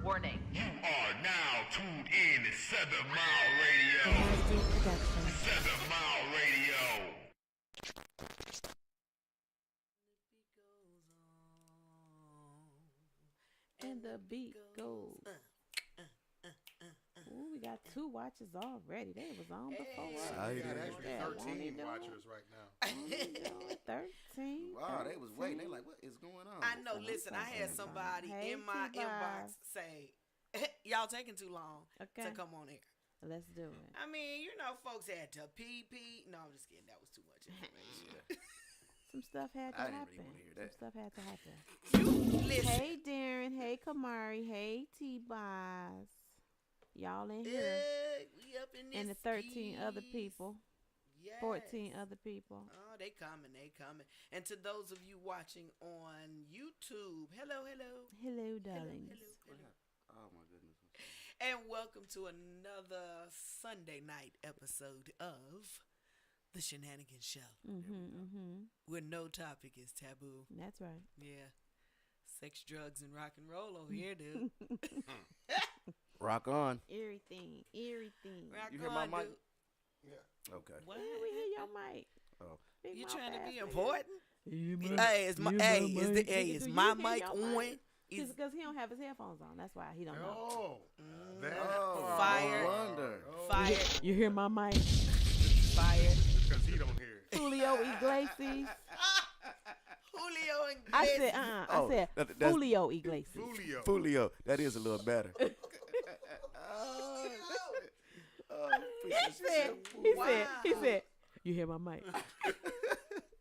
Warning. You are now tuned in to 7 Mile Radio. 7 Mile Radio. And the beat goes. Ooh, we got 2 watches already. They was on before us. We got Won't he actually 13 do it? watchers right now. 13. Wow, they was waiting. They like, what is going on? I know. Listen, I had somebody Hey, in my T-Boz. inbox say, "Y'all taking too long Okay. to come on here." Let's do it. I mean, folks had to pee. No, I'm just kidding. That was too much information. Some stuff had to I didn't happen. really wanna hear Some that. stuff had to happen. You listen. Hey, Darren. Hey, Kamari. Hey, T-Boz. Y'all in here. We up in this. And the 13 other people. Yes. 14 other people. Oh, they coming. And to those of you watching on YouTube, hello. Hello, darlings. Hello. Oh my goodness. And welcome to another Sunday night episode of the SheNanigans Show, where no topic is taboo. That's right. Yeah. Sex, drugs, and rock and roll over here, dude. Rock on. Everything. Rock You hear on, my mic? dude. Yeah. Okay. What? Yeah, we hear your mic. Oh. Big You mouth trying to ass be nigga. important? Hey, Is my mic on? Because he don't have his headphones on. That's why he don't know. Oh, that Oh, Fire. no wonder. Fire. You hear my mic? Fire. Because he don't hear it. Julio Iglesias. Julio and I Glacier. said, Oh, I said that's- Julio Iglesias. Julio. Fulio. That is a little better. He said, you hear my mic?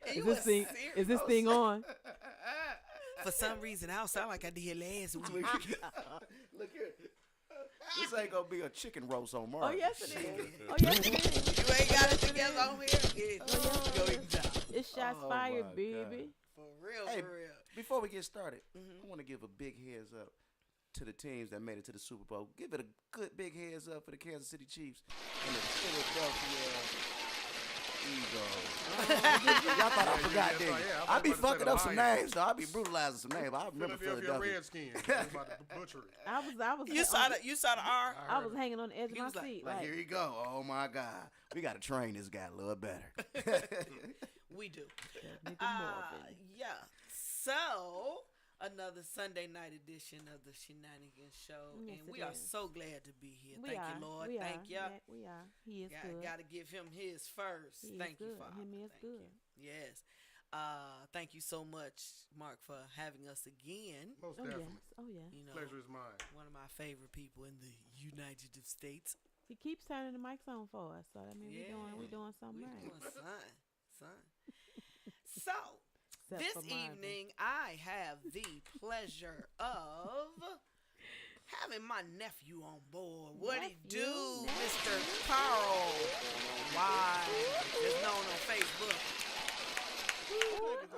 And Is you this was thing, serious? is this thing on? For some reason, I don't sound like I did last week. Look here. This ain't gonna be a chicken roast on Mars. Oh, yes, it is. Oh, yes, it is. You ain't got it together on here? Yeah. Go eat job. It's shots Oh, fired, my baby. For real, Hey, for real. before we get started, I want to give a big heads up to the teams that made it to the Super Bowl. Give it a good big heads up for the Kansas City Chiefs and the Philadelphia Eagles. Y'all thought I forgot, yeah, didn't you? yeah, I thought I be you were about to say fucking the up some Lions. names, though. I be brutalizing some names. I remember Philadelphia. Redskins. They about to butcher it. I was. You saw the R? I was hanging on the edge of He my was like- seat. Like, here you go. Oh, my God. We got to train this guy a little better. We do. Nigga Marvin. Yeah. So, another Sunday night edition of the SheNanigans Show. Yes, And it we are is. so glad to be here. We Thank are. you, Lord. We Thank are. you. Yeah, we are. He is good. Got to give him his first. He is Thank you, good. Father. Him is Thank good. you. Yes. Thank you so much, Mark, for having us again. Most Oh, definitely. yes. Oh, yeah. You know, Pleasure is mine. one of my favorite people in the United States. He keeps turning the mics on for us. So, I mean, Yeah. we're doing something We right. doing son. So, Except this for Marvin. evening, I have the pleasure of having my nephew on board. What he do, Mr. Carl? Why? It's known on Facebook. Thank you.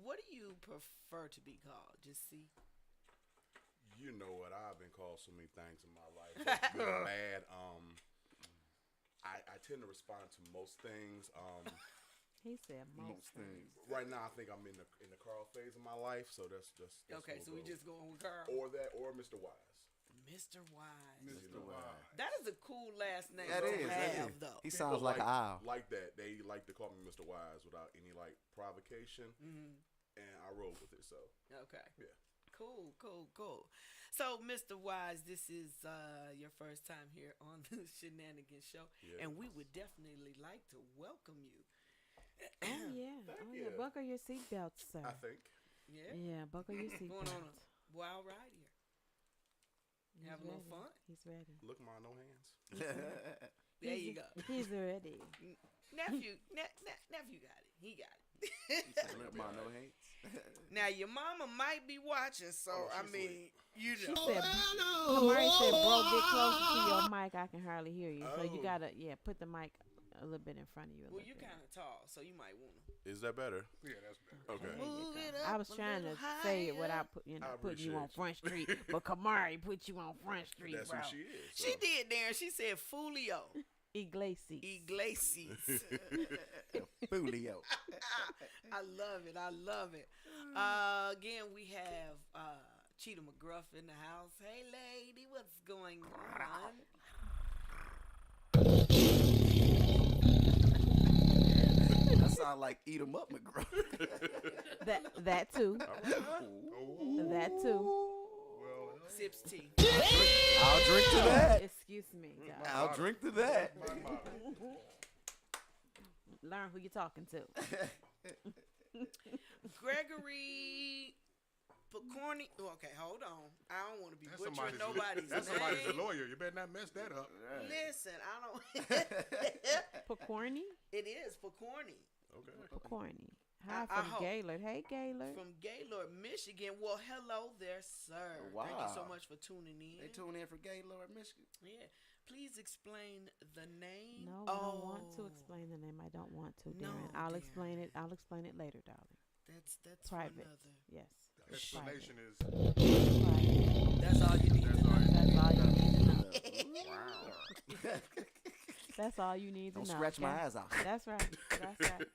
What do you prefer to be called? Just see. You know what? I've been called so many things in my life. That's good, bad. I tend to respond to most things. He said most things. Right now, I think I'm in the Carl phase of my life, so that's Okay, so we just going with Carl. or Mr. Wise. Mr. Wise. Mr. Wise. That is a cool last name That to is. have, though. He sounds People like an owl. Like that. They like to call me Mr. Wise without any provocation, and I roll with it. So Okay. yeah. Cool. So, Mr. Wise, this is your first time here on the SheNanigans Show, Yeah. and we would definitely like to welcome you. Oh, yeah. Oh, yeah. you. Buckle your seatbelts, sir. I think. Yeah. Yeah, buckle your Going seatbelts. on a wild ride here. He's Have a little ready. fun. He's ready. Look, ma, no hands. There you go. He's ready. Nephew got it. He got it. Look, ma, no hates. Now, your mama might be watching, so, I mean, you She know. said, Kamari said, bro, get closer to your mic. I can hardly hear you. So you Oh. got to, put the mic a little bit in front of you. Well, you kind of tall, so you might want to. Is that better? Yeah, that's better. Okay. Move it I up was a trying to little say it higher. without I putting you on appreciate Front Street, but Kamari put you on Front Street, That's bro. who she is. She so. did, Darren. She said Fulio. Iglesias. Iglesias. Julio. I love it. I love it. Again, we have Cheetah McGruff in the house. Hey, lady, what's going on? That sound like eat 'em up, McGraw. That too. That too. Well, Sips tea. I'll drink to that. Excuse me. dog. I'll drink to that. my motto. Learn who you're talking to. Gregory Picorni. Okay, hold on. I don't want to be That's butchering somebody's, nobody's that's name. somebody's lawyer. You better not mess that up. Listen, I don't. Picorni? It is Picorni. Okay. Picorni. Hi I from hope. Gaylord. Hey, Gaylord. From Gaylord, Michigan. Well, hello there, sir. Thank you so Wow. much for tuning in. They tune in for Gaylord, Michigan. Yeah. Please explain the name. No, I don't want to explain the name. I don't want to, No, Darren. I'll Darren. explain it. I'll explain it later, darling. That's Private. for another. Yes. The explanation is Private. That's all you need to know. That's all you need to know. Wow. That's all you need to Don't know. scratch my okay? eyes out. That's right. That's right.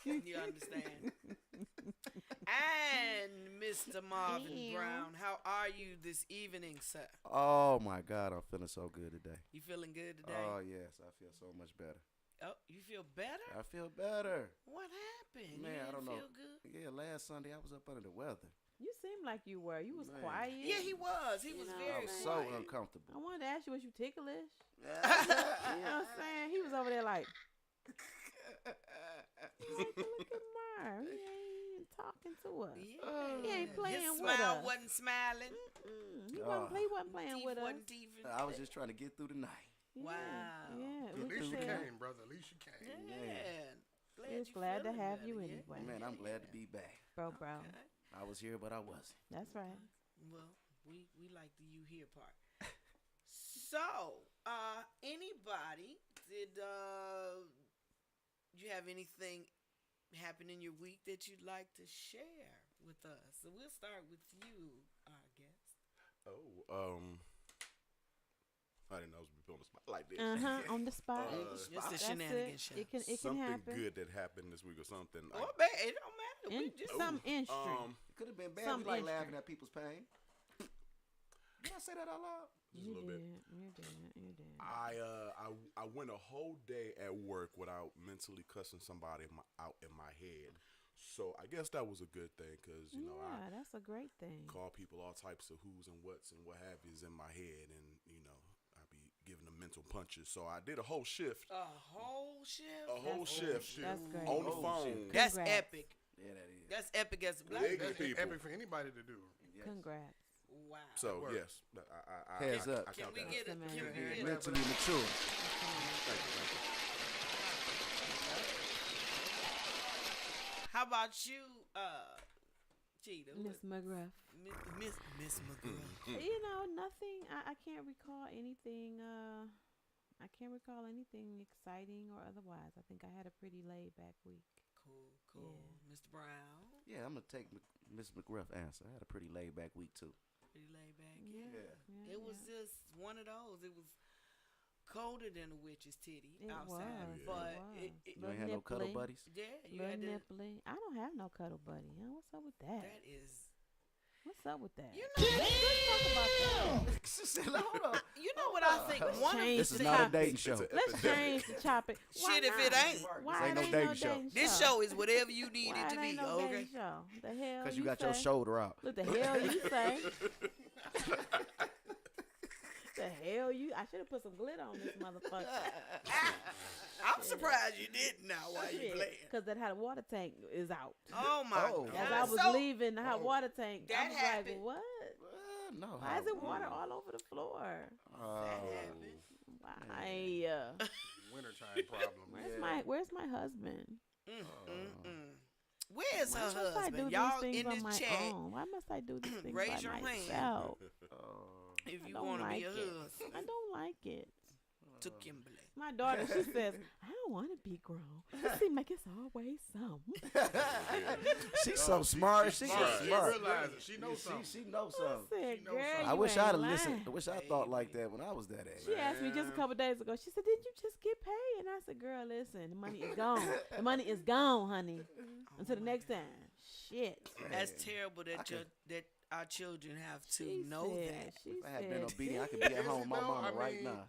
You understand? And Mr. Marvin Ew. Brown, how are you this evening, sir? Oh my God, I'm feeling so good today. You feeling good today? Oh yes, I feel so much better. Oh, you feel better? I feel better. What happened? Man, you I didn't don't know. feel good? Yeah, last Sunday I was up under the weather. You seem like you were. You was Man. quiet. Yeah, he was. He You was know, very I was man. so quiet. uncomfortable. I wanted to ask you, was you ticklish? You know what I'm saying? He was over there like, look at Mar. He ain't talking to us. Yeah. He ain't playing His with smile us. wasn't smiling. He wasn't playing Teeth with us. wasn't teething. I was just trying to get through the night. Wow. Yeah. at we least you could tell. came, brother. At least you came. Yeah. We was you glad to feeling have better, you yeah? anyway. Man, I'm glad to be back. Bro. Okay. I was here, but I wasn't. That's right. Well, we like the you here part. So, anybody did you have anything happen in your week that you'd like to share with us? So we'll start with you, our guest. I didn't know I was put on the spot like this. On the spot. Just the That's shenanigans show. It can Something happen. good that happened this week or something. Oh, man, it don't matter. We just Some industry. It could have been bad. Some We like industry. laughing at people's pain. Did I say that out loud? Just a little bit. You did. I went a whole day at work without mentally cussing somebody out in my head. So I guess that was a good thing because you know Yeah, I that's a great thing. call people all types of who's and what's and what have yous in my head, and you know I be giving them mental punches. So I did a whole shift, a whole shift. a whole shift That's great. on the Whole phone. shift. That's Congrats. epic. Yeah, that is. That's epic as a black Big man. That's people. epic for anybody to do. Yes. Congrats. Wow. So work. yes, I Heads up. Can count we that. get it? That's Can we amazing. get it? Mentally mature. Thank you. How about you, Cheetah? Miss McGruff. Miss McGraw. You know, nothing. I can't recall anything. I can't recall anything exciting or otherwise. I think I had a pretty laid back week. Cool. Yeah. Mr. Brown, Yeah, I'm gonna take Miss McGruff answer. I had a pretty laid back week too. pretty laid back. Yeah. It was just one of those. It was colder than a witch's titty It outside, was. but It it, You ain't had no cuddle buddies. yeah, you Little had to. nipply. I don't have no cuddle buddy. What's up with that? That is, What's up with that? you know, Let's talk about that. Hold on. you know what I think. One of change This is the not a topic. dating show. Let's change the topic. Why Shit, if it not? ain't. Why This ain't it no dating show. this show is whatever you need Why it to it ain't be. no Okay. dating show? The hell? Because you got your say? shoulder out. Look, the hell you say? The hell you? I should have put some glitter on this motherfucker. I'm surprised you didn't. Now why you playing? Because that hot water tank is out. Oh my Oh. god! As I was So, leaving the hot water tank, that I was happened. like, what? No. Why is it water all over the floor? Oh. Why? Wintertime problem. Where's my husband? Where's her Why must I husband? do Y'all these in things on my this chat, own? Why must I do these things Raise by your hand. myself? if I you don't want to like be a it. husband. I don't like it. to Kimberly. My daughter, she says, I don't want to be grown. It seems like it's always something. She's so smart. She's so She smart. realizes she knows something. She knows I something. said, She knows girl, something. I you wish ain't I'd have lying. listened. I wish I thought like that when I was that age. She asked me just a couple days ago. She said, "Did you just get paid?" And I said, "Girl, listen, the money is gone. The money is gone, honey. Until the next time." Shit. That's terrible that that our children have to She know said, that. She If I had said, been obedient, I could be at Is home it with my though? mama I right mean, now.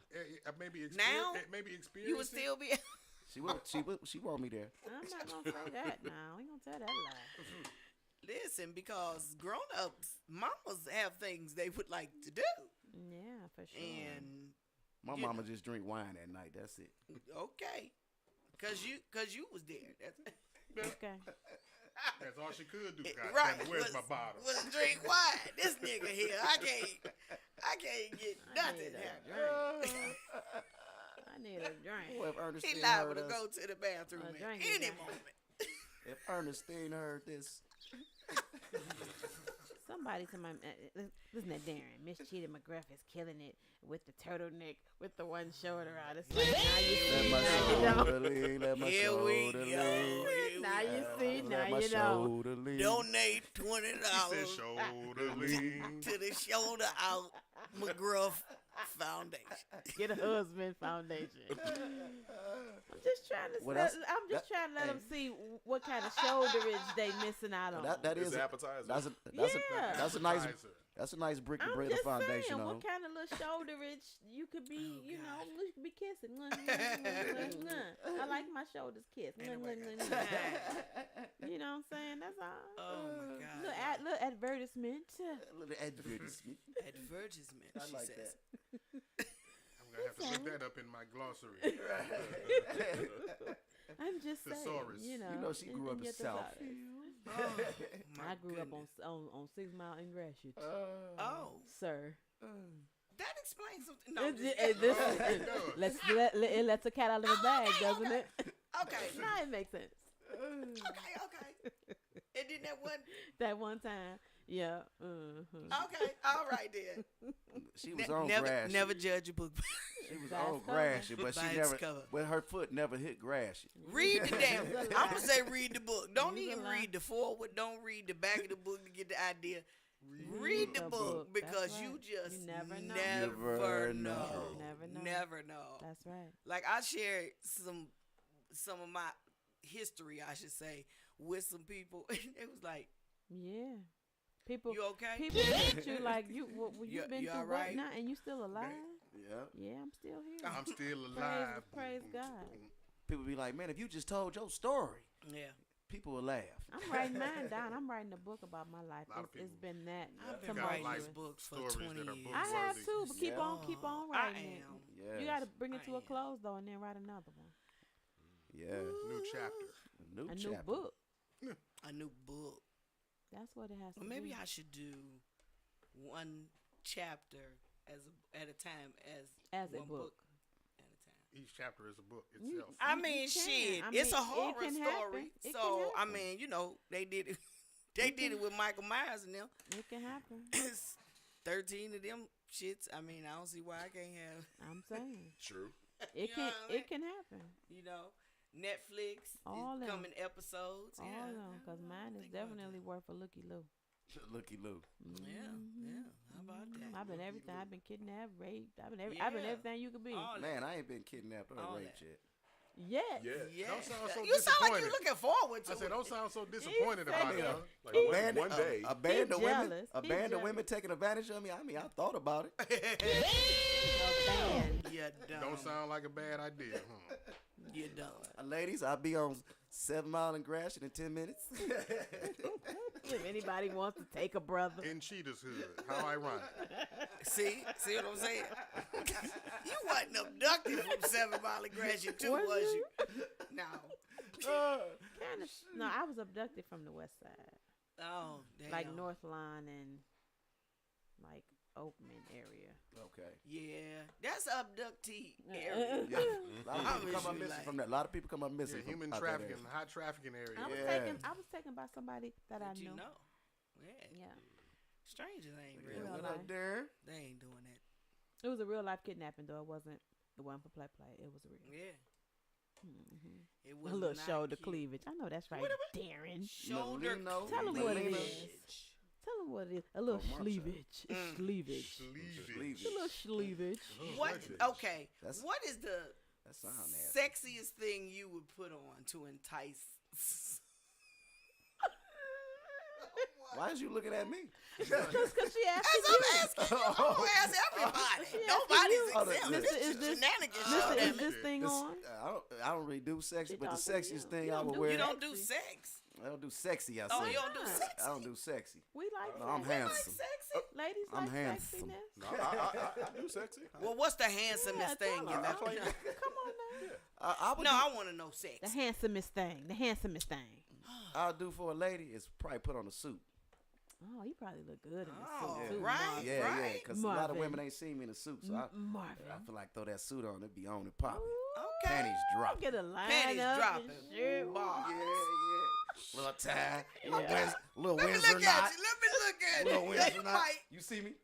Maybe Now, maybe experience. You would still be. She want me there. I'm not gonna say that now. I ain't gonna tell that lie. Listen, because grown-ups, mamas have things they would like to do. Yeah, for sure. And My You mama just drink wine at night. That's it. okay, cause you was there. That's Okay. That's all she could do. God right. damn it, where's my bottle? Was drink wine. This nigga here, I can't get I nothing. need a happening. drink. I need a drink. Well, if He Ernestine liable heard to us, go to the bathroom A at drink any is that. moment. if Ernestine heard this, Somebody to my listen to Darren. Miss Cheetah McGruff is killing it with the turtleneck with the one shoulder out. It's like now you let see, my now you know. shoulder lean, let my Here we shoulder go. lean. Here Now we you go. see, now Let my you know. shoulder lean. Donate $20 He said shoulder lean. to the Shoulder Out McGruff Foundation. Get a husband foundation. I'm just trying to. Well, I'm just trying to let them see what kind of shoulderage they missing out on. That It's is an appetizer. that's a nice Appetizer. that's a nice brick to I'm break the just foundation saying, on. what kind of little shoulderage you could be, Oh, you know, God. you could be kissing. I like my shoulders kissed. Ain't nobody got You time. know what I'm saying? That's all. Oh my God. Little advertisement. A little advertisement. Advertisement. I She like says. I'm gonna have to look that up in my glossary. I'm just saying, Thesaurus. you know. You know she grew up in your thesaurus. Southfield. Oh, my I grew up goodness. on 6 Mile and Gratiot, Oh, sir. that explains something. No, Let's it lets a cat out of the bag, doesn't it? okay. No, it makes sense. Okay. And then That one time, yeah. okay, all right then. She was on never, grass. never judge a book. She was By on its cover. grass, but By she its never. cover. Well, her foot never hit grass. Read the damn. It's a I'm lie. gonna say read the book. Don't It's a even lie. read the forward. Don't read the back of the book to get the idea. Read the book That's because right. you just You never know. never know. Never know. Never know. That's right. Like I shared some of my history, I should say, with some people, and it was like, Yeah. People "You okay?" people look at you like you've You- been you through alright? what now and you still alive? Yeah. Yeah, I'm still here. I'm still alive. praise God. People be like, man, if you just told your story, Yeah, people will laugh. I'm writing mine down. I'm writing a book about my life. Lot of It's people- been that I've You been got writing life this book for stories 20 that are years. book I have worthy. too, but keep on I writing it. am. Yes. You got to bring it to I a am. close though, and then write another one. Yeah. New chapter. New A chapter. new book. A new book. That's what it has to Well, maybe be. I should do one chapter at a time As a one book. at a time. Each chapter is a book You- itself. I You mean, can. shit, I it's a mean, it horror can story. happen. It So can I happen. mean, you know, they did it. They did it with Michael Myers and them. It can happen. 13 of them shits. I mean, I don't see why I can't have. I'm saying True. it You can. know what I mean? It can happen. You know, Netflix All is them. coming episodes. All yeah, of them, because mine is think about definitely that. worth a looky loo. Looky Lou. Yeah. How about that? I've been everything. I've been kidnapped, raped. I've been Yeah. everything you could be. All Man, I ain't been kidnapped or All raped that. yet. Yes. Yeah. Yeah. Don't sound so you sound like you're disappointed. looking forward to I said, it. don't sound so disappointed about it, saying- huh? Like He- one day. A band of women. jealous. A He band of jealous. women taking advantage of me. I mean, I thought about it. A band. You're dumb. Don't sound like a bad idea, huh? You're dumb. Ladies, I'll be on 7 Mile and Gratiot in 10 minutes. If anybody wants to take a brother. In Cheetah's hood. How ironic. See what I'm saying? You wasn't abducted from 7 Mile and Gratiot too, Was was you? you? No. Kind of. No, I was abducted from the west side, Oh, damn. like North Line and like Oakman area. Okay. Yeah, that's abductee area. Yeah. A lot of I'm people come up usually missing like- from that. A lot of people come up missing Yeah, from human out that trafficking, area. high trafficking area. Yeah. I was taken by somebody that I Did knew. you know? Yeah. Yeah. Strangers ain't Yeah, real. Real what life. up there? They ain't doing that. It was a real life kidnapping though. It wasn't It wasn't for play. It was real. Yeah. Mm-hmm. It was A little not shoulder cute. cleavage. I know that's right, What- Darren. Shoulder Melino. Tell 'em what it cleavage. is. Tell him what it is. A little Oh, Marcia. sleevage. Sleevage. Sleevage. A little sleevage. What? Okay. That's- What is the That sound nasty. sexiest thing you would put on to entice? Why is you looking at me? Just because she asked As you. I'm asking, I'm gonna ask everybody. She asking Nobody's you. Oh, exempt. Mister, This is is this- shenanigans. Mister, damn is it. this thing This- on? I don't really do She sexy, but the talking to sexiest you. thing You I don't would do- wear. You don't do sex. I don't do sexy. I Oh, said. you don't do Why? sexy. I don't do sexy. We like No, I'm sex. handsome. Sexy? Ladies I'm like handsome. sexiness. No, I do sexy. Well, what's the handsomest Yeah, thing tell you her. ever Come done? on now. I would No, do, I want to know sex. The handsomest thing. The handsomest thing. I'll do for a lady is probably put on a suit. Oh, you probably look good in the Oh, suit too. right. Marvin. Yeah, right. because a lot of Marvin. women ain't seen me in a suit, so I Marvin. feel like throw that suit on, it be on and popping. Okay. Panties drop. Get a line Panties up dropping. and shirt. Bars. Yeah. Little tie, little, Yeah. little Let me Windsor look knot. at you. Let me look at Little you. Windsor You knot. might. You see me?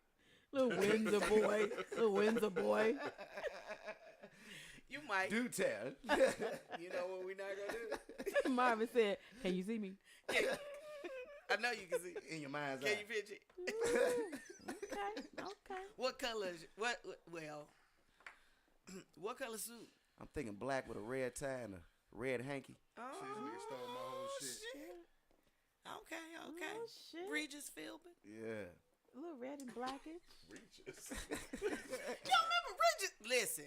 Little Windsor boy. Little Windsor boy. You might. Do tell. You know what we not gonna do? Marvin said, "Can you see me?" I know you can see. In your mind's Can eye. you picture? Okay. What color? What? Well, what color suit? I'm thinking black with a red tie and a red hanky. Oh, Shit, this nigga stole my whole shit. Okay, okay. Oh, shit. Regis Philbin. Yeah. A little red and blackish. Regis. Y'all remember Regis? Listen,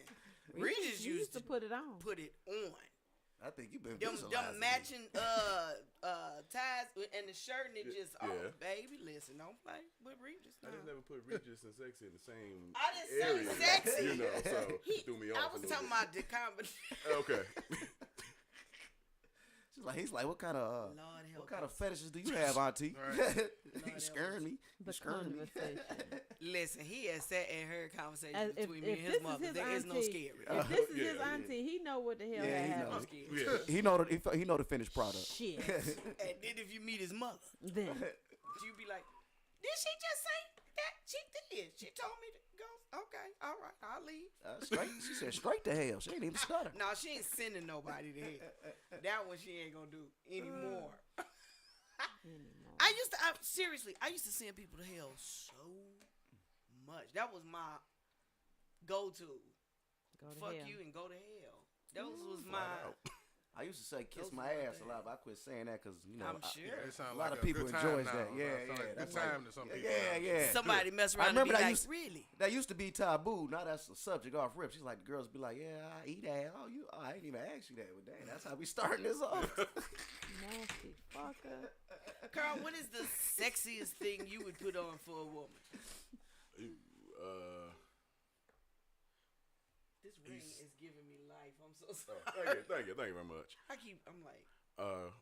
Regis You used to put it on. put it on. I think you've been Them visualizing matching ties and the shirt and it just Yeah. baby, listen, don't play with Regis. I now. just never put Regis and sexy in the same I didn't say area. sexy. You know, so threw me off. I a was little talking bit. about the combination. Okay. He's like, what kind of Lord help what kind of us. fetishes do you have, Auntie? Right. You help scaring me. The You scaring me. conversation. Listen, he has sat and heard conversations As between me if and this his is mother. his There is no auntie- scary. If this is Yeah, his yeah. auntie, he know what the hell Yeah, he happened. knows. I'm scared. Yeah. He know the finished product. Shit. And then if you meet his mother, Then you be like, did she just say that? She did. She told me to go. Okay, all right, I'll leave. Straight. She said straight to hell. She ain't even stutter. No, she ain't sending nobody to hell. That one she ain't gonna do anymore. anymore. I used to send people to hell so much. That was my go-to. Go to Fuck hell. you and go to hell. That was my. I used to say kiss Those my are my ass a lot, but I quit saying that because I'm sure. It sounds a lot like of people good time enjoys now. that. Yeah, It sound yeah. like a That's good time like- to some people. Yeah, now. yeah. Somebody mess I around and be remember that like, used- really? That used to be taboo. Now that's a subject off rip. She's like, the girls be like, yeah, I eat ass. Oh, I ain't even asked you that. Well, dang, that's how we starting this off. Nasty fucker. Carl, what is the sexiest thing you would put on for a woman? This ring is giving me life. I'm so sorry. Thank you very much. I'm like,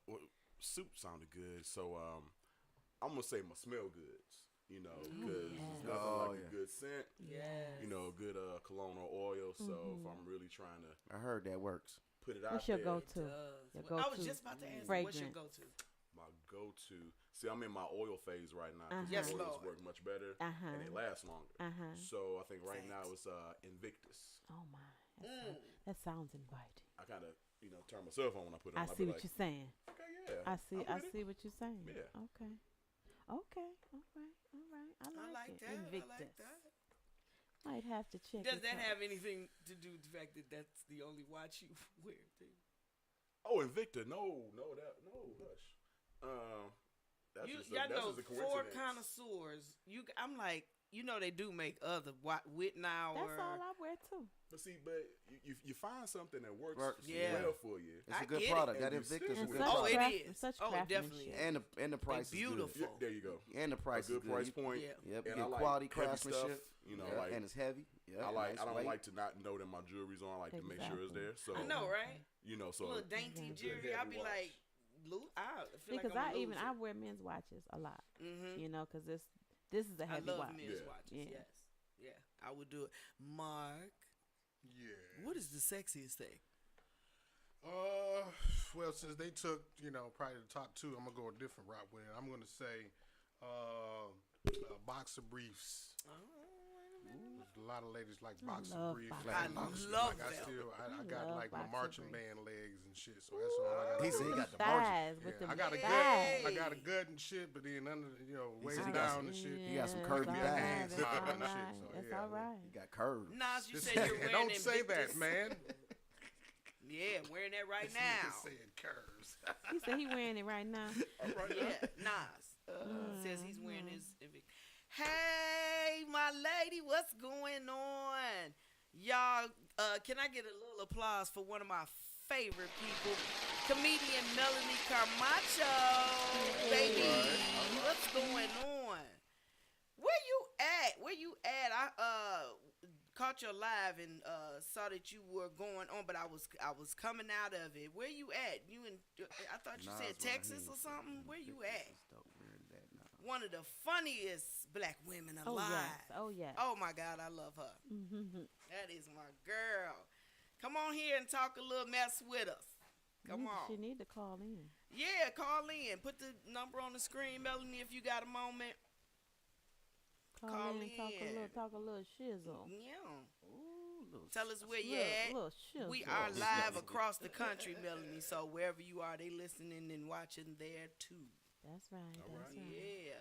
Well, soup sounded good, so I'm gonna say my smell goods. You know, because there's nothing Oh, like yeah. a good scent. yes. You know, a good cologne or oil. So if I'm really trying to I heard that works. put it out What's your there, go-to? Does. Your I was go-to just about to ask you, what's your fragrance. go-to? my go-to. See, I'm in my oil phase right now. 'Cause Yes, oils Lord. work much better Uh-huh. and they last longer. Uh-huh. So I think right now Facts. it's Invictus. Oh my. That sounds inviting. I kind of turn myself on when I put it on. I I'll see be what like, you're saying. okay, yeah. I see I'm with it. what you're saying. Yeah. Okay. Okay. All right. I like it. that. Invictus. I like that. Might have to check. Does it that out. have anything to do with the fact that that's the only watch you wear? Too? Oh, Invicta. No, hush. That's You, just y'all know, a four coincidence. connoisseurs. I'm like, they do make other Wittenauer. That's all I wear too. But see, you find something that works Yeah. well for you. It's I a good get it. product. That And you Invictus still is a And good with such Oh, it product. is. Such Oh, it definitely craftsmanship. is. And the price They is beautiful. Yeah, there you go. good. And the A price good is price good. point. Yeah. Yep, And you I get like quality heavy craftsmanship. stuff, you know, Yep, like- and it's heavy. Yep, I nice don't weight. like to not know that my jewelry's on. I like to make sure it's Exactly. there. So I know, right? so Little dainty Exactly. jewelry. I'll be Heavy like, I feel Because like I'm I wear men's watches a lot. Mm-hmm. You know, because this is a I heavy love watch. men's Yeah. watches. Yeah. Yes. Yeah, I would do it. Mark, Yeah. what is the sexiest thing? Well, since they took, probably the top two, I'm gonna go a different route with it. I'm gonna say, boxer briefs. Oh, wait a minute. a lot of ladies like I boxer love briefs. boxer I briefs. love Like I them. still, I I got love like my boxer marching briefs. band legs and shit. So that's all I got. He said he got the marching. thighs with Yeah, them I got a thighs. gut. I got a gut and shit, but then under, waist said he got down some- and shit. He got some Yeah, curvy it's thighs. alright, it's Popping and alright, shit, so it's yeah, alright. He got curves. Nas, you Just- said you're wearing Don't say that, Invictus. man. Yeah, wearing that right This nigga now. saying curves. He said he wearing it right now. Yeah, Nas says he's wearing his Invictus. Hey, my lady, what's going on? Y'all, can I get a little applause for one of my favorite people, comedian Melanie Camacho, baby. What's going on? Where you at? Where you at? I caught you live and saw that you were going on, but I was coming out of it. Where you at? You in? I thought you said Texas or something. Where you at? One of the funniest black women Oh alive. yes, oh yes. Oh my God, I love her. That is my girl. Come on here and talk a little mess with us. Come on. She need to call in. Yeah, call in. Put the number on the screen, Melanie, if you got a moment. Call in, in. talk a little shizzle. Yeah. Ooh, Tell us where you at. Little shizzle. We are live across the country, Melanie. So wherever you are, they listening and watching there too. That's right. That's right. Yeah.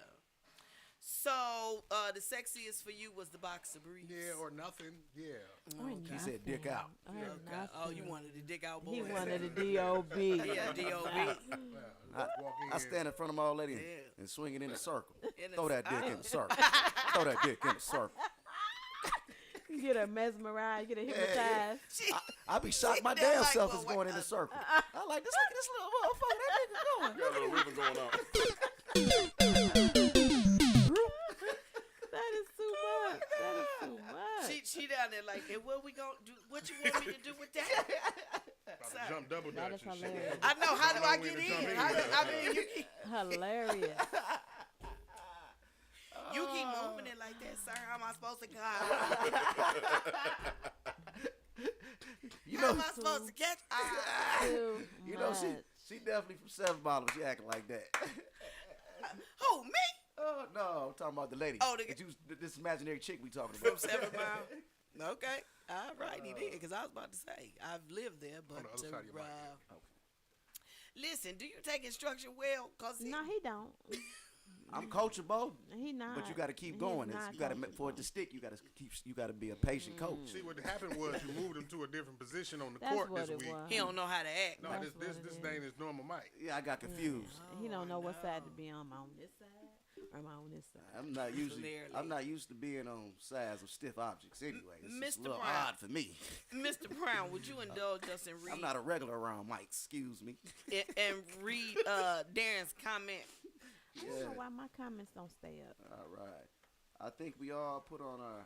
So the sexiest for you was the boxer briefs. Yeah, or nothing. Yeah. Or He said dick nothing. out. Or Okay. Oh, you nothing. wanted the dick out, boy. He wanted a D.O.B. Yeah, D.O.B. Walk in. I stand in front of my old lady Yeah. and swing it in a circle. In a- Throw that dick in a circle. Throw that dick in a circle. Get her mesmerized, get her hypnotized. I be shocked my She done damn like self what is going in a was- circle. I like this. Look at this little motherfucker. That nigga going. Got a little ribbon going on. That is too much. That is too much. She down there like, hey, what we gonna do? What you want me to do with that? About to jump double That dutch is and shit. hilarious. I know. How do Long I way get to jump in? in. I mean, Hilarious. you keep moving it like that, sir. How am I supposed to go? You How know, am I supposed to catch? Too you know much. she definitely from 7 Mile. She acting like that. Who, me? Oh no, I'm talking about the lady. Oh, the- That you, this imaginary chick we talking From about. 7 Mile. Okay. All right, he did. Because I was about to say, I've lived there, but On the other side of your mic. listen, do you take instruction well? Cause No, he don't. I'm coachable, He not. but you got to keep He's going. not You got to coachable. for it to stick. You got to keep. You got to be a patient coach. See, what happened was you moved him to a different position on the That's court what this it week. was. he don't know how to act. No, That's this what this it name is normal Mike. Yeah, I got confused. He don't know what no. side to be on. Am I on this side or am I on this side? I'm not usually. Clearly. I'm not used to being on sides of stiff objects. Anyway, it's just a Mr. little Brown. odd for me. Mr. Brown, would you indulge us and read I'm not a regular around Mike. Excuse me. and read Darren's comment? I don't know why my comments don't stay up. All right. I think we all put on our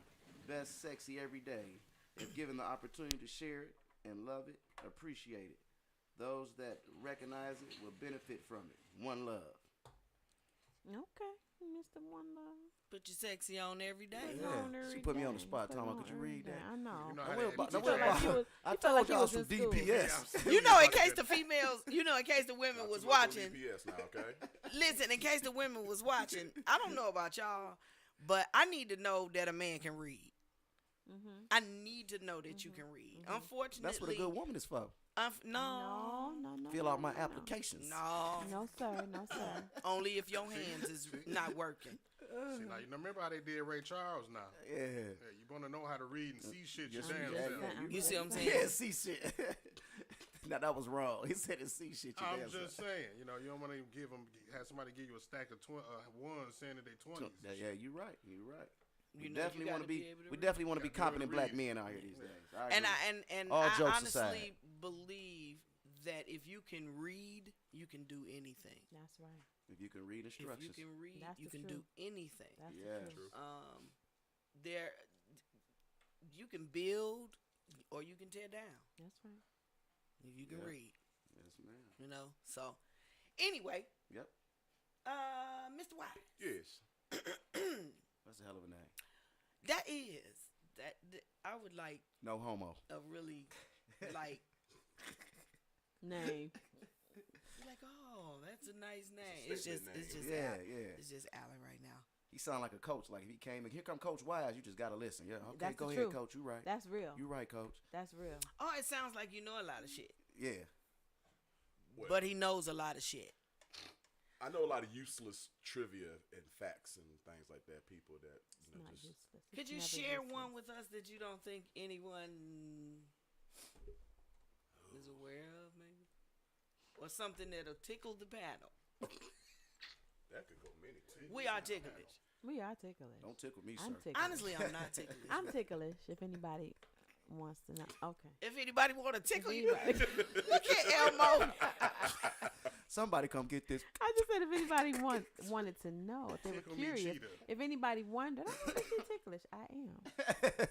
best sexy every day. If given the opportunity to share it and love it, appreciate it. Those that recognize it will benefit from it. One love. Okay, Mr. One Love. Put your sexy on every day. Put it on She every put me on the day. spot. Put it Talking on about, could you every read day. that? I know. You know Now, how what that- about- you now, what feel like about- you was- I you felt told like you y'all was some in school. DPS. You know, in case the females, in case the women Not was too much on watching. DPS now, okay? Listen, in case the women was watching, I don't know about y'all, but I need to know that a man can read. I need to know that you can read. Unfortunately, That's what a good woman is for. No, no, no. Fill no, out my no, no. applications. no, No, sir. No, sir. only if your hands is not working. See, now you remember how they did Ray Charles now. Yeah. Yeah, you want to know how to read and see shit your Yes, damn yeah, self. yeah, You see what I'm saying? Yeah, see shit. Now that was wrong. He said it's see shit. Your I'm damn just self. saying, you don't want to have somebody give you a stack of ones saying that they 20s. Yeah, you're right. You're right. You We know, you definitely want gotta to be be. able to We read. definitely want to be Gotta be able to competent black read. men out here these days. I And agree. and All I jokes honestly aside. believe that if you can read, you can do anything. That's right. If you can read If you instructions. can read, That's you the can do truth. anything. That's Yeah. the truth. There, you can build or you can tear down That's right. if you can Yeah. read. Yes, ma'am. You know. So, anyway, Yep. Mr. Wise, Yes. That's a hell of a name. that I would like No homo. a really like Name. like, oh, that's a nice name. a It's statement just name. it's just Yeah, Al- yeah. It's just Alan right now. He sound like a coach. Like if he came and here come Coach Wise, you just gotta listen. Yeah, okay, That's go the ahead, truth. Coach. You right. That's real. You right, Coach. That's real. Oh, it sounds like you know a lot of shit. Yeah. Well, But he knows a lot of shit. I know a lot of useless trivia and facts and things like that. People that It's you know not just useless. It's Could you never share useless. one with us that you don't think anyone is aware of, maybe? Or something that'll tickle the panel? that could go many. We are ticklish. We are ticklish. Don't tickle me, I'm sir. ticklish. Honestly, I'm not ticklish. I'm ticklish. If anybody wants to know, okay. If anybody want to tickle you, Anybody- you can Elmo. Somebody come get this. I just said if anybody wanted to know, if they were Tickle me, curious, cheetah. if anybody wondered, I'm really ticklish. I am.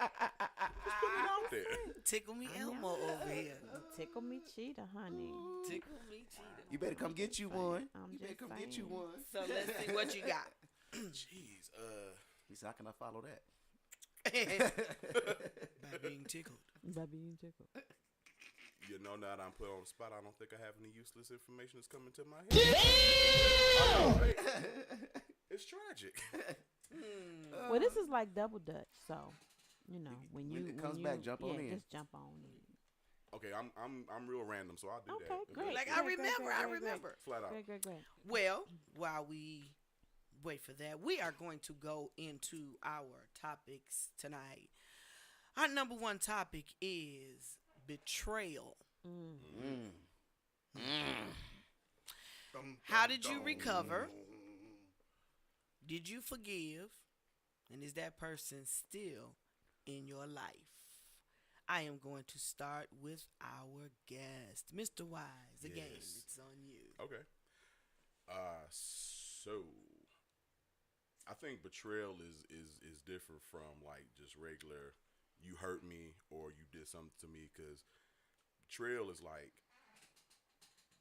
out there. Tickle me Elmo over here. Tickle me cheetah, honey. Tickle me cheetah. You better come get you one. I'm You better just come get you saying. one. So let's see what you got. Jeez, He said, how can I follow that? By being tickled. By being tickled. you know, now that I'm put on the spot, I don't think I have any useless information that's coming to my head. Right? It's tragic. Well, this is like double dutch, so you know when when you it comes when back, you, jump on in. Just jump on in. Okay, I'm real random, so I'll do Okay, that. great. Like, Great, I great, remember, great, I great, great. remember. Flat out. Great. Well, while we wait for that, we are going to go into our topics tonight. Our number one topic is betrayal. How did you recover? Did you forgive? And is that person still in your life? I am going to start with our guest, Mr. Wise. Again, Yes. it's on you. Okay. So I think betrayal is different from like just regular you hurt me or you did something to me, because betrayal is like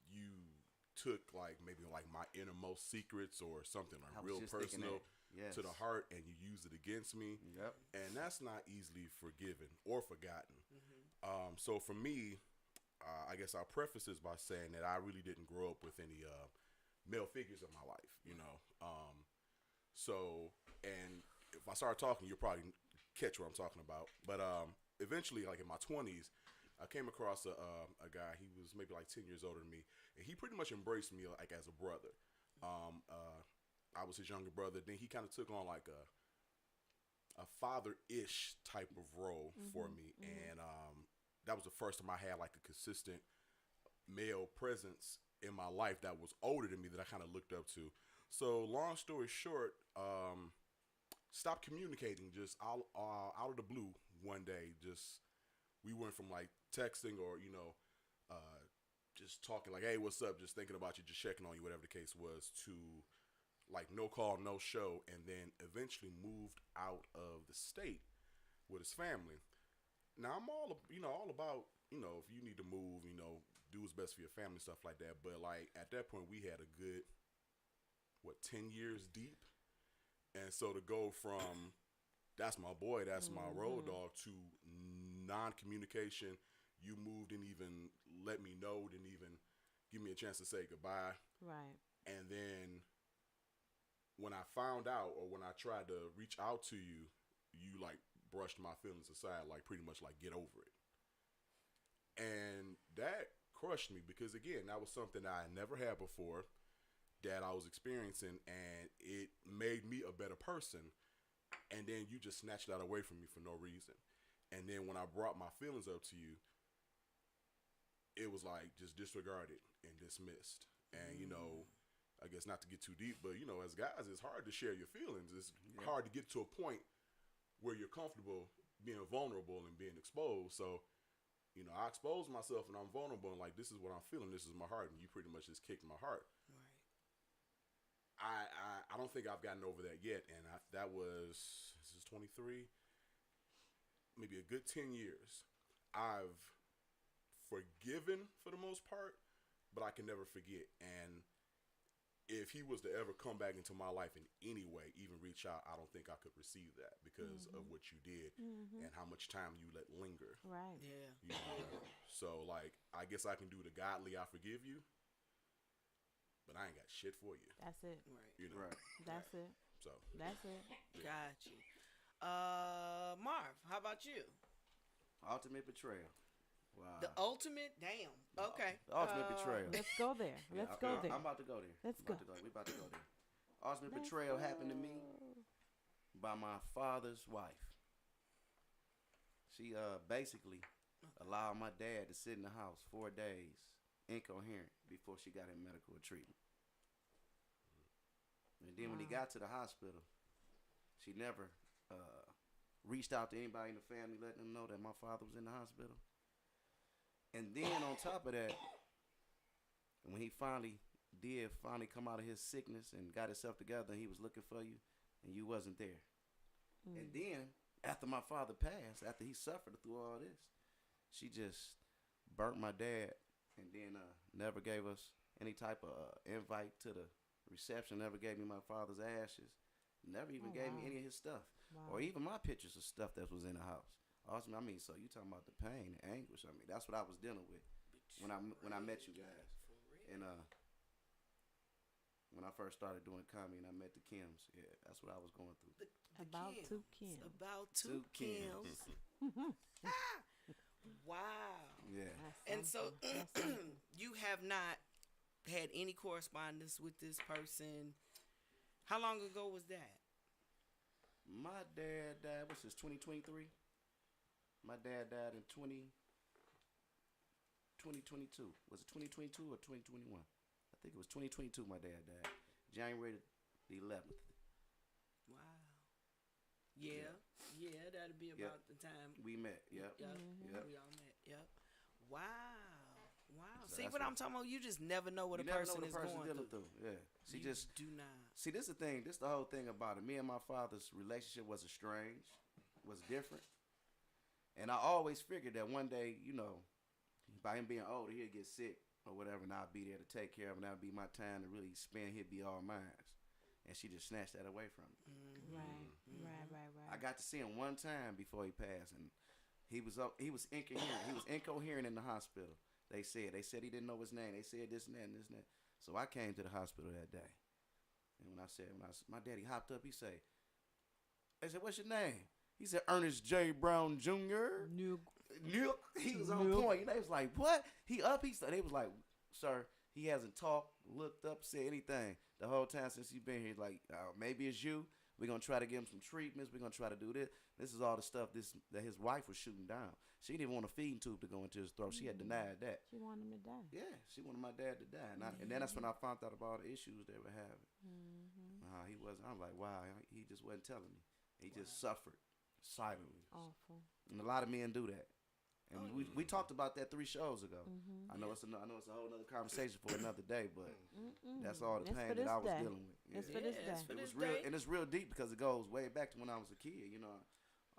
you took like maybe like my innermost secrets or something I like was real just thinking personal that. Yes. to the heart, and you use it against me. Yep. And that's not easily forgiven or forgotten. So for me, I guess I'll preface this by saying that I really didn't grow up with any male figures in my life, you know. So, and if I start talking, you'll probably catch what I'm talking about. But eventually, like in my 20s, I came across a guy. He was maybe like 10 years older than me, and he pretty much embraced me like as a brother. I was his younger brother. Then he kind of took on like a father-ish type of role for me, and that was the first time I had like a consistent male presence in my life that was older than me that I kind of looked up to. So long story short, stopped communicating just out of the blue one day. Just we went from like texting or just talking like, hey, what's up? Just thinking about you, just checking on you, whatever the case was, to like no call, no show, and then eventually moved out of the state with his family. Now I'm all about, if you need to move, do what's best for your family, stuff like that. But like at that point we had a good 10 years deep. And so to go from that's my boy, that's my road dog, to non-communication, you moved, didn't even let me know, didn't even give me a chance to say goodbye. Right. And then when I found out, or when I tried to reach out to you, you like brushed my feelings aside, like pretty much like get over it. And that crushed me, because again, that was something that I never had before that I was experiencing, and it made me a better person. And then you just snatched that away from me for no reason. And then when I brought my feelings up to you, it was like just disregarded and dismissed. And I guess not to get too deep, but as guys, it's hard to share your feelings. It's hard to get to a point where you're comfortable being vulnerable and being exposed. So, I exposed myself and I'm vulnerable and like, this is what I'm feeling. This is my heart. And you pretty much just kicked my heart. Right. I don't think I've gotten over that yet. And this is 23, maybe a good 10 years. I've forgiven for the most part, but I can never forget. And if he was to ever come back into my life in any way, even reach out, I don't think I could receive that because of what you did and how much time you let linger. Right. Yeah. So like, I guess I can do the godly, I forgive you, but I ain't got shit for you. That's it. Right. You know. Right. That's it. So That's it. Got you. Marv, how about you? Ultimate betrayal. Wow. The ultimate? Damn. Okay. The ultimate betrayal. Let's go there. Yeah, Let's go there. I'm about to go there. Let's We about to go there. Ultimate betrayal happened to me by my father's wife. She basically allowed my dad to sit in the house 4 days incoherent before she got him medical treatment. And then when he got to the hospital, she never reached out to anybody in the family, letting them know that my father was in the hospital. And then on top of that, when he finally come out of his sickness and got himself together, he was looking for you, and you wasn't there. And then after my father passed, after he suffered through all this, she just burnt my dad, and then never gave us any type of invite to the reception. Never gave me my father's ashes. Never even gave me any of his stuff, or even my pictures of stuff that was in the house. Awesome. I mean, so you talking about the pain, the anguish? I mean, that's what I was dealing with when I met you guys, and when I first started doing comedy and I met the Kims. Yeah, that's what I was going through. About Kims. 2 Kims. About two Kims. Wow. Yeah. And so you have not had any correspondence with this person. How long ago was that? My dad died. What's this? 2023. My dad died in 2022. Was it 2022 or 2021? I think it was 2022. My dad died January the 11th. Wow. Yeah. That'd be about the time We met. Yep. Yep. Yep. We all met. Yep. Wow. So See that's what I'm talking about? You just never know what You a never person know what is a person going dealing through. Yeah. You do not. See, this is the thing. This is the whole thing about it. Me and my father's relationship was estranged, was different. And I always figured that one day, by him being older, he'd get sick or whatever, and I'd be there to take care of him. That'd be my time to really spend. He'd be all mine. And she just snatched that away from me. Right. I got to see him one time before he passed, and he was incoherent. He was incoherent in the hospital. They said he didn't know his name. They said this and that and this and that. So I came to the hospital that day, and when I said my daddy hopped up, he said, "What's your name?" He said, "Ernest J. Brown Jr." Nope. He was on point. They was like, "What?" He started. They was like, "Sir, he hasn't talked, looked up, said anything the whole time since he's been here. Like, maybe it's you. We're going to try to give him some treatments. We're going to try to do this. This is all the stuff that his wife was shooting down. She didn't want a feeding tube to go into his throat. She had denied that. She wanted him to die. Yeah, she wanted my dad to die. And then that's when I found out about all the issues they were having. He wasn't. I'm like, wow, he just wasn't telling me. He just suffered silently. Awful. And a lot of men do that. And we talked about that 3 shows ago. I know it's a whole other conversation for another day, but that's all the pain that I was dealing with. It's for this day. It was real, and it's real deep because it goes way back to when I was a kid.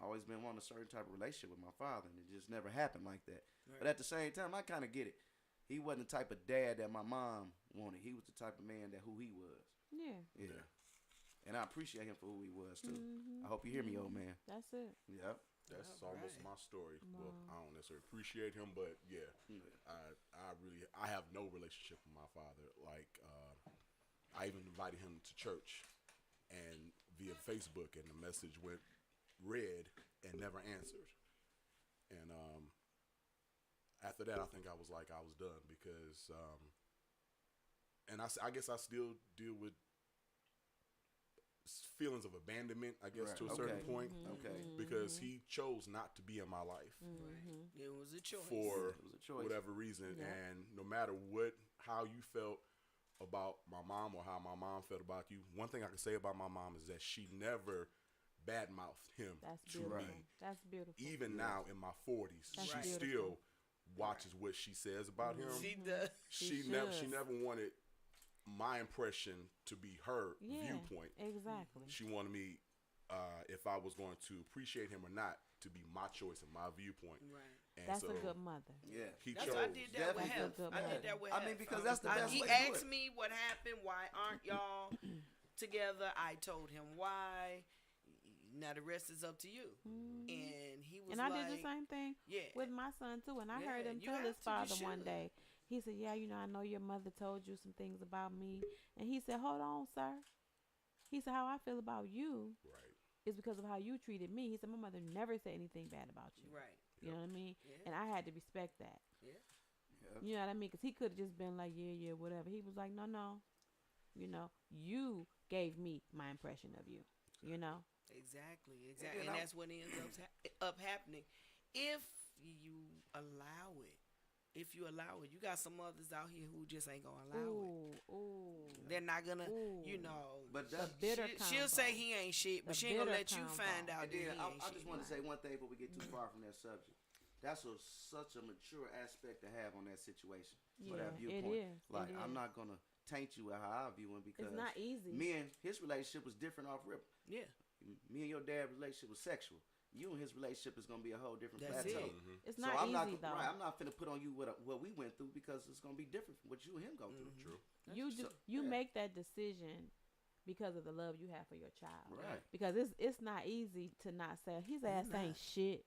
I always been wanting a certain type of relationship with my father, and it just never happened like that. Right. But at the same time, I kind of get it. He wasn't the type of dad that my mom wanted. He was the type of man that who he was. Yeah. And I appreciate him for who he was too. I hope you hear me, old man. That's it. Yep. That's almost my story. Well, I don't necessarily appreciate him, but yeah, I have no relationship with my father. Like, I even invited him to church, and via Facebook, and the message went read and never answered. And after that, I think I was done because, and I guess I still deal with feelings of abandonment, I guess, to a certain point. Because he chose not to be in my life. It was a choice. For whatever reason. And no matter how you felt about my mom or how my mom felt about you, one thing I can say about my mom is that she never badmouthed him to me. That's beautiful. Even now in my 40s, she still watches what she says about him. She does. She never wanted my impression to be her viewpoint. Exactly. She wanted me, if I was going to appreciate him or not, to be my choice and my viewpoint. Right. And that's so a good mother. Yeah. I did that with him. I mean, because that's the best He way to do asked it. me what happened. Why aren't y'all together? I told him why. Now the rest is up to you. And he was I did the same thing Yeah. with my son too. And I Yeah, heard him you tell have his to, you father one should. day. He said, yeah, I know your mother told you some things about me. And he said, hold on, sir. He said, how I feel about you Right. is because of how you treated me. He said, my mother never said anything bad about you. Right. You know what I mean? Yeah. And I had to respect that. Yeah. You know what I mean? Because he could have just been like, yeah, whatever. He was like, no. You gave me my impression of you. You know? Exactly. And And that's what ends up happening if you allow it. If you allow it, you got some others out here who just ain't gonna allow it. Ooh. They're not gonna, Ooh. But The that's, bitter she'll say he ain't shit, but The she ain't gonna bitter let you combo. find out and that he then ain't I shit. just want to say one thing before we get too far from that subject. That's such a mature aspect to have on that situation. For that Yeah, it viewpoint. is. Like, It I'm is. not going to taint you how I view him because It's not easy. me and his relationship was different off rip. Yeah, Me and your dad's relationship was sexual. You and his relationship is going to be a whole different That's plateau. it. It's So not I'm easy, though. Right, I'm not finna put on you what we went through because it's going to be different from what you and him go through. True. You yeah. make that decision because of the love you have for your child. Right. Because it's not easy to not say his ass ain't shit.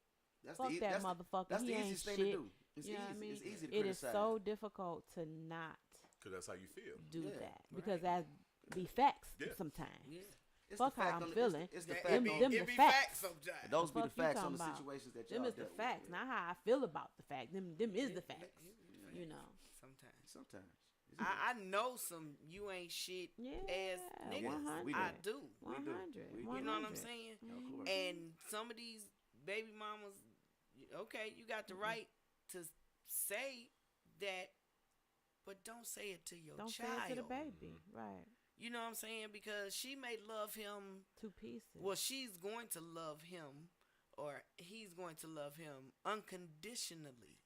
Fuck that motherfucker. That's He the ain't easiest thing shit. to do. It's You know what I easy. mean? It's easy to It is criticize. so difficult to not Because that's how you feel. do Yeah. that because that be facts Yeah. sometimes. yeah. It's Fuck the how fact I'm on the- feeling. It's the It fact be, on them it the be facts. facts sometimes. those be the Fuck you facts on talking the about. situations that Them y'all is the dealt with. facts, not how I feel about the fact. Them is the facts. You know. Sometimes. Sometimes. I know some you ain't shit Yeah. ass niggas. 100. We I do. do. 100. We do. You know what I'm 100. saying? Of course. And some of these baby mamas, okay, you got the right to say that, but don't say it to your Don't child. say it to the baby. Right. You know what I'm saying? Because she may love him. 2 pieces. Well, she's going to love him, or he's going to love him unconditionally.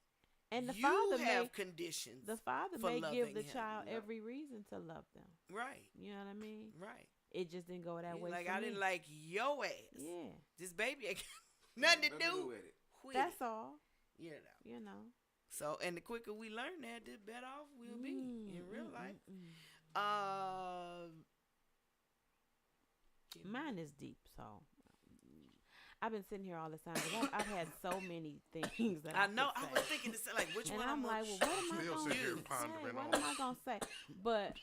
and the you father have may conditions. the father for may give loving the him. child Yep. every reason to love them. Right, You know what I mean? right. It just didn't go that He's way. like for I me. didn't like your ass. Yeah. This baby ain't got nothing to do with it. with That's it. all. You know. You know. So, and the quicker we learn that, the better off we'll be in real life. Mine is deep, so I've been sitting here all this time. 'Cause I've had so many things that I I know. could I say. was thinking this, like, which And one I'm I'm like, gonna well, what am I Still gonna sitting here say? pondering What on am I gonna say? But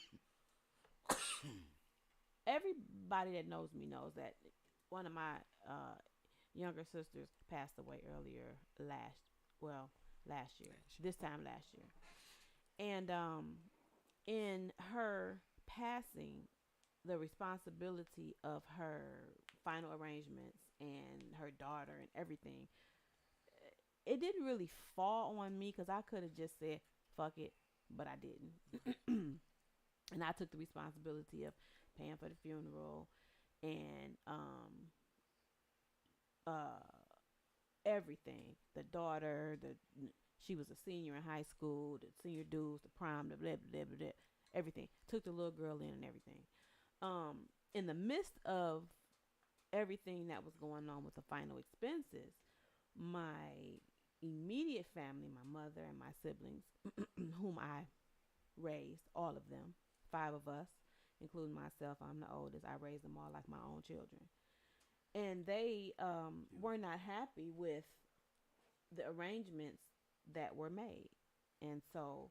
everybody that knows me knows that one of my younger sisters passed away earlier last year. This time last year. And in her passing, the responsibility of her final arrangements and her daughter and everything, it didn't really fall on me because I could have just said fuck it, but I didn't. And I took the responsibility of paying for the funeral and everything. The daughter, she was a senior in high school, the senior dues, the prom, the blah blah blah blah, everything. Took the little girl in and everything. In the midst of everything that was going on with the final expenses, my immediate family, my mother and my siblings, whom I raised, all of them, 5 of us, including myself, I'm the oldest. I raised them all like my own children. And they were not happy with the arrangements that were made. And so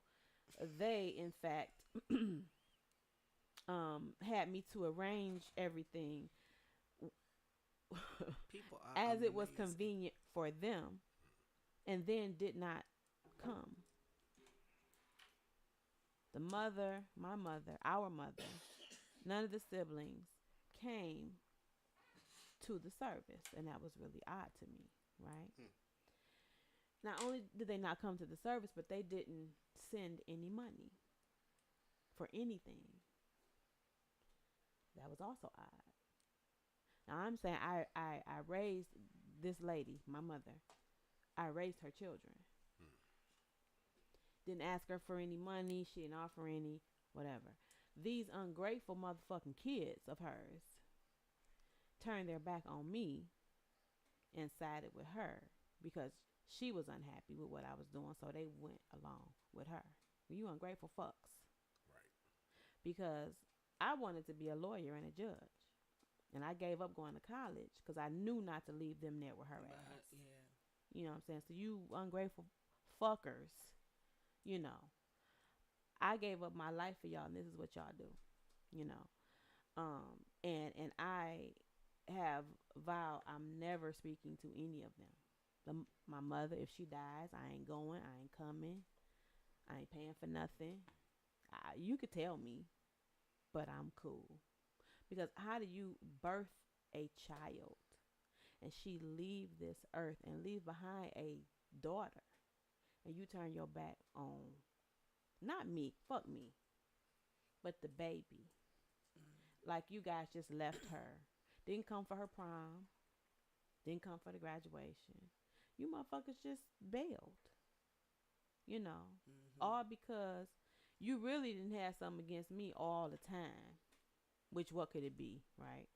they, in fact, had me to arrange everything People are as it was amazing. convenient for them, and then did not come. The mother, my mother, our mother, none of the siblings came to the service, and that was really odd to me, right? Not only did they not come to the service, but they didn't send any money for anything. That was also odd. Now I'm saying I raised this lady, my mother. I raised her children. Didn't ask her for any money. She didn't offer any, whatever. These ungrateful motherfucking kids of hers turned their back on me and sided with her because she was unhappy with what I was doing, so they went along with her. You ungrateful fucks. Right. Because I wanted to be a lawyer and a judge. And I gave up going to college because I knew not to leave them there with her ass. Yeah. You know what I'm saying? So you ungrateful fuckers, you know. I gave up my life for y'all, and this is what y'all do, you know. And I have vowed I'm never speaking to any of them. My mother, if she dies, I ain't going. I ain't coming. I ain't paying for nothing. You could tell me, but I'm cool. Because how do you birth a child and she leave this earth and leave behind a daughter, and you turn your back on not me, fuck me, but the baby? Like you guys just left her. Didn't come for her prom. Didn't come for the graduation. You motherfuckers just bailed. You know, all because you really didn't have something against me all the time. Which, what could it be, right?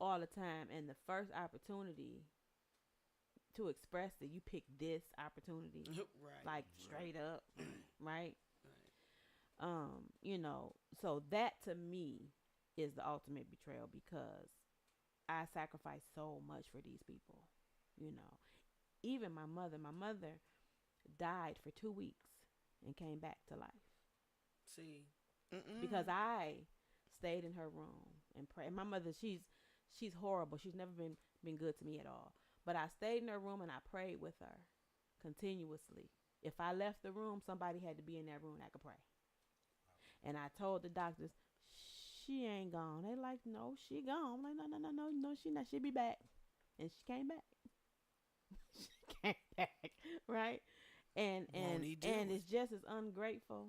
All the time. And the first opportunity to express that, you picked this opportunity. Right. Like straight up. Right? You know, so that to me is the ultimate betrayal, because I sacrificed so much for these people. You know, even my mother died for 2 weeks and came back to life. See, because I stayed in her room and prayed. My mother, she's horrible. She's never been good to me at all. But I stayed in her room and I prayed with her continuously. If I left the room, somebody had to be in that room that could pray. And I told the doctors, she ain't gone. They like, no, she gone. I'm like, no, she not. She'll be back. And she came back. She came back, right? And it's just as ungrateful.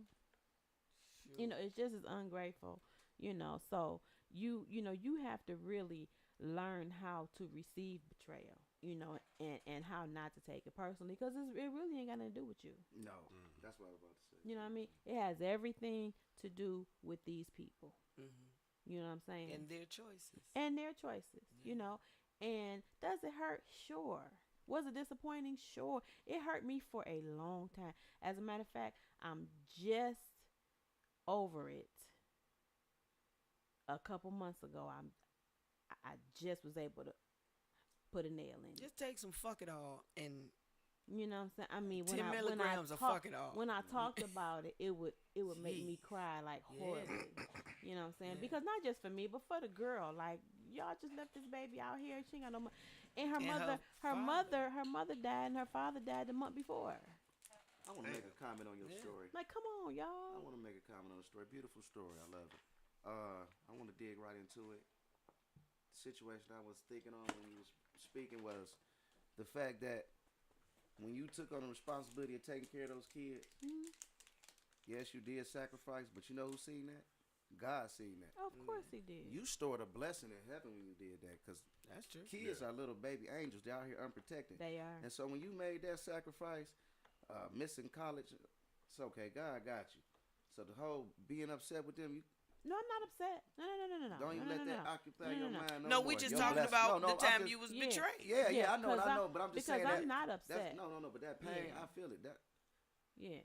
Sure. You know, it's just as ungrateful. You know, so you have to really learn how to receive betrayal. You know, and how not to take it personally, because it really ain't got nothing to do with you. No, that's what I was about to say. You know what I mean? It has everything to do with these people. You know what I'm saying? And their choices. Yeah. You know, and does it hurt? Sure. Was it disappointing? Sure. It hurt me for a long time. As a matter of fact, I'm just over it. A couple months ago, I just was able to put a nail in it. Just take some fuck it all and, you know what I'm saying? I mean, 10 milligrams of fuck it all. When I talked about it, it would make me cry like horribly. You know what I'm saying? Yeah. Because not just for me, but for the girl. Like, y'all just left this baby out here. She ain't got no money. And her mother died, and her father died the month before. I want to make a comment on your story. Like, come on, y'all. I want to make a comment on the story. Beautiful story. I love it. I want to dig right into it. The situation I was thinking on when you was speaking was the fact that when you took on the responsibility of taking care of those kids, yes, you did sacrifice, but you know who seen that? God seen that. Of course he did. You stored a blessing in heaven when you did that, because that's true. Kids are little baby angels. They're out here unprotected. They are. And so when you made that sacrifice, missing college, it's okay. God got you. So the whole being upset with them, no, I'm not upset. No. Don't even let that occupy your mind. No, we just talking about the time you was betrayed. Yeah, I know. But I'm just saying that. Because I'm not upset. No. But that pain, I feel it. That. Yeah,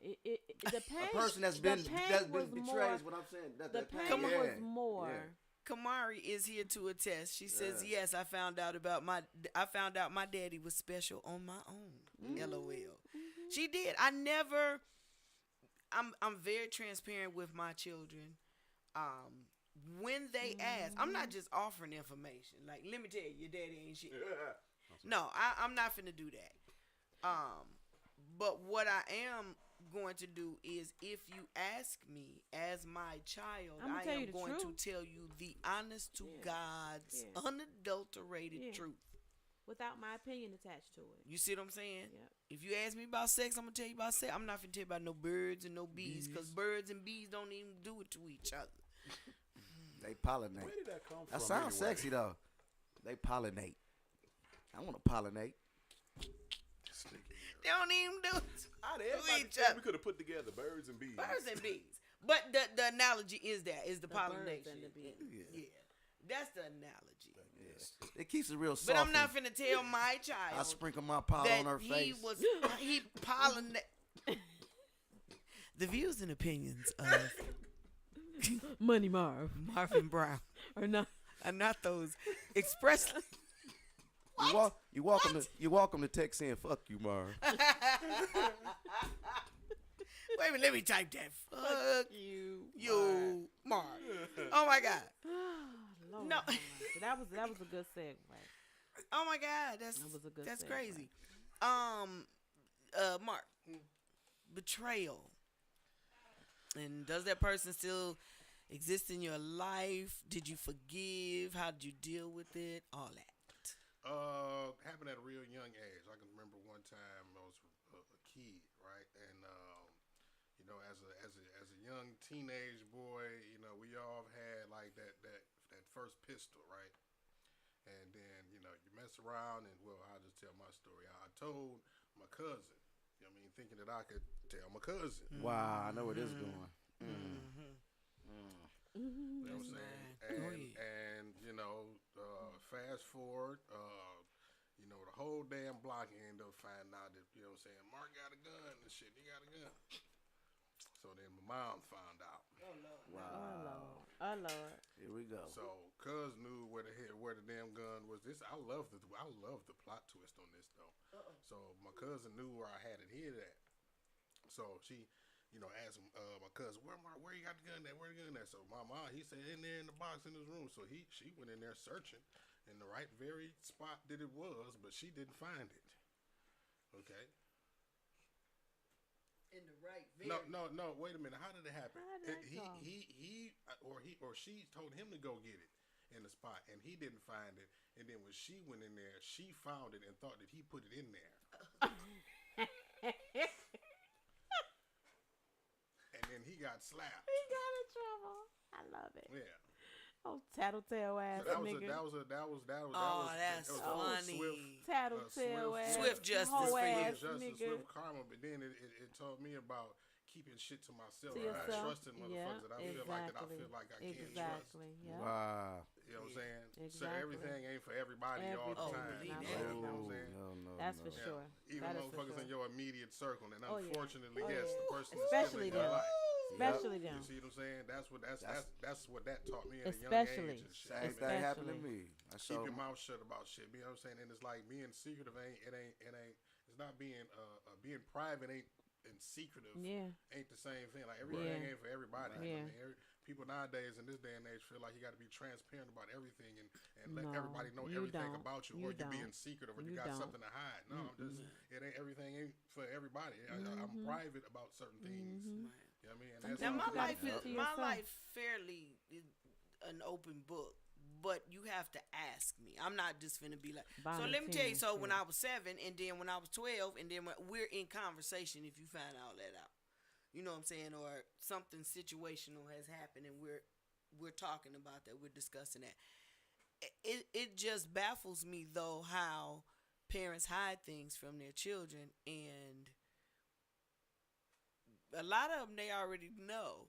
the pain. A person that's been betrayed is what I'm saying. The pain was more. Kamari is here to attest. She says, "Yes, I found out my daddy was special on my own." LOL. She did. I'm very transparent with my children. When they ask, I'm not just offering information. Like, let me tell you, your daddy ain't shit. No, I'm not finna do that. But what I am going to do is, if you ask me as my child, I am going to tell you the honest to God's unadulterated truth. Without my opinion attached to it. You see what I'm saying? Yep. If you ask me about sex, I'm going to tell you about sex. I'm not going to tell you about no birds and no bees, because birds and bees don't even do it to each other. They pollinate. Where did that come from? That sounds sexy, though. They pollinate. I want to pollinate. They don't even do it to each other. We could have put together birds and bees. Birds and bees. But the analogy is the pollination. Birds and the bees. Yeah. That's the analogy. Yes. It keeps it real soft. But I'm not finna tell my child. I sprinkle my pollen on her face. He pollinate. The views and opinions of Money Marvin Brown are not those expressly. You're welcome to text in "fuck you, Marv." Wait a minute, let me type that. Fuck You, Mark. Oh my God. Lord, No. that was a good segue. Oh my God. That's That was a good that's segue. crazy. Mark, betrayal. And does that person still exist in your life? Did you forgive? How did you deal with it? All that. Happened at a real young age. I can remember one time I was a kid, right? And as a young teenage boy, we all had like that first pistol, right? And then you mess around and I'll just tell my story. I told my cousin, thinking that I could tell my cousin. Wow, I know where this is going. You know what I'm saying? Go ahead. And fast forward, the whole damn block ended up finding out that, Mark got a gun and shit. He got a gun. So then my mom found out. Wow. Oh Lord. Here we go. So cuz knew where the damn gun was. I love the plot twist on this though. So my cousin knew where I had it hid at. So she asked my cousin, where you got the gun at? Where the gun at? So my mom, he said, in there in the box in his room. So she went in there searching in the right very spot that it was, but she didn't find it. Okay. In the right. No. Wait a minute. How did it happen? How did that go? He or she told him to go get it in the spot, and he didn't find it. And then when she went in there, she found it and thought that he put it in there. And then he got slapped. He got in trouble. I love it. Yeah. Oh, tattletale ass So nigga. That's funny. Tattletale ass. Swift justice hoe for you. ass Justice, nigga. swift karma, but then it taught me about keeping shit to myself. To I'm not yourself. trusting motherfuckers that I feel like I can't trust. Exactly. Yeah. Wow. You know what I'm saying? So Exactly. everything ain't for everybody all the Oh, time. believe You that. know what I'm saying? No. That's for Yeah. sure. Even That is for motherfuckers in sure. your immediate circle, and Oh, yeah. unfortunately, Oh, yes, yeah. the person is Especially still in your them. life. Especially them. You see what I'm saying? That's what that taught me at a young Especially. age and shit. Same Man, thing happened to Especially. me. I keep showed your mouth shut about shit. You know what I'm saying? And it's like being secretive it's not being private ain't and secretive Yeah. ain't the same thing. Like everything Yeah. ain't for everybody. Yeah. People nowadays in this day and age feel like you got to be transparent about everything and let No, everybody know you everything don't. about you, You or you're being don't. secretive, or You you got don't. something to hide. No, everything ain't for everybody. I'm private about certain things. You know what I mean? And that's Now Sometimes my you gotta life keep is to my yourself. life fairly is an open book, but you have to ask me. I'm not just finna be like. So let me tell you. So when I was 7, and then when I was 12, and then when we're in conversation, if you find all that out, you know what I'm saying, or something situational has happened, and we're talking about that, we're discussing that. It just baffles me though how parents hide things from their children, and a lot of them they already know.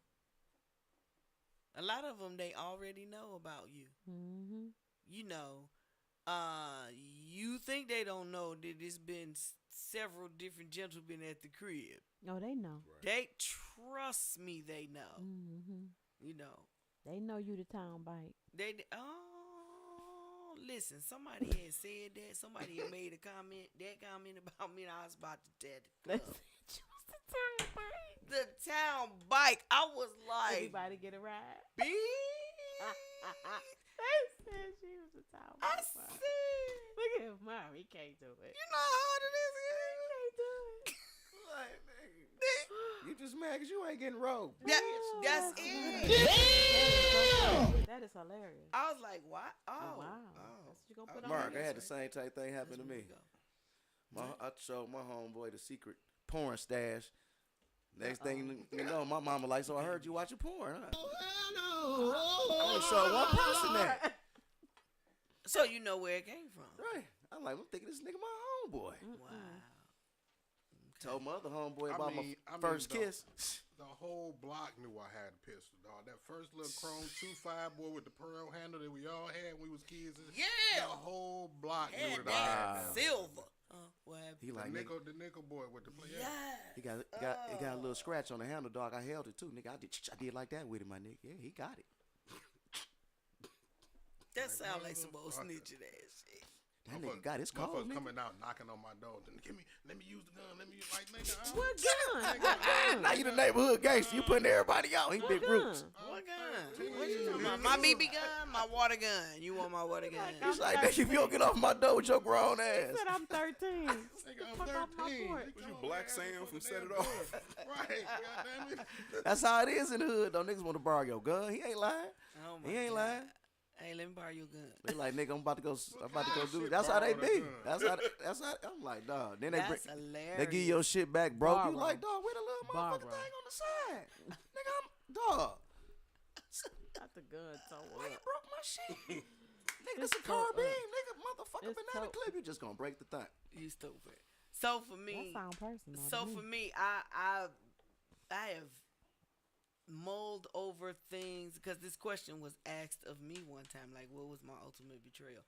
A lot of them they already know about you. Mm-hmm. You think they don't know that it's been several different gentlemen at the crib. Oh, they know. They trust me. They know. Mm-hmm. They know you the town bike. Listen, somebody had said that. Somebody had made a comment about me, and I was about to tell the club. the town bike. The town bike. I was like, Everybody get a ride. B. They said she was the town I bike. said, Look at him, Mom. He can't do it. you know how hard it is. Can't do it. Like, you just mad because you ain't getting rolled. that's it. That is hilarious. I was like, what? Oh, wow. That's what you gonna put on Mark, there? I had the same type thing happen to me. I showed my homeboy the secret porn stash. Next thing you know, my mama like, so I heard you watching porn. Huh? I only saw one person that. So you know where it came from. Right. I'm like, I'm thinking this nigga my homeboy. Wow. Told my other homeboy I about mean, my first kiss. The whole block knew I had a pistol, dog. That first little chrome 2.5 boy with the pearl handle that we all had when we was kids. Yeah. The whole block knew Had that I had that that. silver. What happened? He like, The nigga, nickel boy with the play. Yeah. he got a little scratch on the handle, dog. I held it too, nigga. I did like that with him, my nigga. Yeah, he got it. That sound like some old snitching ass shit. That nigga got his code, Motherfuckers nigga. coming out knocking on my door. Then let me use the gun. Let me like nigga. What gun? Nigga, Now you the neighborhood gangster. You putting everybody out. He What big gun? roots. What gun? 13. What you talking about? My BB gun? My water gun. You want my water gun? He's like, nigga, if you don't get off my door with your grown ass. Said I'm 13. Nigga, Fuck off my I'm 13. porch. Nigga, Was you come Black on, Sam man, from fucking Set It damn Off? door. Right, goddamn it. That's how it is in the hood, though. Niggas want to borrow your gun. He ain't lying. Oh my He ain't God. lying. Hey, let me borrow your gun. They like, nigga, I'm about to go kind of do it. shit That's how they borrow be. the gun? That's how I'm like, dog. Then they That's bring, hilarious. they give you your shit back, bro. You Borrow. like, dog, where the little motherfucking Borrow. thing on the side? Nigga, I'm dog. Got the gun towed Why you up. broke my shit? Nigga, It's this a towed carbine. up. Nigga, motherfucker, It's banana towed- clip. You just gonna break the thing. You stupid. So for That me, sound personal. so to for me. me, I have mulled over things because this question was asked of me one time, like, what was my ultimate betrayal?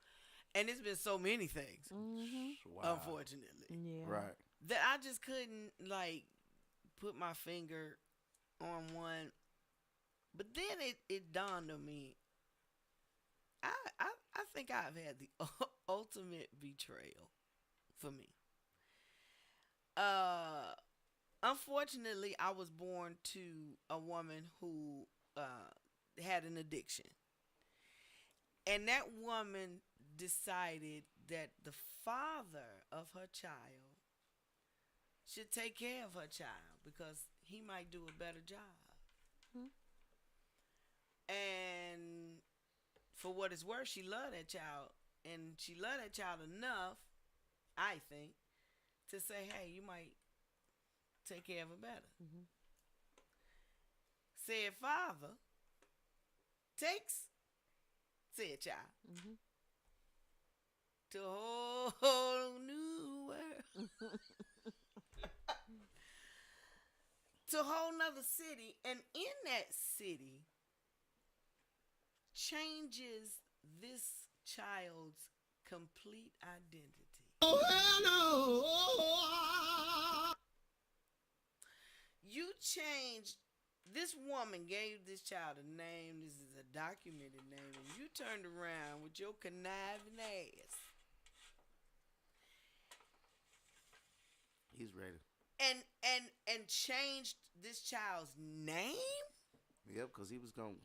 And it's been so many things, Mm-hmm. unfortunately, Yeah. Right. that I just couldn't like put my finger on one. But then it dawned on me. I think I've had the ultimate betrayal for me. Unfortunately, I was born to a woman who had an addiction. And that woman decided that the father of her child should take care of her child because he might do a better job. And for what it's worth, she loved that child. And she loved that child enough, I think, to say, hey, you might take care of her better. Said father takes said child to a whole new world. To a whole nother city. And in that city changes this child's complete identity. You changed. This woman gave this child a name. This is a documented name. And you turned around with your conniving ass He's ready. and changed this child's name. Yep, because he was gonna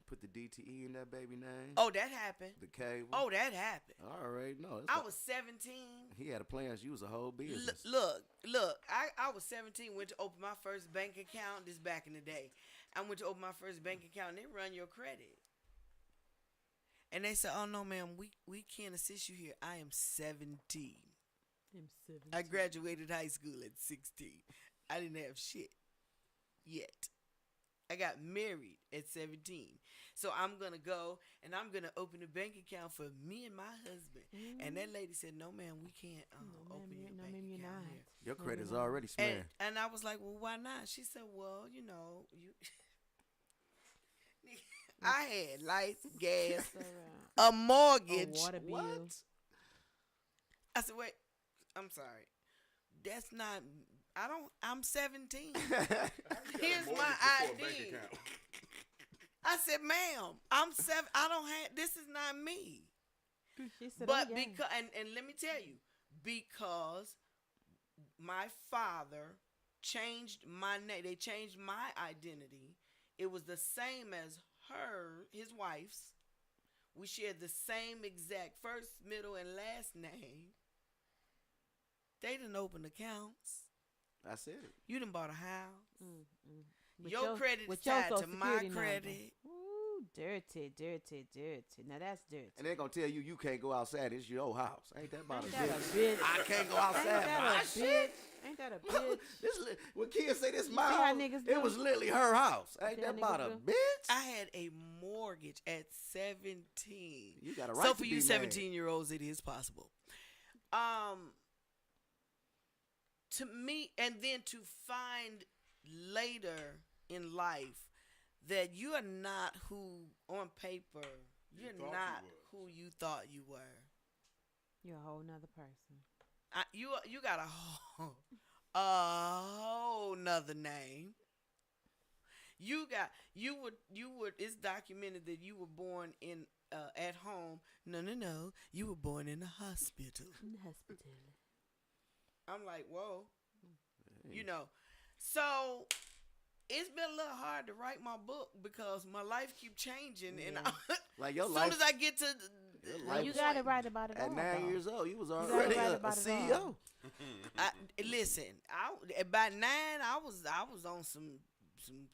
put the DTE in that baby name. Oh, that happened. The cable. Oh, that happened. I already know. I was 17. He had a plan to use a whole business. Look. I was 17. Went to open my first bank account. This back in the day. I went to open my first bank account. And they run your credit. And they said, "Oh no, ma'am, we can't assist you here. I am 17. I graduated high school at 16. I didn't have shit yet. I got married at 17. So I'm going to go and I'm going to open a bank account for me and my husband." And that lady said, "No, ma'am, we can't open your bank account here." Your credit's already smashed. And I was like, "Well, why not?" She said, "Well, you know, you." I had lights, gas, a mortgage. A water bill. What? I said, "Wait, I'm sorry. That's not. I'm 17. Here's my ID." I said, "Ma'am, I'm 7. I don't have. This is not me." She said, But "Oh, yeah." because and let me tell you, because my father changed my name. They changed my identity. It was the same as his wife's. We shared the same exact first, middle, and last name. They didn't open accounts. I said it. You done bought a house. With Your credit is with your tied to Social my Security number. credit. Ooh, dirty. Now that's dirty. And they're gonna tell you can't go outside. It's your old house. Ain't that about Ain't a that bitch? a bitch? I can't go Ain't outside. that My a shit. bitch? Ain't that a bitch? When kids say this my see how house, niggas it do? was literally her house. Ain't See that how about a niggas do? bitch? I had a mortgage at 17. You got a right So to for be you mad. 17-year-olds, it is possible. To me, and then to find later in life that you are not who on paper you're thought you not was. who you thought you were. You're a whole nother person. You got a whole nother name. You would it's documented that you were born in at home. No. You were born in a hospital. In the hospital. I'm like, whoa. You know. So it's been a little hard to write my book because my life keep changing. And Like your as life. soon as I get to Well, you got to write about it At all. 9 though. years old, you was gotta already write a about it CEO. all. listen, by 9 I was on some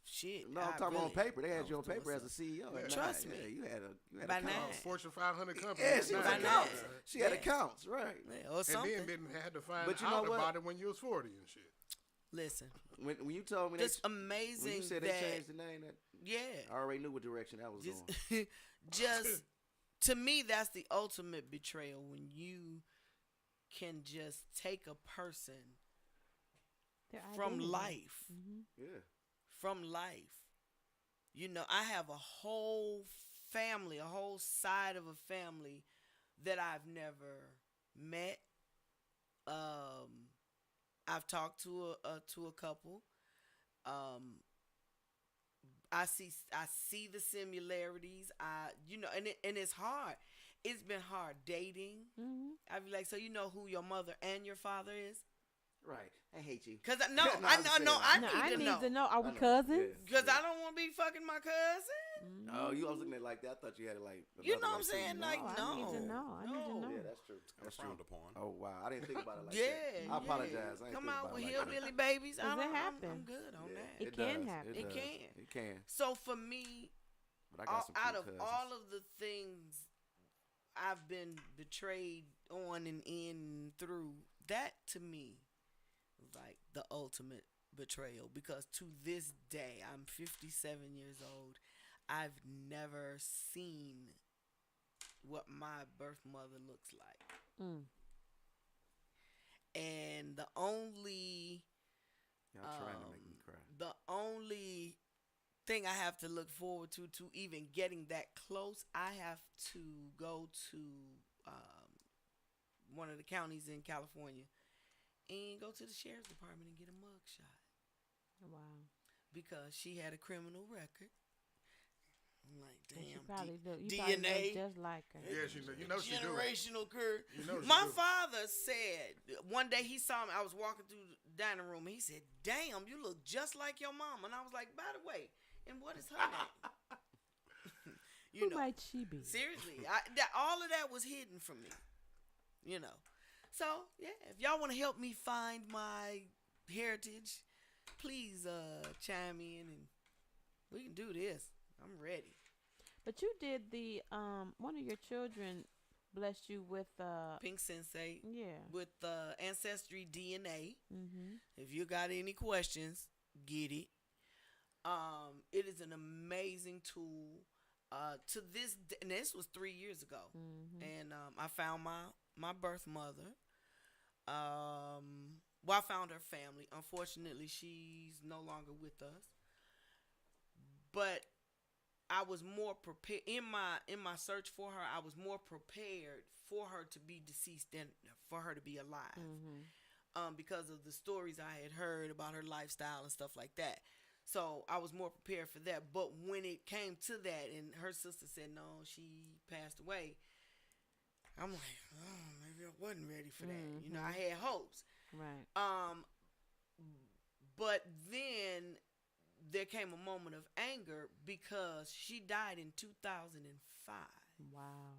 shit. No, I'm I talking on really- paper. They I had you on was doing paper as a something. CEO. at Trust 9. me. Yeah, you had By accounts. 9. Fortune 500 company. Yeah, she was By accounts. 9. She had Yeah. accounts, right? Yeah, or And something. then had to find But you know out what? about it when you was 40 and shit. Listen, When you told me just that, when amazing you said that they changed the name, that yeah, I already knew what direction that was just going. just to me that's the ultimate betrayal when you can just take a person Their from identity. life. Yeah. From life. You know, I have a whole family, a whole side of a family that I've never met. I've talked to a couple. I see the similarities. And it's hard. It's been hard dating. I'd be like, so you know who your mother and your father is? Right. I hate you. Cause I No, I'm I saying, need to know. Are we I know, cousins? yeah. Cause I don't want to be fucking my cousin. Oh, I was looking at it like that. I thought you had it like. You another, know what I'm like, saying? two- Like, I no. need to know. I need to know. Yeah, that's true. That's true. Frowned upon. Oh wow, I didn't think about it like Yeah, that. I apologize. I ain't Come think out about with it like that. hillbilly babies. Does it happen? I'm good on Yeah, that. It can does. happen. It does. can. It can. So for me, But I got some out cute of cousins. all of the things I've been betrayed on and in and through, that to me was like the ultimate betrayal. Because to this day, I'm 57 years old. I've never seen what my birth mother looks like. And the only Y'all trying to make me cry. the only thing I have to look forward to even getting that close, I have to go to one of the counties in California and go to the sheriff's department and get a mug shot Wow. because she had a criminal record. I'm like, And she damn, probably look. You DNA, probably look just like her. Yeah, you know she do. generational curse. You know she My do. father said one day he saw me. I was walking through the dining room. And he said, "Damn, you look just like your mom." And I was like, "By the way, and what is her name?" Who might she be? Seriously, all of that was hidden from me. You know, so yeah. If y'all want to help me find my heritage, please chime in and we can do this. I'm ready. But you did the one of your children blessed you with Pink Sensei yeah. with Ancestry DNA. Mhm. If you got any questions, get it. It is an amazing tool. To this day, and this was 3 years ago, and I found my birth mother. Well, I found her family. Unfortunately, she's no longer with us. But I was more prepared in my search for her. I was more prepared for her to be deceased than for her to be alive, because of the stories I had heard about her lifestyle and stuff like that. So I was more prepared for that. But when it came to that, and her sister said no, she passed away, I'm like, oh, maybe I wasn't ready for that. You know, I had hopes. Right. But then there came a moment of anger because she died in 2005. Wow.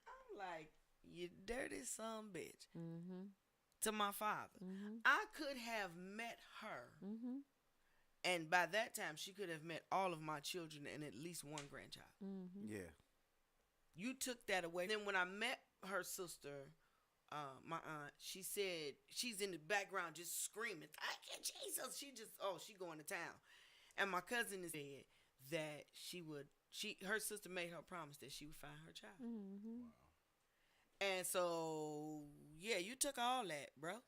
I'm like, you dirty son bitch. Mhm. To my father. Mhm. I could have met her. Mhm. And by that time, she could have met all of my children and at least one grandchild. Mhm. Yeah. You took that away. Then when I met her sister, my aunt, she said she's in the background just screaming, "Thank you, Jesus!" She going to town. And my cousin said that her sister made her promise that she would find her child. Mhm. Wow. And so, yeah, you took all that, bro.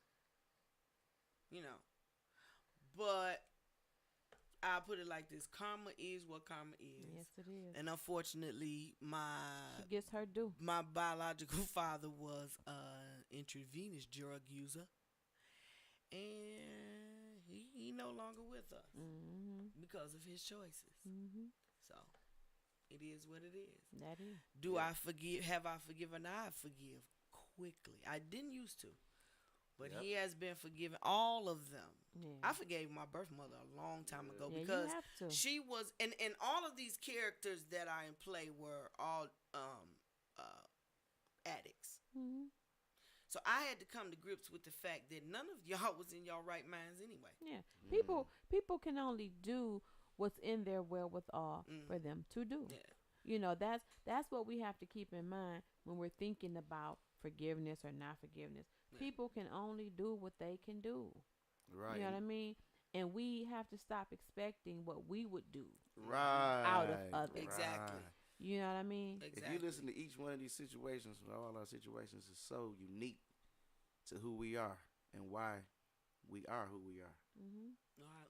You know. But I'll put it like this. Karma is what karma is. Yes, it is. And unfortunately, She gets her due. my biological father was an intravenous drug user. And he no longer with us Mhm. because of his choices. Mhm. So it is what it is. That is. Do I forgive? Have I forgiven? I forgive quickly. I didn't used to, but Yep. he has been forgiven. All of them. Yeah. I forgave my birth mother a long time ago Yeah, you because have to. she was, and all of these characters that I in play were all addicts. Mhm. So I had to come to grips with the fact that none of y'all was in y'all right minds anyway. Yeah. People can only do what's in their wherewithal for them to do. Yeah. You know, that's what we have to keep in mind when we're thinking about forgiveness or not forgiveness. Yeah. People can only do what they can do. Right. You know what I mean? And we have to stop expecting what we would do Right. out of others. Exactly. Right. You know what I mean? If Exactly. you listen to each one of these situations, all our situations is so unique to who we are and why we are who we are Mm-hmm.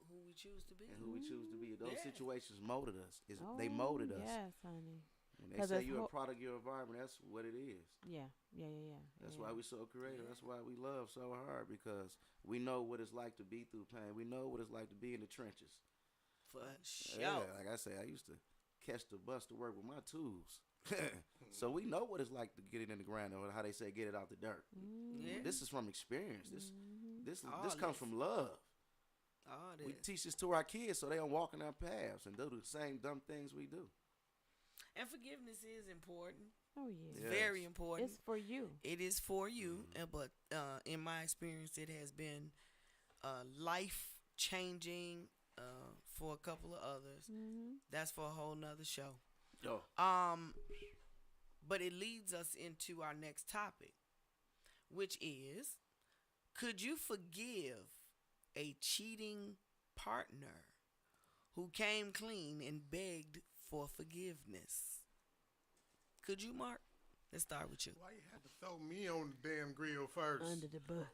Who we choose to be. and who we choose to be. Those Yeah. situations molded us. They molded us. Yes, honey. When they 'Cause say it's you're a product of your environment, that's what it is. Yeah. That's yeah. why we're so creative. That's why we love so hard, because we know what it's like to be through pain. We know what it's like to be in the trenches. For sure. Yeah, like I say, I used to catch the bus to work with my tools. So we know what it's like to get it in the ground, or how they say get it out the dirt. Yeah. This is from experience. This All this comes this. from love. All We this. teach this to our kids so they don't walk in our paths and do the same dumb things we do. And forgiveness is important. Oh yeah. It's Yes. very important. It's for you. It is for you, but in my experience, it has been life changing for a couple of others. Mm-hmm. That's for a whole nother show. Oh. But it leads us into our next topic, which is, could you forgive a cheating partner who came clean and begged for forgiveness? Could you, Mark? Let's start with you. Why you had to throw me on the damn grill first? Under the bus.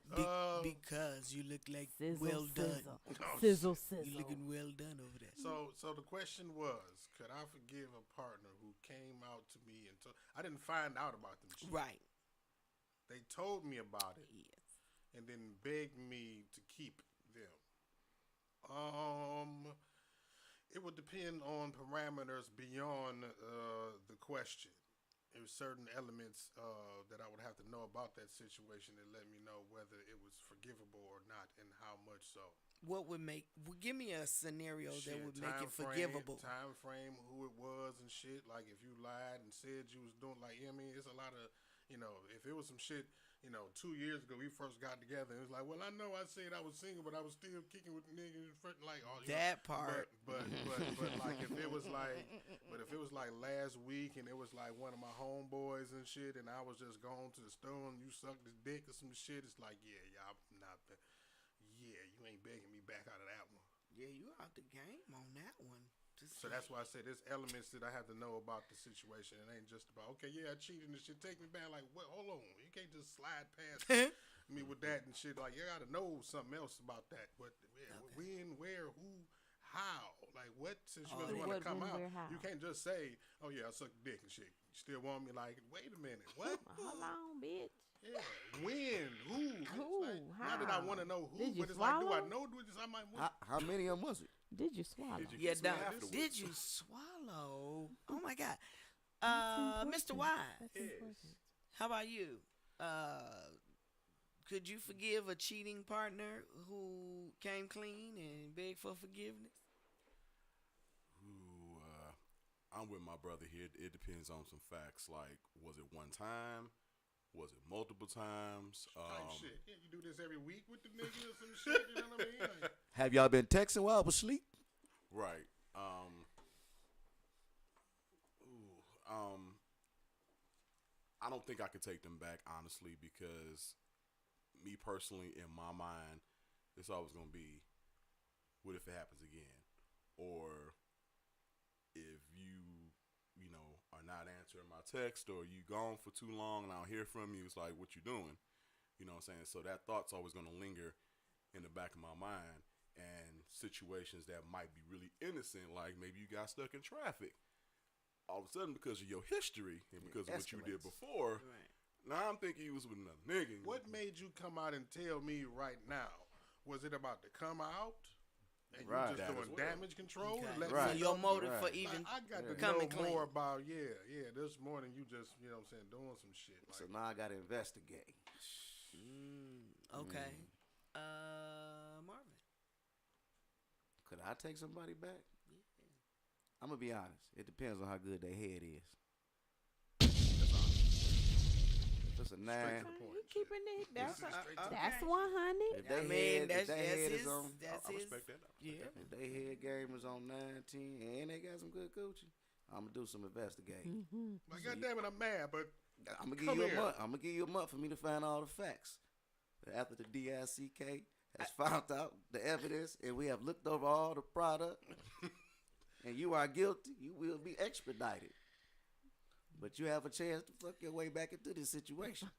Because you look like Sizzle, well done. sizzle. Oh, Sizzle, You sizzle. looking well done over there. So the question was, could I forgive a partner who came out to me and I didn't find out about them shit. Right. They told me about it Yes. and then begged me to keep them. It would depend on parameters beyond the question. There were certain elements that I would have to know about that situation that let me know whether it was forgivable or not, and how much so. What would give me a scenario that Shit, would make it time frame, forgivable? Time frame, who it was and shit. Like if you lied and said you was doing, like, I mean, it's a lot of, if it was some shit, 2 years ago we first got together, it was like, well, I know I said I was single, but I was still kicking with the nigga in front, like all That part. But like if it was like last week and it was like one of my homeboys and shit, and I was just going to the store and you sucked his dick or some shit, it's like, yeah, y'all not. Yeah, you ain't begging me back out of that one. Yeah, you out the game on that one. So that's why I said there's elements that I have to know about the situation. It ain't just about, okay, yeah, I cheated and shit. Take me back. Like, what? Hold on. You can't just slide past me with that and shit. Like, you got to know something else about that. What, when, where, who, how? Like, what? Since you want to come out, you can't just say, oh, yeah, I sucked dick and shit. You still want me? Like, wait a minute. What? Hold on, bitch. Yeah. When? Who? Like, How? not that I want to know who, Did you but it's like, do I swallow? know? I might How many of them was it? Did you swallow? Did you Yeah, kiss me done. afterwards? Did you swallow? Oh my God. That's Mr. important. Wise, That's important. how about you? Could you forgive a cheating partner who came clean and begged for forgiveness? Ooh, I'm with my brother here. It depends on some facts. Like, was it one time? Was it multiple times? type shit. Yeah, you do this every week with the nigga or some shit. You know what I mean? Like, Have y'all been texting while I was asleep? Right. I don't think I could take them back, honestly, because me personally, in my mind, it's always going to be, what if it happens again? Or if you know, are not answering my text, or you gone for too long and I don't hear from you, it's like, what you doing? You know what I'm saying? So that thought's always going to linger in the back of my mind. And situations that might be really innocent, like maybe you got stuck in traffic, all of a sudden because of your history and because of what you did escalates. before, Right. now I'm thinking you was with another nigga. what made you come out and tell me right now? Was it about to come out? And Right. you just That doing as well. damage control. Okay. Let Right. So me your know- motive for Right. even I got to coming know clean. more about this morning you just doing some shit like So now I gotta investigate. Okay. Marvin. Could I take somebody back? I'm gonna be honest. It depends on how good their head is. If it's a 9, to the point. He keeping it. That's Straight to the that's Okay. 100. if they I mean, head, that's if they head his. is on, That's I his. respect that. Yeah. if they head game is on 19 and they got some good coaching, I'm gonna do some investigating. Like, goddamn it, I'm mad, but I'm gonna give Come you a here. month. I'm gonna give you a month for me to find all the facts. After the DICK has found out the evidence and we have looked over all the product, and you are guilty, you will be expedited. But you have a chance to fuck your way back into this situation.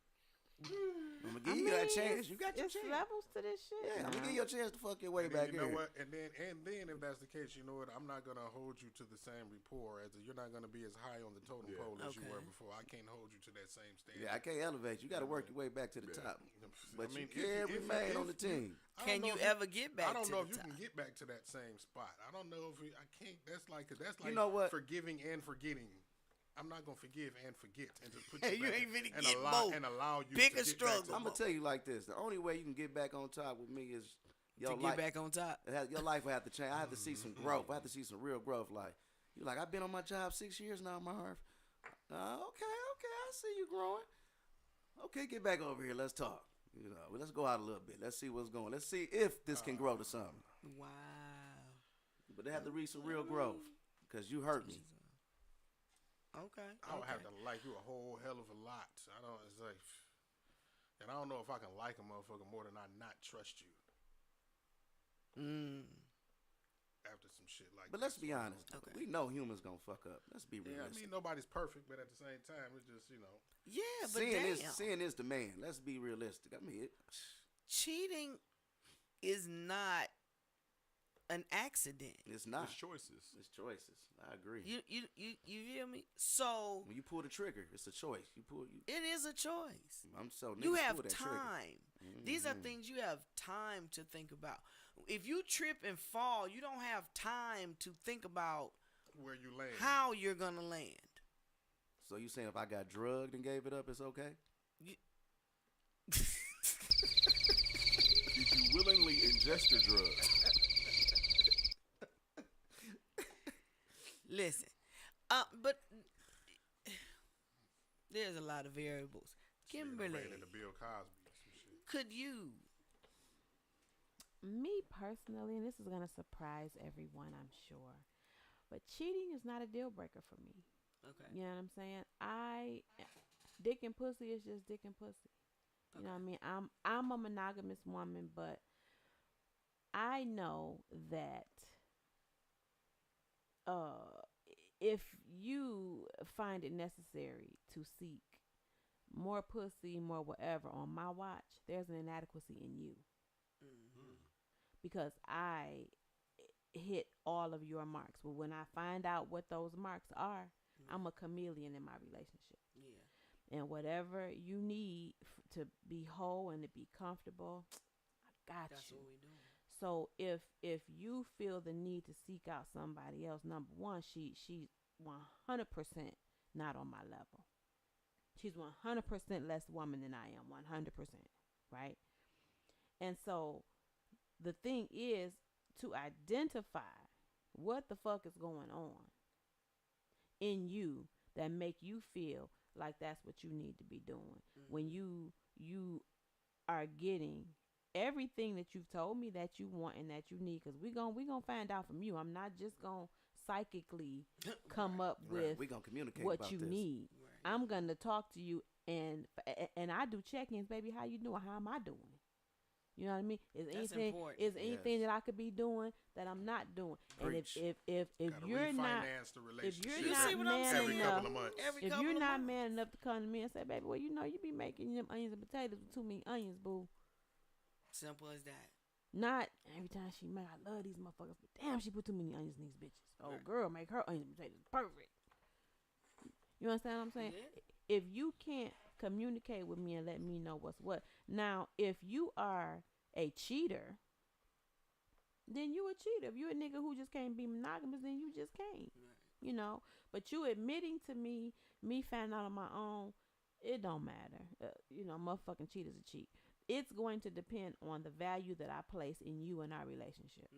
I'm gonna give you that chance. You got your it's chance. levels to this shit. Yeah, I'm gonna now. give you a chance to fuck your way and back then, you know in. what? And then if that's the case, you know what? I'm not gonna hold you to the same rapport as you're not gonna be as high on the totem pole as you Okay. were before. I can't hold you to that same standard. Yeah, I can't elevate. You got to work your way back to the top. But I mean, you can remain on the team. I don't Can know you if ever get back I don't to know the if you top? can get back to that same spot. I don't know if I can't. That's like You know what? forgiving and forgetting. I'm not gonna forgive and forget and just put Hey, you you back ain't finna and get allow both. and allow you Pick to a get struggle. back to I'm gonna tell you like this: the only way you can get back on top with me is your To life. get back on top. Your life will have to change. I have to see some growth. I have to see some real growth. Like you, like I've been on my job 6 years now, Marv. Okay, I see you growing. Okay, get back over here. Let's talk. You know, let's go out a little bit. Let's see what's going. Let's see if this can grow to something. Wow. But they have to reach some real growth because you hurt me. Okay. I would okay. have to like you a whole hell of a lot. I don't. It's like, and I don't know if I can like a motherfucker more than I not trust you after some shit like. But that. let's be honest. Okay. We know humans gonna fuck up. Let's be Yeah, I realistic. mean nobody's perfect, but at the same time, it's just Yeah, but Sin is the man. Let's be realistic. I mean, cheating is not an accident. it's not. It's choices. It's choices. I agree. You feel me? So When you pull the trigger, it's a choice. it is a choice. I'm so You niggas have pull that trigger. time. These are things you have time to think about. If you trip and fall, you don't have time to think about where you land. how you're gonna land. So you saying if I got drugged and gave it up, it's okay? Did you willingly ingest your drugs? Listen, but there's a lot of variables. Kimberly, Ran into Bill Cosby or some shit. could you? Me personally, and this is gonna surprise everyone, I'm sure, but cheating is not a deal breaker for me. Okay. You know what I'm saying? Dick and pussy is just dick and pussy. You know what I mean? I'm a monogamous woman, but I know that if you find it necessary to seek more pussy, more whatever on my watch, there's an inadequacy in you. Because I hit all of your marks. But when I find out what those marks are, I'm a chameleon in my relationship. Yeah. And whatever you need to be whole and to be comfortable, I got That's you. what we doing. So if you feel the need to seek out somebody else, number one, she's 100% not on my level. She's 100% less woman than I am, 100%, right? And so the thing is to identify what the fuck is going on in you that make you feel like that's what you need to be doing. When you are getting everything that you've told me that you want and that you need, because we gonna find out from you. I'm not just gonna psychically come up with We gonna communicate what about you this. need. Right. I'm gonna talk to you, and I do check-ins, baby. How you doing? How am I doing? You know what I mean? Is That's anything important. is anything Yes. that I could be doing that I'm not doing? Preach. And if Gotta you're not refinance the if relationship you're You not see what I'm man saying? every enough, couple of months. Every if couple you're of not months. man enough to come to me and say, baby, well, you know, you be making them onions and potatoes with too many onions, boo. Simple as that. Not every time she make. I love these motherfuckers, but damn, she put too many onions in these bitches. Oh, Right. girl, make her onions and potatoes perfect. You understand what I'm saying? Yeah. If you can't communicate with me and let me know what's what. Now, if you are a cheater, then you a cheater. If you a nigga who just can't be monogamous, then you just can't. You know, but you admitting to me finding out on my own, it don't matter. You know, motherfucking cheat is a cheat. It's going to depend on the value that I place in you and our relationship.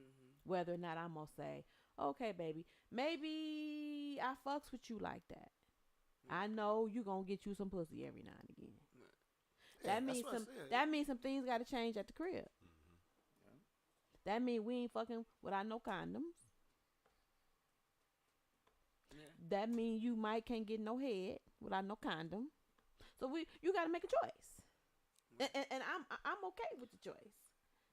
Whether or not I'm going to say, okay, baby, maybe I fucks with you like that. I know you going to get you some pussy every now and again. Yeah, That means some things got to change at the crib. That means we ain't fucking without no condoms. That means you might can't get no head without no condom. So you got to make a choice. And I'm okay with the choice.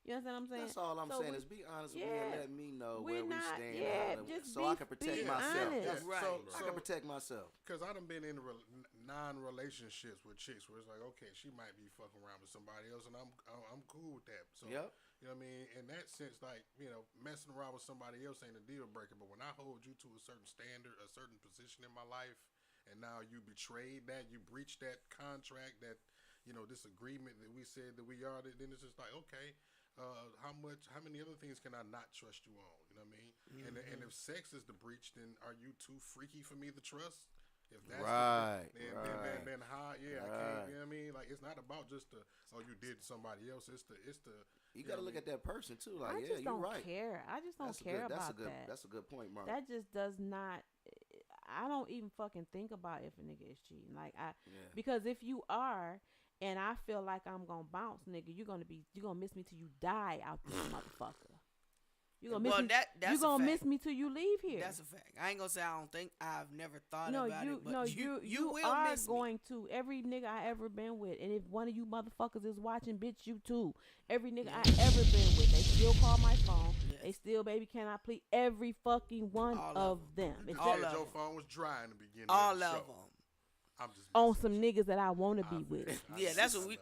You understand what I'm saying? That's all I'm saying is be honest with me and let me know where we stand. So I can protect myself. Honest. Right. I can protect myself. Because I done been in non-relationships with chicks where it's like, okay, she might be fucking around with somebody else, and I'm cool with that. So, you know what I mean? In that sense, like, you know, messing around with somebody else ain't a deal breaker. But when I hold you to a certain standard, a certain position in my life, and now you betrayed that, you breached that contract, that, you know, this agreement that we said that we are, then it's just like, okay, how many other things can I not trust you on? You know what I mean? And if sex is the breach, then are you too freaky for me to trust? If that's then how? Yeah, I can't. You know what I mean? Like, it's not about just you did somebody else. It's the. You got to look at that person too. Like, I just don't you're right. care. I just don't care about that. That's a good point, Mark. That just does not. I don't even fucking think about if a nigga is cheating. Like because if you are, and I feel like I'm gonna bounce, nigga, you're gonna miss me till you die out this motherfucker. You gonna miss me. That's you gonna miss me till you leave here. That's a fact. I ain't gonna say I don't think. I've never thought no, about you, it. But no, you will are miss going me. to. Every nigga I ever been with, and if one of you motherfuckers is watching, bitch, you too. Every nigga I ever been with, they still call my phone. Yes. They still, baby, can I please? Every fucking one All of them. You It's All said of your them. phone was dry in the beginning. All of the of show. them. I'm just on some niggas that I want to be with. Yeah, that's what we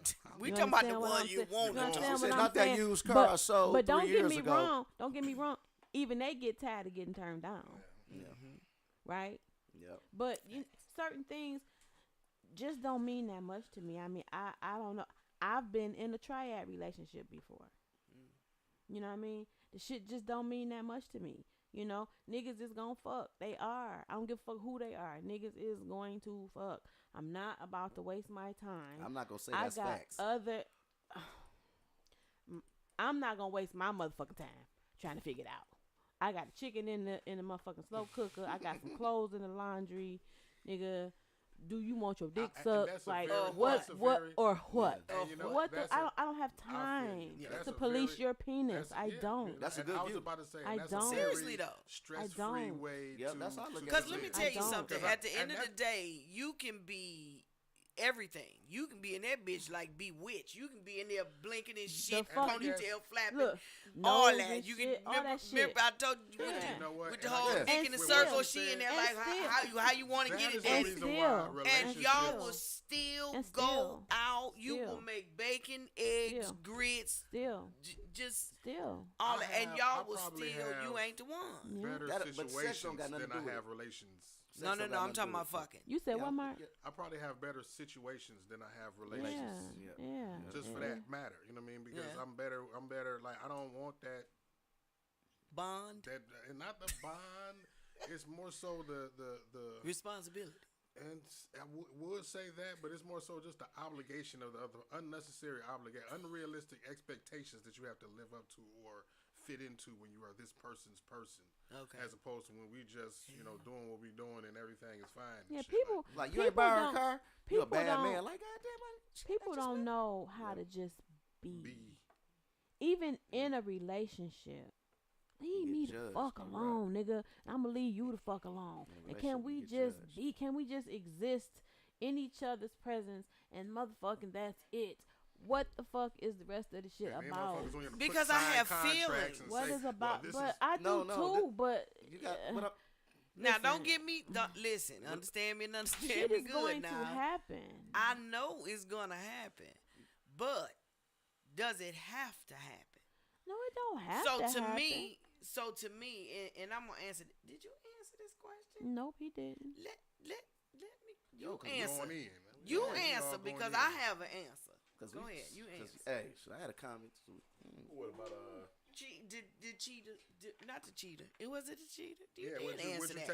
You talking about. The understand what one I'm you saying? want You to understand talk. what I'm Not that saying? used car I sold but 3 don't get years me ago. wrong. Don't get me wrong. Even they get tired of getting turned down, right? Yep. But certain things just don't mean that much to me. I mean, I don't know. I've been in a triad relationship before. You know what I mean? The shit just don't mean that much to me. You know, niggas is gonna fuck. They are. I don't give a fuck who they are. Niggas is going to fuck. I'm not about to waste my time. I'm not gonna say that's facts. I'm not gonna waste my motherfucking time trying to figure it out. I got a chicken in the motherfucking slow cooker. I got some clothes in the laundry, nigga. Do you want your dick sucked? Like what? Or what? And you know, What? I don't have I time feel you. to police your penis. I yeah, don't. That's a and good I was view. about to say, I that's don't. a very Seriously, though. stress-free don't. way Yep, to. that's how I look at Because it. let me I tell you don't. something. At the end And of the day, you can be everything. You can be in that bitch like Bewitched. You can be in there blinking and shit, fuck- ponytail flapping, Look, all nose that. and You shit, can all remember, that shit. remember I told you with, Yeah. You know what? with the And I whole guess dick in the with circle. what She you in there said- like and how you want to That get is it. the And reason still- why And y'all still- will still and go still- out. You still- will make bacon, eggs, still- grits, Still, just still. all that. And y'all will probably still. You have ain't the one. better But sex don't situations got nothing than to do I with have it. relations. No, I'm talking about fucking. You said what, Mark? I probably have better situations than I have Yeah, relations. yeah. Just for that matter, you know what I mean? Because Yeah. I'm better. Like, I don't want that. Bond. And not the bond. It's more so the Responsibility. and I would say that, but it's more so just the obligation of the unnecessary unrealistic expectations that you have to live up to or fit into when you are this person's person. Okay. As opposed to when we just, doing what we doing and everything is fine. and Yeah, shit. people Like, you ain't people buy her a don't- car. You a people bad don't- man. Like, goddamn, people don't know how to just be. Be Even in a relationship. Leave get me the judged, fuck you're alone, nigga. I'm gonna leave you the fuck alone. In a And can relationship, we you get just judged. be? Can we just exist in each other's presence and motherfucking that's it? What the fuck is the rest of the shit and then about? motherfuckers want you to put Because I sign have contracts feelings. and What say, is well, about? this But is- I do No, too. But You got what up? Now, listen, don't get me. Listen, understand me and understand shit me is good going now. to happen. I know it's gonna happen, but does it have to happen? No, it don't have So to to happen. me, and I'm gonna answer. Did you answer this question? Nope, he didn't. Let me. Yo, You 'cause answer. Going in. You Yeah, we answer all because going I in. have an answer. Go ahead. You answer. Hey, so I had a comment too. What about did cheetah? Not the cheetah. It was it the cheetah? You Yeah, did would answer you that.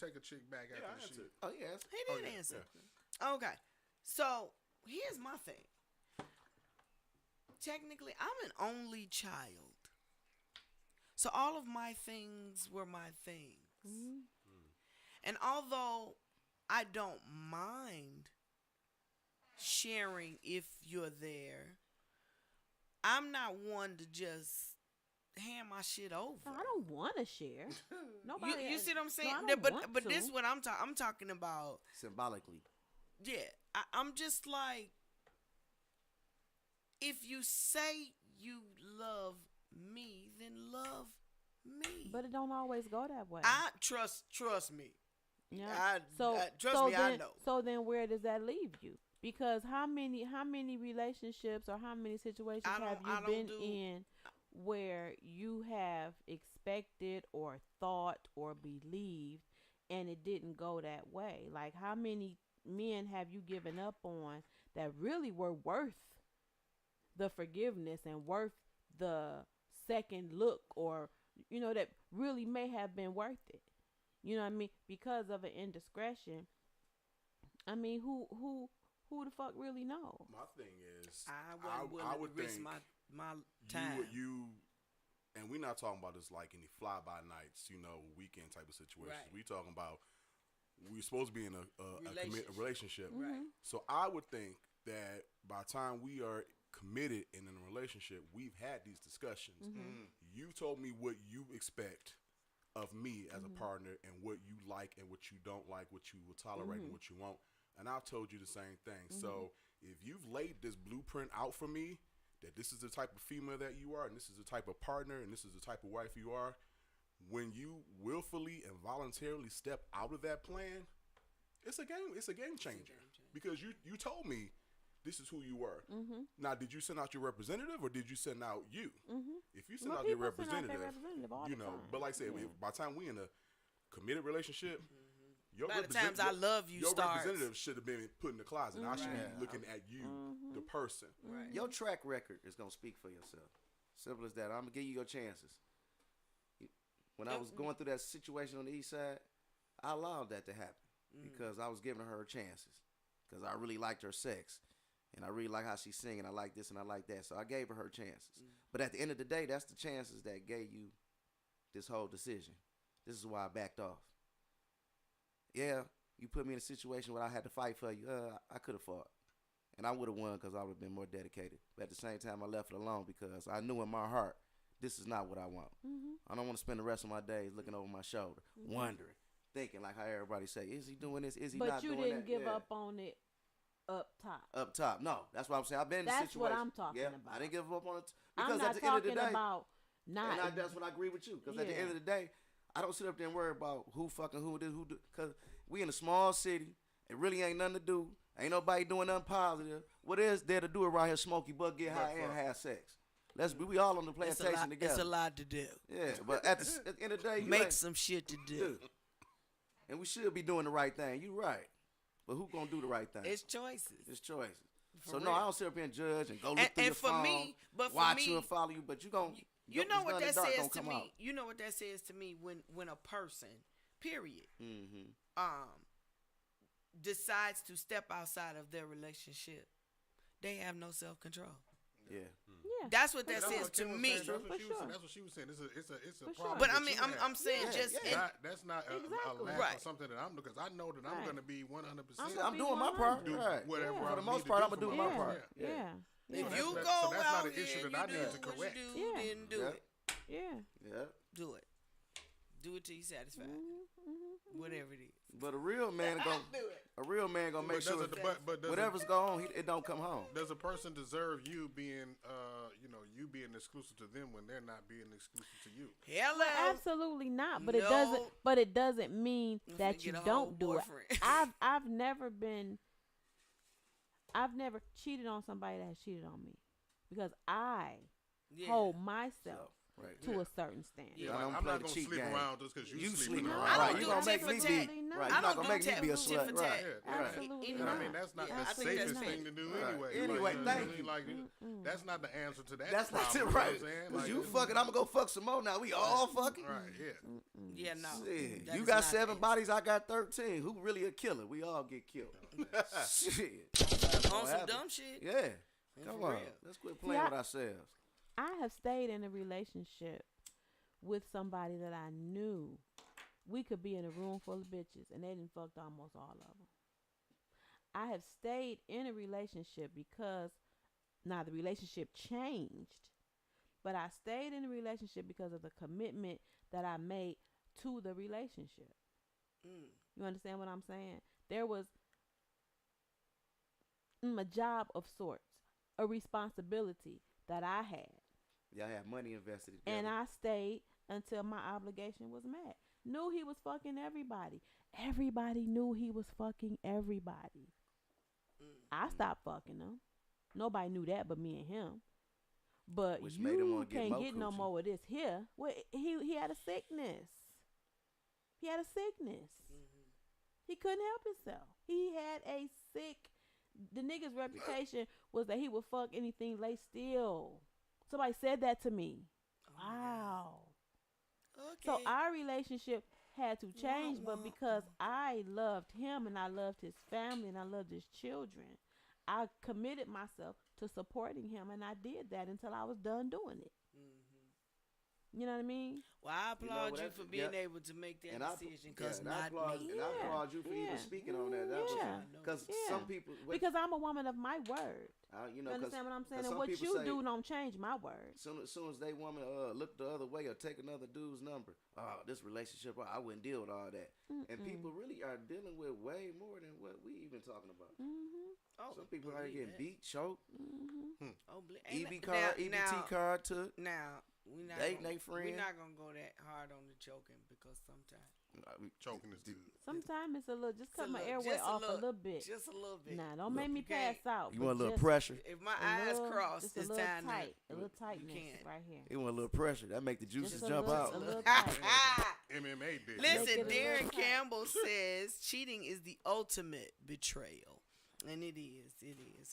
take a chick back Yeah, I after the answered. shit? Oh yes. He did yeah, answer. Okay, so here's my thing. Technically, I'm an only child, so all of my things were my things. Mhm. And although I don't mind sharing if you're there, I'm not one to just hand my shit over. No, I don't want to share. Nobody. You see what I'm saying? No, I don't want but to. this what I'm talking about. Symbolically. Yeah, I'm just like, if you say you love me, then love me. But it don't always go that way. I trust me. Yeah. Trust me, I then, know. So then, where does that leave you? Because how many relationships or how many situations I don't- have I you don't been do- in where you have expected or thought or believed and it didn't go that way? Like, how many men have you given up on that really were worth the forgiveness and worth the second look, or that really may have been worth it? You know what I mean? Because of an indiscretion. I mean, who the fuck really know? My thing is, I wasn't willing I would to risk think my time. and we're not talking about this like any fly by nights, weekend type of situations. Right. We talking about we're supposed to be in a relationship. Right. So I would think that by the time we are committed in a relationship, we've had these discussions. You told me what you expect of me as a partner and what you like and what you don't like, what you will tolerate and what you won't. And I've told you the same thing. So if you've laid this blueprint out for me, that this is the type of female that you are, and this is the type of partner, and this is the type of wife you are, when you willfully and voluntarily step out of that plan, it's a game changer. Because you told me this is who you were. Now, did you send out your representative or did you send out you? If you send out your representative, all the time. but like I said, by the time we in a committed relationship, your By the times I love you your starts. representative should have been put in the closet. I should be looking at you, the person. Right. Your track record is gonna speak for yourself. Simple as that. I'm gonna give you your chances. When I was going through that situation on the east side, I allowed that to happen because I was giving her chances because I really liked her sex and I really like how she sing and I like this and I like that. So I gave her chances. But at the end of the day, that's the chances that gave you this whole decision. This is why I backed off. Yeah, you put me in a situation where I had to fight for you. I could have fought. And I would have won because I would have been more dedicated. But at the same time, I left it alone because I knew in my heart, this is not what I want. I don't want to spend the rest of my days looking over my shoulder, wondering, thinking like how everybody say, is he doing this? Is he not doing that? But you didn't give up on it up top. Up top. No, that's what I'm saying. I've been in the That's situation. what I'm talking about. I didn't give up on it. I'm Because not at the end of the talking day, about not. and that's what I agree with you. Because at the end of the day, I don't sit up there and worry about who fucking who did who do. Because we in a small city. It really ain't nothing to do. Ain't nobody doing nothing positive. What is there to do around here? Smoky butt, get high, and have sex. We all on the plantation together. It's a lot to do. Yeah, but at the end of the day, Make some shit to do. And we should be doing the right thing. You right. But who gonna do the right thing? It's choices. It's choices. For So real. no, I don't sit up here and judge and go look through And your for phone, me, but for watch me, you and follow you. But you gon' you know what that says to come me. out. You know what that says to me when a person, period, decides to step outside of their relationship, they have no self-control. Yeah. Yeah. That's what that That's says what to Kim was me. saying. That's For what she was sure. saying. That's what she was saying. It's a For problem. sure. But that I mean, you I'm have. saying Yeah, just yeah. That's not a Exactly. lack Right. of something that I'm doing because I know that I'm Right. going to be 100%. I'm I'm doing my part. do Right. whatever Yeah. I For the need most to part, do I'm gonna for do my my wife. part. Yeah. If Yeah. So you that's go not out an here issue and that I you need do to what correct. you do, Yeah. then do Yeah. it. Yeah. Yeah. Do it. Do it till you satisfied. Whatever it is. But a real man gonna Do it. make But sure does it- but does whatever's going on, it don't come home. Does a person deserve you being, you being exclusive to them when they're not being exclusive to you? Hello. Absolutely not. But No. it doesn't. But it doesn't mean I'm that finna you get a don't whole do boyfriend. it. I've never been. I've never cheated on somebody that cheated on me, because I Yeah. hold myself Right. to a certain standard. Yeah, I don't I'm play not the gonna cheat sleep game. around just because you sleeping sleeping No, around. I Right, don't you do gonna make tit me for be. tat. Right, I you not don't gonna do make me tit be a for slut. tat. Right. Yeah, Right. Absolutely You And know, I mean, that's not Yeah, the I think that's safest right. thing to do Right. anyway. Anyway, like, thank you. Like, that's not the answer to that That's not problem. it, right? You know what I'm saying? Cause Like, you fucking, I'm gonna go fuck some more now. We all fucking. Right, yeah. Yeah, no. Shit. that You is got not 7 the answer. bodies, I got 13. Who really a killer? We all get killed. Shit. On some dumb shit. Yeah. And Come for on. real. Let's quit playing I- with ourselves. I have stayed in a relationship with somebody that I knew we could be in a room full of bitches and they didn't fucked almost all of them. I have stayed in a relationship because now the relationship changed, but I stayed in a relationship because of the commitment that I made to the relationship. You understand what I'm saying? There was a job of sorts, a responsibility that I had. Y'all have money invested together. And I stayed until my obligation was met. Knew he was fucking everybody. Everybody knew he was fucking everybody. I stopped fucking him. Nobody knew that but me and him. But Which made him you wanna get can't more get no coochie. more of this here. Well, he had a sickness. He had a sickness. He couldn't help himself. He had a sick. The nigga's reputation was that he would fuck anything lay still. Somebody said that to me. Wow. Okay. So our relationship had to change, but because I loved him and I loved his family and I loved his children, I committed myself to supporting him, and I did that until I was done doing it. You know what I mean? Well, I You know, applaud you that's- for being yeah. able to make that And I, decision because and I not applaud, me. and I Yeah, applaud you for yeah, even speaking on that. That yeah, was because yeah. some people, Because I'm a woman of my word. you You know, understand what I'm saying? 'cause And some what people you say- do don't change my word. soon as they woman look the other way or take another dude's number, this relationship, I wouldn't deal with all that. And people really are dealing with way more than what we even talking about. Oh, Some people are believe getting that. beat, choked, Oh, EB card, EBT card took. Now we not Dating gonna, they friend. We're not gonna go that hard on the choking because sometimes Choking is good. Sometimes it's a little, just cut my little- airway just a off a little- little bit. just a little bit. Nah, don't make me you can't- pass out. You but want a little just pressure? If my a eyes little- cross, just a it's little time tight, to. a little You tightness can't. right here. You want a little pressure? That make the juices Just a jump little- out. a little tight. MMA did. Listen, Make it a little Darren tight. Campbell says cheating is the ultimate betrayal, and it is,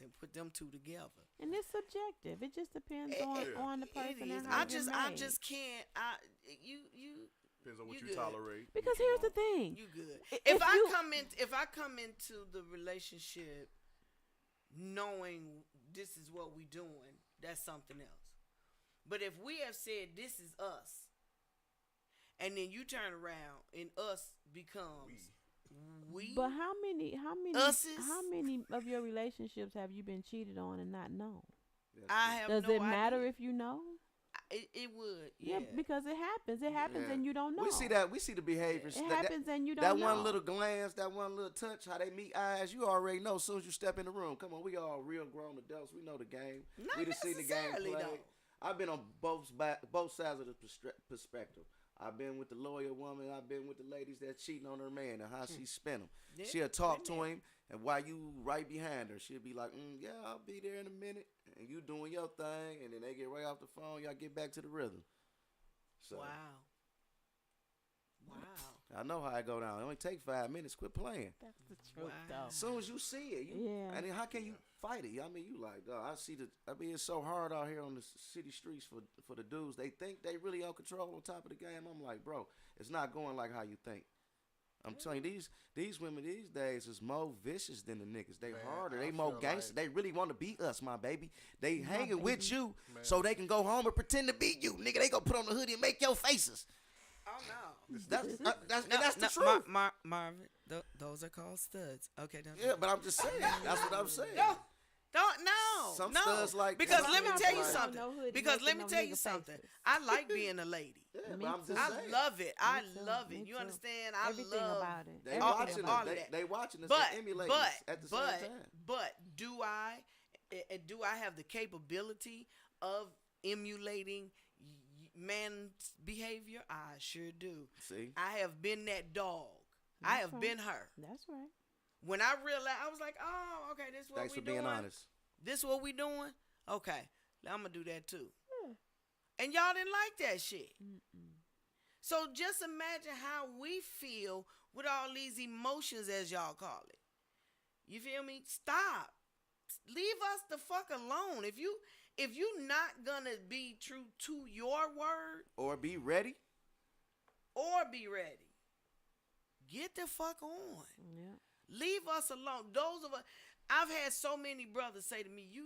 and put them two together. And it's subjective. It just depends on the It person is. and how I you're made. just can't. You Depends on what You you good. tolerate. Because here's the thing. You good. If If I you- come into the relationship knowing this is what we doing, that's something else. But if we have said this is us, and then you turn around and us becomes we. But how many Us's? how many of your relationships have you been cheated on and not known? I have Does no it matter idea. if you know? It would? Yeah, because it happens. It happens Yeah. and you don't know. We see that. We see the behaviors. It That- happens and you don't That know. one little glance, that one little touch, how they meet eyes, you already know as soon as you step in the room. Come on, we all real grown adults. We know the game. Not we done seen the game necessarily, played. though. I've been on both sides of the perspective. I've been with the lawyer woman. I've been with the ladies that cheating on her man and how she spent him. Yeah, She'll talk been to him, and while you right behind her, she'll be like, "Yeah, I'll be there in a minute." And you doing your thing, and then they get right off the phone. Y'all get back to the rhythm. So Wow. I know how I go down. It only take 5 minutes. Quit playing. That's the truth, Wow. As soon as you see it, Yeah. And then how can you fight it? I mean, you like, I see it's so hard out here on the city streets for the dudes. They think they really on control on top of the game. I'm like, bro, it's not going like how you think. I'm telling you, these women these days is more vicious than the niggas. They Man, harder. I They more feel gangster. like- They really want to beat us, my baby. They My hanging with baby. you Man. so they can go home and pretend to beat you, nigga. They gonna put on the hoodie and make your faces. Oh no. That's the truth. Marvin, those are called studs. Okay, Yeah, but I'm just saying. That's what I'm saying. Don't no. Some no. studs like because that. let me I'm tell you not something. no hoodie Because let making me no tell you nigga something. faces. I like being a lady. Yeah, Me but I'm too. just I saying. love it. I Me too. love Me it. You too. understand? I Everything love about it. They Everything watching about all us. of that. They watching us. But They emulating us at the same time. do I have the capability of emulating man's behavior? I sure do. See? I have been that dog. I have right. been her. That's right. When I realized, I was like, oh, okay, this is what Thanks we for being doing. honest. This what we doing? Okay, I'm gonna do that too. And y'all didn't like that shit. Mm-mm. So just imagine how we feel with all these emotions, as y'all call it. You feel me? Stop. Leave us the fuck alone. If you not gonna be true to your word Or be ready. or be ready, get the fuck on. Yeah. Leave us alone. Those of us, I've had so many brothers say to me, "You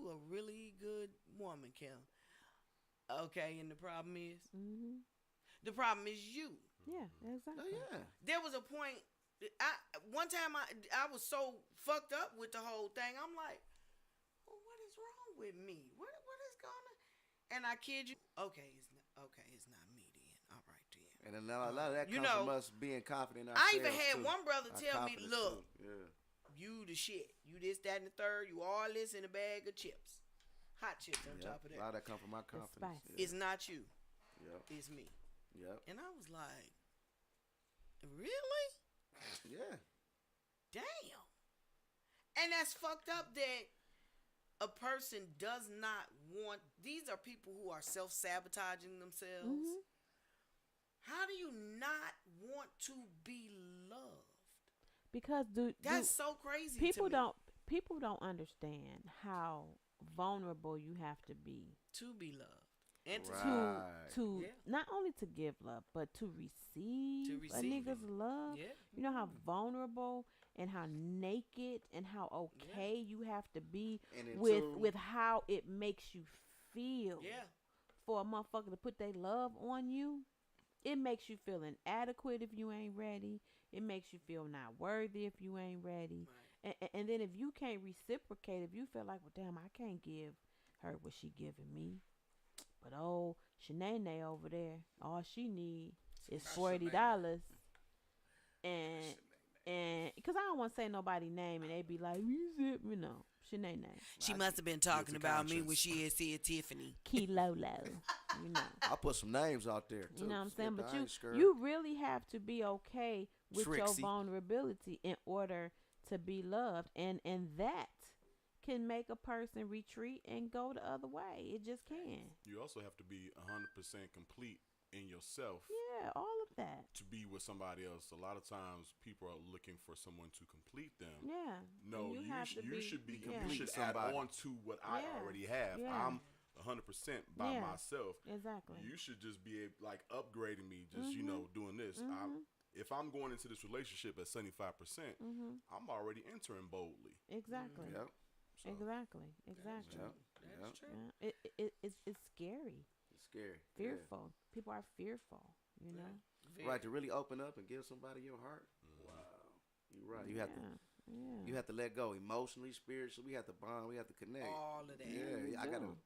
a really good woman, Kim." Okay, and the problem is Mm-hmm. you. Yeah, Oh exactly. yeah. There was a point. One time I was so fucked up with the whole thing. I'm like, well, what is wrong with me? What is going on? And I kid you. Okay, it's not me then. All right then. And a lot of that You comes know, from us being confident in I ourselves. even had too. one brother Our tell me, confidence, "Look, too. Yeah. you the shit. You this, that, and the third. You all this in a bag of chips, hot chips on Yep. top of A lot of that. that come from my confidence. spicy. It's not you. Yep. It's me." Yep. And I was like, really? Yeah. Damn. And that's fucked up that a person does not want. These are people who are self-sabotaging themselves. Mm-hmm. How do you not want to be loved? Because That's so crazy. people to me. people don't understand how vulnerable you have to be To be loved and to Right. to Yeah. not only to give love but to receive, a receive nigga's love. Yeah. You know how vulnerable and how naked and how okay you have to be And in with tune- with how it makes you feel. Yeah. For a motherfucker to put their love on you, it makes you feel inadequate if you ain't ready. It makes you feel not worthy if you ain't ready. Right. And then if you can't reciprocate, if you feel like, well, damn, I can't give her what she giving me, but oh, SheNanigans over there, all she need is $40, and because I don't want to say nobody's name, and they be like, you know, SheNanigans, She must have been talking Guilty about me when conscience. she had said Tiffany. Kilolo, you know. I'll put some names out there too. You know what I'm Skip saying? the But ice skirt. you really have to be okay with your Trixie. vulnerability in order to be loved. And that can make a person retreat and go the other way. It just can. You also have to be 100% complete in yourself Yeah, all of that. to be with somebody else. A lot of times people are looking for someone to complete them. Yeah. No, And you have should to you be- should be yeah. you should Somebody. add on to what I Yeah. already have. Yeah. I'm 100% by Yeah. myself. Exactly. You should just be like upgrading me, just Mm-hmm. doing this. If I'm going into this relationship at 75%, Mm-hmm. I'm already entering boldly. Exactly. Yep. So Exactly. Exactly. Yep. That's Yep. true. Yeah. It's scary. It's scary. Fearful. People are fearful, you know? Yeah. Right, to really open up and give somebody your heart. Wow. You're right. You have to Yeah. you have to let go emotionally, spiritually. We have to bond. We have to connect. All of that. Yeah, I gotta. do.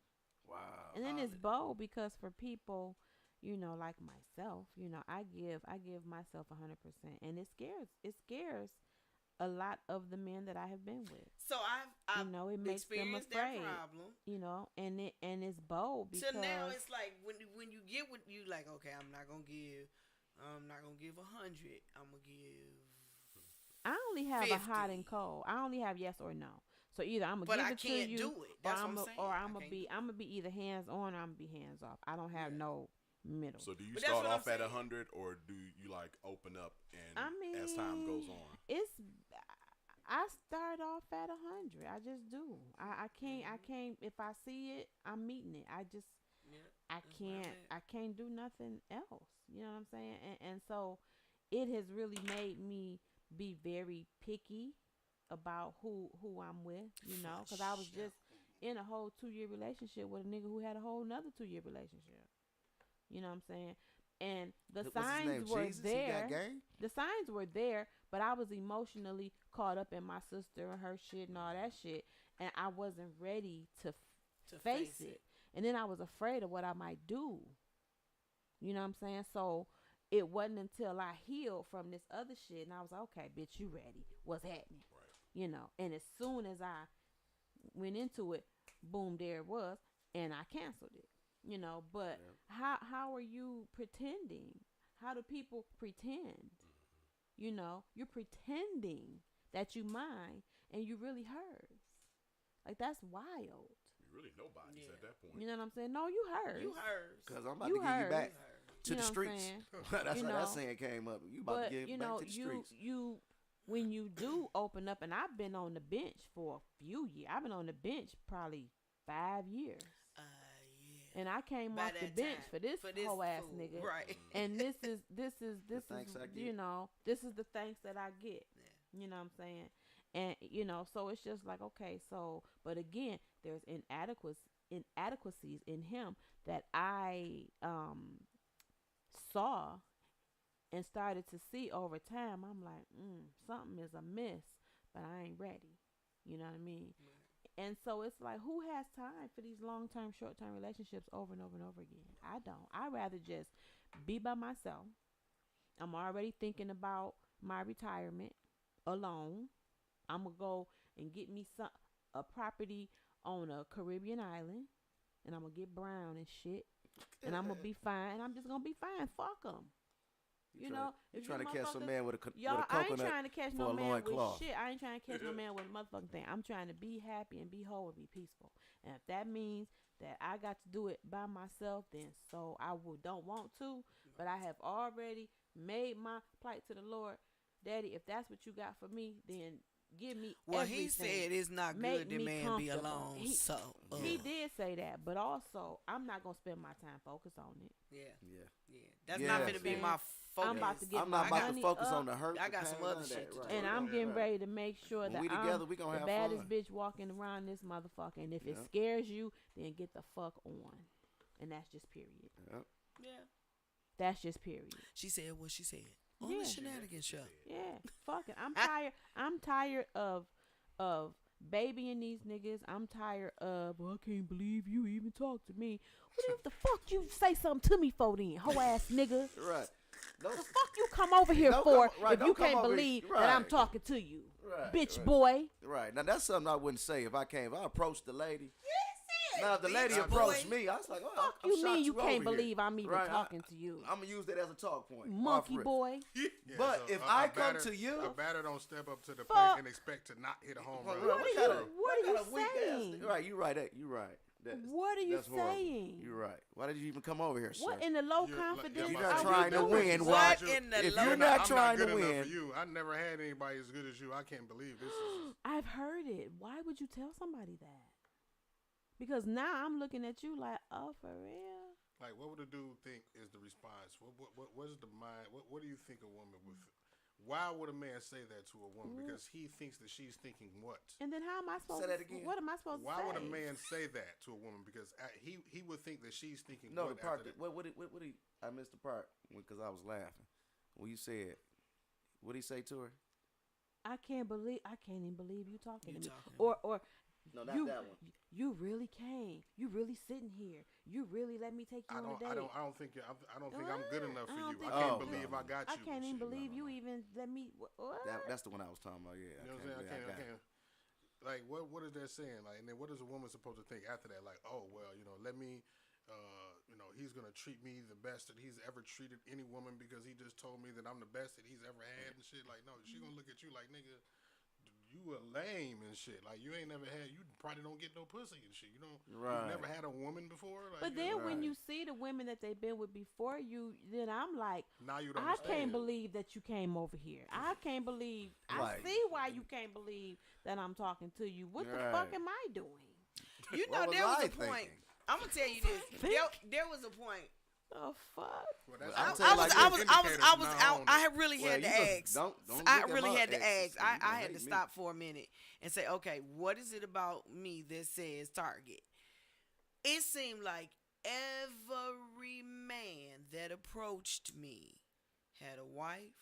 Wow. And then it's bold because for people, you know, like myself, you know, I give myself 100%, and it scares a lot of the men that I have been with. So I've You know, it makes them experienced afraid. that problem. You know, and it's bold because So now it's like when you get what you like, okay, I'm not gonna give 100. I'm gonna give. I only have a hot 50. and cold. I only have yes or no. So either I'm But gonna I give it to can't you, do it. That's what I'm saying. or I I'm can't do it. gonna be either hands on or I'm gonna be hands off. I don't have no middle. So do you But that's start what I'm off at saying. 100, or do you like open up and I mean, as time goes on? I start off at 100. I just do. I can't. If I see it, I'm meeting it. I just Yeah, I that's where I'm can't. at. I can't do nothing else. You know what I'm saying? And so it has really made me be very picky about who I'm with. You know, because I was just in a whole 2-year relationship with a nigga who had a whole nother 2-year relationship. You know what I'm saying? And the What's his name? signs were Jesus? He there. got game? The signs were there, but I was emotionally caught up in my sister and her shit and all that shit, and I wasn't ready to face it. And then I was afraid of what I might do. You know what I'm saying? So it wasn't until I healed from this other shit, and I was like, okay, bitch, you ready? What's happening? Right. You know. And as soon as I went into it, boom, there it was, and I canceled it. You know, but how are you pretending? How do people pretend? You know, you're pretending that you mine and you really hers. Like, that's wild. Really nobodies Yeah. at that point. You know what I'm saying? No, you hers. You hers. Because I'm about You to give you heard. back to You the know what I'm streets. saying? That's You how know, that saying came up. You about But to give you it back know, to the streets. you when you do open up, and I've been on the bench for a few years. I've been on the bench probably 5 years, Yeah. and I came By off the that bench time, for this whole ass fool. nigga. Right. And this is thanks I you get. know, this is the thanks that I get. Yeah. You know what I'm saying? And you know, so it's just like, okay, so but again, there's inadequacies in him that I saw and started to see over time. I'm like, something is amiss, but I ain't ready. You know what I mean? And so it's like, who has time for these long-term, short-term relationships over and over and over again? I don't. I rather just be by myself. I'm already thinking about my retirement alone. I'm gonna go and get me a property on a Caribbean island, and I'm gonna get brown and shit, and I'm gonna be fine. I'm just gonna be fine. Fuck them. You know, you if trying to you catch some motherfuckers- man with a Y'all, with a I ain't coconut trying to catch for no a man with loincloth. shit. I ain't trying to catch no man with a motherfucking thing. I'm trying to be happy and be whole and be peaceful. And if that means that I got to do it by myself, then so I don't want to. But I have already made my plight to the Lord. Daddy, if that's what you got for me, then give me Well, everything. he said it's not Make good that me man be comfortable. alone. He- So He did say that, but also I'm not gonna spend my time focused on it. yeah, Yeah. yeah. That's Yeah. not gonna be my focus. I'm about to get I'm my not about to money focus up, on the hurt. I the got pain, some none other of shit that. to Right. do. and I'm Right. getting Right. ready to make sure When that we I'm together, we gonna the have baddest fun. bitch walking around this motherfucker. And if it Yeah. scares you, then get the fuck on. And that's just period. Yep. Yeah. That's just period. She said what she said on Yeah. the Shenanigans show. Yeah, fuck it. I'm tired. I'm tired of babying these niggas. I'm tired of. Well, I can't believe you even talk to me. What the fuck you say something to me for then, hoe ass nigga? Right. Don't, The fuck you come over here Don't for come- right, if you don't come can't over here- believe that I'm right. talking to you, Right, bitch right. boy? Right. Now that's something I wouldn't say if I came. If I approached the lady. Yes, Now if the lady bitch approached boy. me, I was like, oh, Fuck I'm you shocked mean you over can't here. believe I'm even Right, talking to you, I'm gonna use that as a talk point. monkey Off rip. boy? Yeah, But so if a I come batter- to you- a batter don't step up to the Fuck. plate and expect to not hit a home What run. are That's you- true. what are you kind of weak ass saying? thing? Right, you right. You right. What are you that's horrible. saying? You're right. Why did you even come over here, sir? What in the low You're like- confidence If you're are not we trying to doing? win, What You- in the if low- you're I'm not trying good to enough win, for you. I never had anybody as good as you. I can't believe this is. I've heard it. Why would you tell somebody that? Because now I'm looking at you like, oh, for real? Like, what would a dude think is the response? What is the mind? What do you think a woman would? Why would a man say that to a woman? Because he thinks that she's thinking what? And then how am I supposed that to again. What am I supposed Why to say? would a man say that to a woman? Because he would think that she's thinking no, what the part after that, that. what he, I missed the part because I was laughing when you said, what did he say to her? I can't even believe you talking You to me. talking. Or No, not you, that one. You really came. You really sitting here. You really let me take you on a date. I don't think I'm good enough for I don't you. think I can't so. believe I got you. I can't even Shit. believe you even let me. What? That's the one I was talking about. Yeah, You know what I'm saying? I can't. Like, what is that saying? Like, and then what is a woman supposed to think after that? Like, oh well, let me. He's gonna treat me the best that he's ever treated any woman because he just told me that I'm the best that he's ever had and shit. Like, no, she gonna look at you like, nigga, you a lame and shit. Like, you ain't never had. You probably don't get no pussy and shit. You don't. Right. You never had a woman before. Like, But then when Right. you see the women that they've been with before you, then I'm like, now you don't. I can't understand. believe that you came over here. I can't believe. Right. I see why you can't believe that I'm talking to you. What the Right. fuck am I doing? You know, What was there was I a point. thinking? I'm gonna tell you this. There was a point. The fuck? Well, that's I'll all- tell you like I this. was Indicators now on I it. had really Well, had you to just ask. don't I look at really my had to exes, ask. so you I gonna had to hate me. stop for a minute and say, okay, what is it about me that says Target? It seemed like every man that approached me had a wife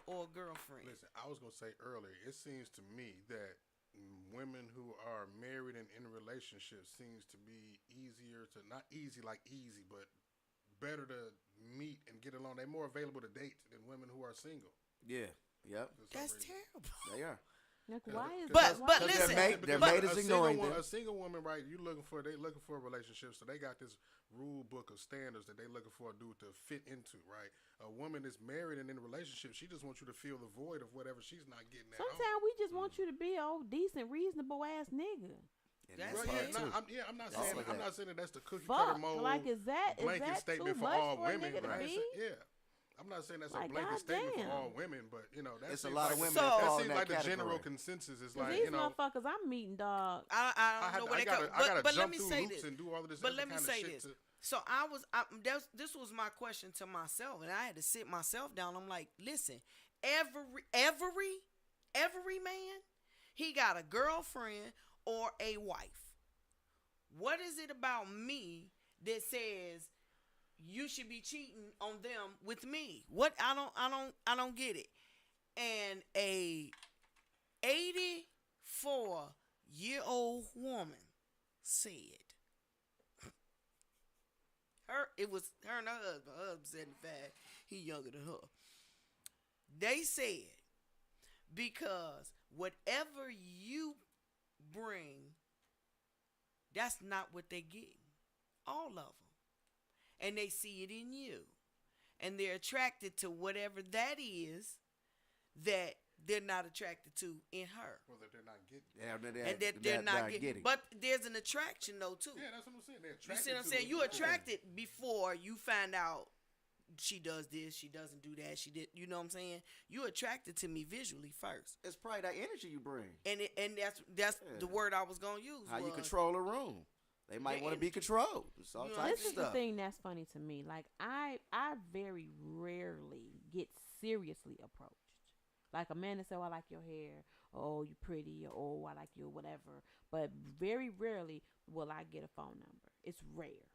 or a girlfriend. Listen, I was gonna say earlier. It seems to me that women who are married and in relationships seems to be easier to not easy like easy, but better to meet and get along. They're more available to date than women who are single. Yeah. Yep. for some That's reason. terrible. They are. Like, why is But- that? but why- listen, their but mate is a ignoring single, them. a single woman, right? They looking for a relationship, so they got this rule book of standards that they looking for a dude to fit into, right? A woman that's married and in a relationship, she just wants you to fill the void of whatever she's not getting at home. Sometimes we just want you to be a old, decent, reasonable ass nigga. And That's that's Well, part it. two. I'm not That's saying like I'm that. not saying that that's the cookie Fuck. cutter mold. Like, is that blanket statement too for much all for a women. nigga to Right? be? Yeah. I'm not saying that's a Like, blanket statement for goddamn. all women, but that It's a seems lot like, of women So- that that fall in seems that like the category. general consensus is 'Cause like, these motherfuckers I'm meeting, dog. I don't know where I they go. gotta But let jump me through say hoops this. and do all of this. But other let me kind of say shit this. to- So this was my question to myself, and I had to sit myself down. I'm like, listen, every man, he got a girlfriend or a wife. What is it about me that says you should be cheating on them with me? What I don't get it. And a 84-year-old woman said, it was her and her husband. Her husband 75. He younger than her. They said, because whatever you bring, that's not what they're getting. All of them. And they see it in you. And they're attracted to whatever that is that they're not attracted to in her. Well, that they're not getting. And that they're not getting. But there's an attraction, though, too. Yeah, that's what I'm saying. They're You attracted see what I'm to saying? it. You attracted before you find out she does this, she doesn't do that, she did. You know what I'm saying? You attracted to me visually first, It's probably that energy you bring. and that's the word I was gonna use. How you was- control a room. They might The want to be controlled. It's all You know, types This of is the stuff. thing that's funny to me. Like, I very rarely get seriously approached. Like, a man that say, "Oh, I like your hair," or "Oh, you pretty," or "Oh, I like you," or whatever. But very rarely will I get a phone number. It's rare.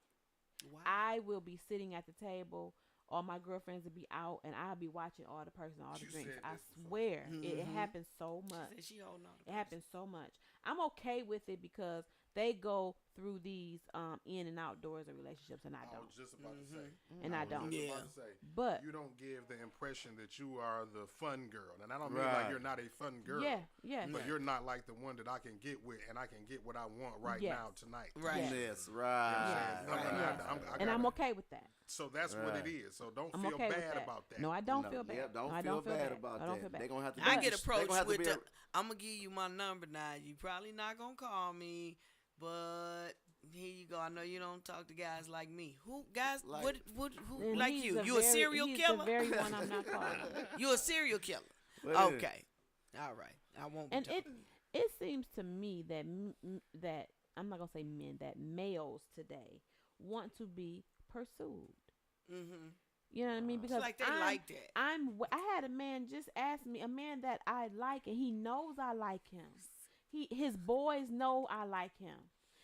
Wow. I will be sitting at the table. All my girlfriends will be out, and I'll be watching all the person, all the You drinks. said I this before. swear, it Mhm. happens so She much. said she holding on. It happens so much. I'm okay with it because they go through these in and outdoors of relationships, and I I was don't. just about to say. And I was don't. just Yeah. about to say. But You don't give the impression that you are the fun girl. And I don't mean Right. like you're not a fun girl. yeah, But you're not like the one that I can get with and I can get what I want right Yes. now tonight. Right. Yes. Yes, You know right. what I'm saying? Right. I'm gonna have to- Yes. I and I'm gotta- okay with that. So that's what it Right. is. So don't I'm feel okay with bad that. about that. No, I don't No, feel bad. yeah, don't No, I feel don't feel bad bad. about I don't that. feel bad. They're gonna have to. I be- get they approached gonna have to with be the, I'm gonna give you my number now. You probably not gonna call me, but here you go. I know you don't talk to guys like me. Who guys? Like- Who And like he's you? the You a very- serial he's killer? The very one I'm not calling. You a serial killer? Well, Okay, all right. I won't. Be And talking. it seems to me that that I'm not gonna say men, that males today want to be pursued. Mm-hmm. You know what I mean? It's Because like they I'm, like that. I had a man just ask me, a man that I like, and he knows I like him. His boys know I like him.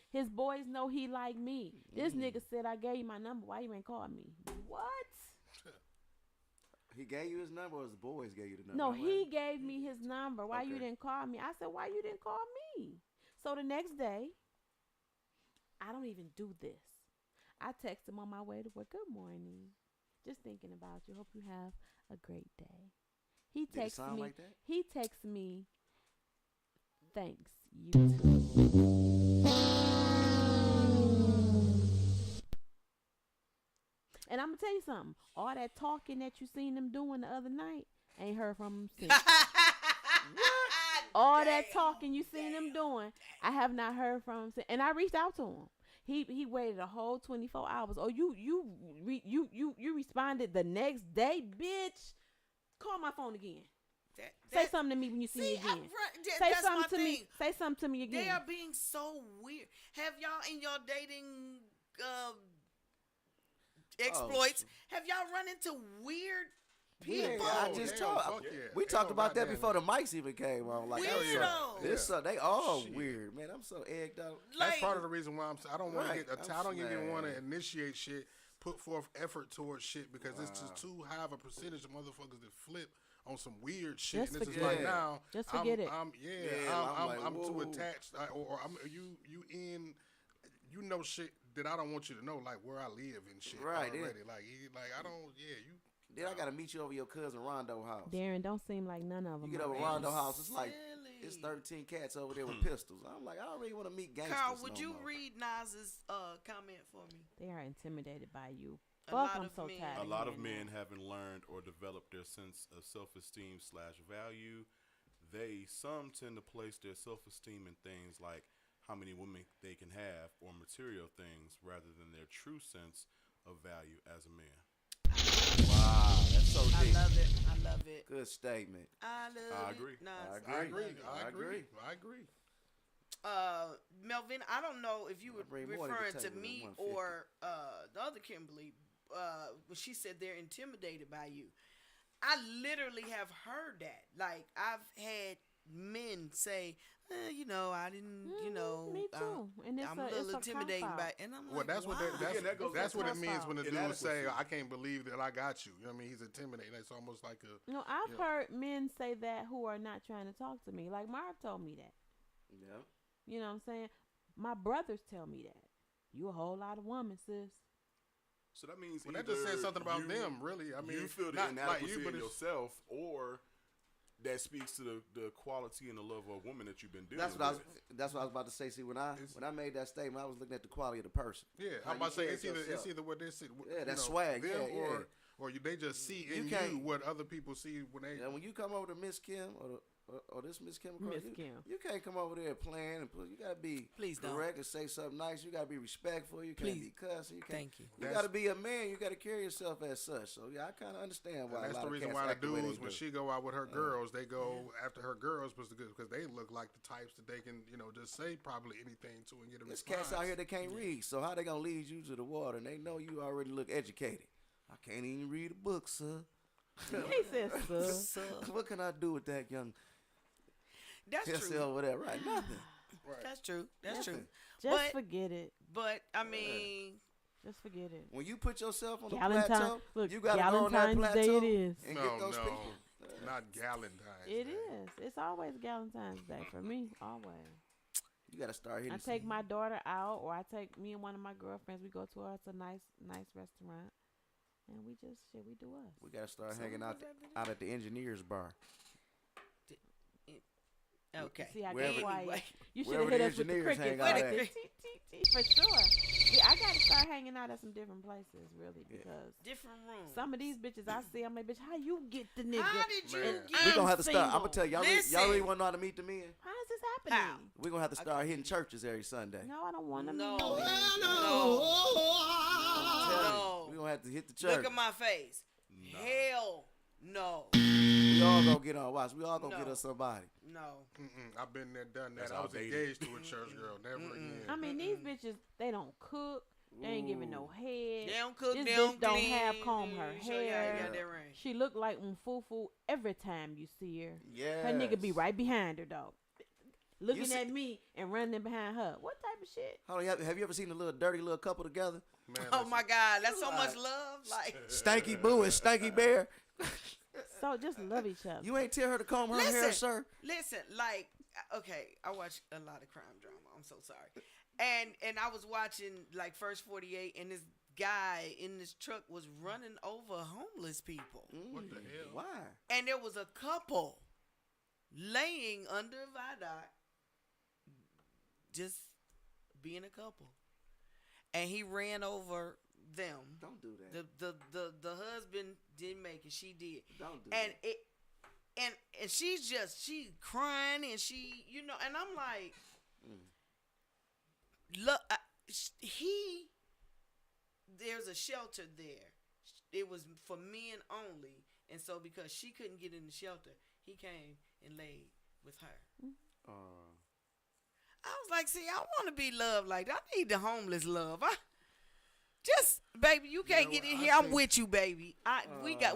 His boys know he like me. This nigga said, "I gave you my number. Why you ain't called me?" What? He gave you his number, or his boys gave you the number? No, What? he gave me his number. Why you Okay. didn't call me? I said, "Why you didn't call me?" So the next day, I don't even do this. I text him on my way to work. "Good morning. Just thinking about you. Hope you have a great day." He Did it texts sound me. like that? He texts me, "Thanks, you too." And I'm gonna tell you something. All that talking that you seen them doing the other night, ain't heard from him since. All that talking you seen him doing, I have not heard from him since. And I reached out to him. He waited a whole 24 hours. Oh, you responded the next day, bitch. Call my phone again. Say something to me when you see me again. Say that's something my to thing. me. Say something to me again. They are being so weird. Have y'all in your dating exploits? Have y'all run into weird people? Yeah, I just hell, talked. fuck yeah. We Hell, talked about that goddamn. before the mics even came on. Like, Weirdo. they all Shit. weird, man. I'm so egged out. That's Like, part of the reason why I don't want Right. to get. I'm I don't even want to sad. initiate shit, put forth effort towards shit because it's just too high of a percentage of motherfuckers that flip on some weird shit. Just and it's just forget like it. now, Just forget it. I'm I'm like, too whoa. attached, or I'm you in. You know shit that I don't want you to know, like where I live and shit. Right, yeah. already. Like I don't. Yeah, you. Then I gotta meet you over your cousin Rondo house. Darren, don't seem like none of them. You get over Man, Rondo house, it's like silly. it's 13 cats over there with pistols. I'm like, I don't really want to meet gangsters. Carl, would no you more. read Nas's comment for me? They are intimidated by you. A Fuck, lot I'm of so men- tired. A lot of hearing men that. haven't learned or developed their sense of self-esteem / value. Some tend to place their self-esteem in things like how many women they can have or material things rather than their true sense of value as a man. Wow, that's so I deep. love it. I love it. Good statement. I love I agree. it. Nah, I agree. I agree. Melvin, I don't know if you were I bring more to the referring to table than me 150. or the other Kimberly when she said they're intimidated by you. I literally have heard that. Like, I've had men say, I didn't, Me too. And it's I'm a, a little it's a intimidating cop-out. by, and I'm Well, like, that's what why? Again, that goes that's back what to it means when the dude say, inadequacy. "I can't believe that I got you." You know what I mean? He's intimidating. It's almost like a. No, I've Yeah. heard men say that who are not trying to talk to me. Like Marv told me that. Yeah. You know what I'm saying? My brothers tell me that. You a whole lot of woman, sis. So that means Well, that just says either something about you- them, really. I mean, you feel the not like inadequacy you, but in it's, yourself, or that speaks to the quality and the love of a woman that you've been dealing That's what I was. with. That's what I was about to say. See, when I made that statement, I was looking at the quality of the person. yeah. How I'm about to you say it's carry either yourself. what they see. Yeah, that's you know, swag. them Yeah, yeah. or they just see You in can't- you what other people see when they. And when you come over to Miss Kim or this Miss Kim, Miss you, Kim. you can't come over there playing and you gotta be Please don't. correct and say something nice. You gotta be respectful. You can't Please. be cussing. You can't. Thank you. You gotta be a man. You gotta carry yourself as such. So yeah, I kind of understand why. And a that's lot the of reason cats why the act the way they dudes, when do. she go out with her girls, they go after her girls because they look like the types that they can, just say probably anything to and get a There's response. cats out here that can't read. So how they gonna lead you to the water? And they know you already look educated. I can't even read a book, sir. He says, "Sus." What can I do with that young That's Hillsell true. over there? Right, nothing. Right. That's true. That's true. Just But- forget it. But I mean, Just forget it. When you put yourself on the Galentine- plateau, look, you gotta go on that Galentine's Day plateau it is. and No, get those no, people. not Galentine's. It Day. is. It's always Galentine's Day for me. Always. You gotta start hitting. I take my daughter out, or I take me and one of my girlfriends. We go to her. It's a nice restaurant, and we do us. We gotta start So hanging what out does that do? out at the engineers bar. okay. See, I Wherever- get quiet. Anyway. You should Wherever have hit the us with the engineers crickets. hang out at. With the for sure. Yeah, I gotta start hanging out at some different places, really, because Different rooms. some of these bitches I see, I'm like, bitch, how you get the nigga? How did you Man. get? We gonna have to start. I'm single. gonna tell y'all. Listen. Y'all really want to know how to meet the men? How is this happening? We gonna have to start hitting churches every Sunday. No, I don't want to No. meet no man. No. We gonna have to hit the church. Look at my face. Hell no. We all gonna get on. Watch. We all gonna No. get us somebody. No. I've been there, done that. That's I was outdated. engaged to a church girl. Never again. I mean, these bitches, they don't cook. They ain't giving no head. They don't cook. This They bitch don't don't have clean. comb her Show y'all hair. got that ring. She look like Mfufu every time you see her. Yeah. Her nigga be right behind her, dog. Looking see- at me and running behind her. What type of shit? Hold on, have you ever seen a little dirty little couple together? Man, Oh listen, my God, that's so much love. Like, Stanky Boo and Stanky Bear. So just love each other. You ain't tell her to comb her hair, Listen. sir. listen, like, okay, I watch a lot of crime drama. I'm so sorry. And I was watching like First 48, and this guy in this truck was running over homeless people, What the hell? Why? and there was a couple laying under a viaduct, just being a couple, and he ran over them. Don't do that. The husband didn't make it. She did. Don't do And that. it and she crying, and she, and I'm like, look, there's a shelter there. It was for men only, and so because she couldn't get in the shelter, he came and laid with her. I was like, see, I want to be loved like that. I need the homeless love. Baby, you can't know get what? in I here. I'm think- with you, baby.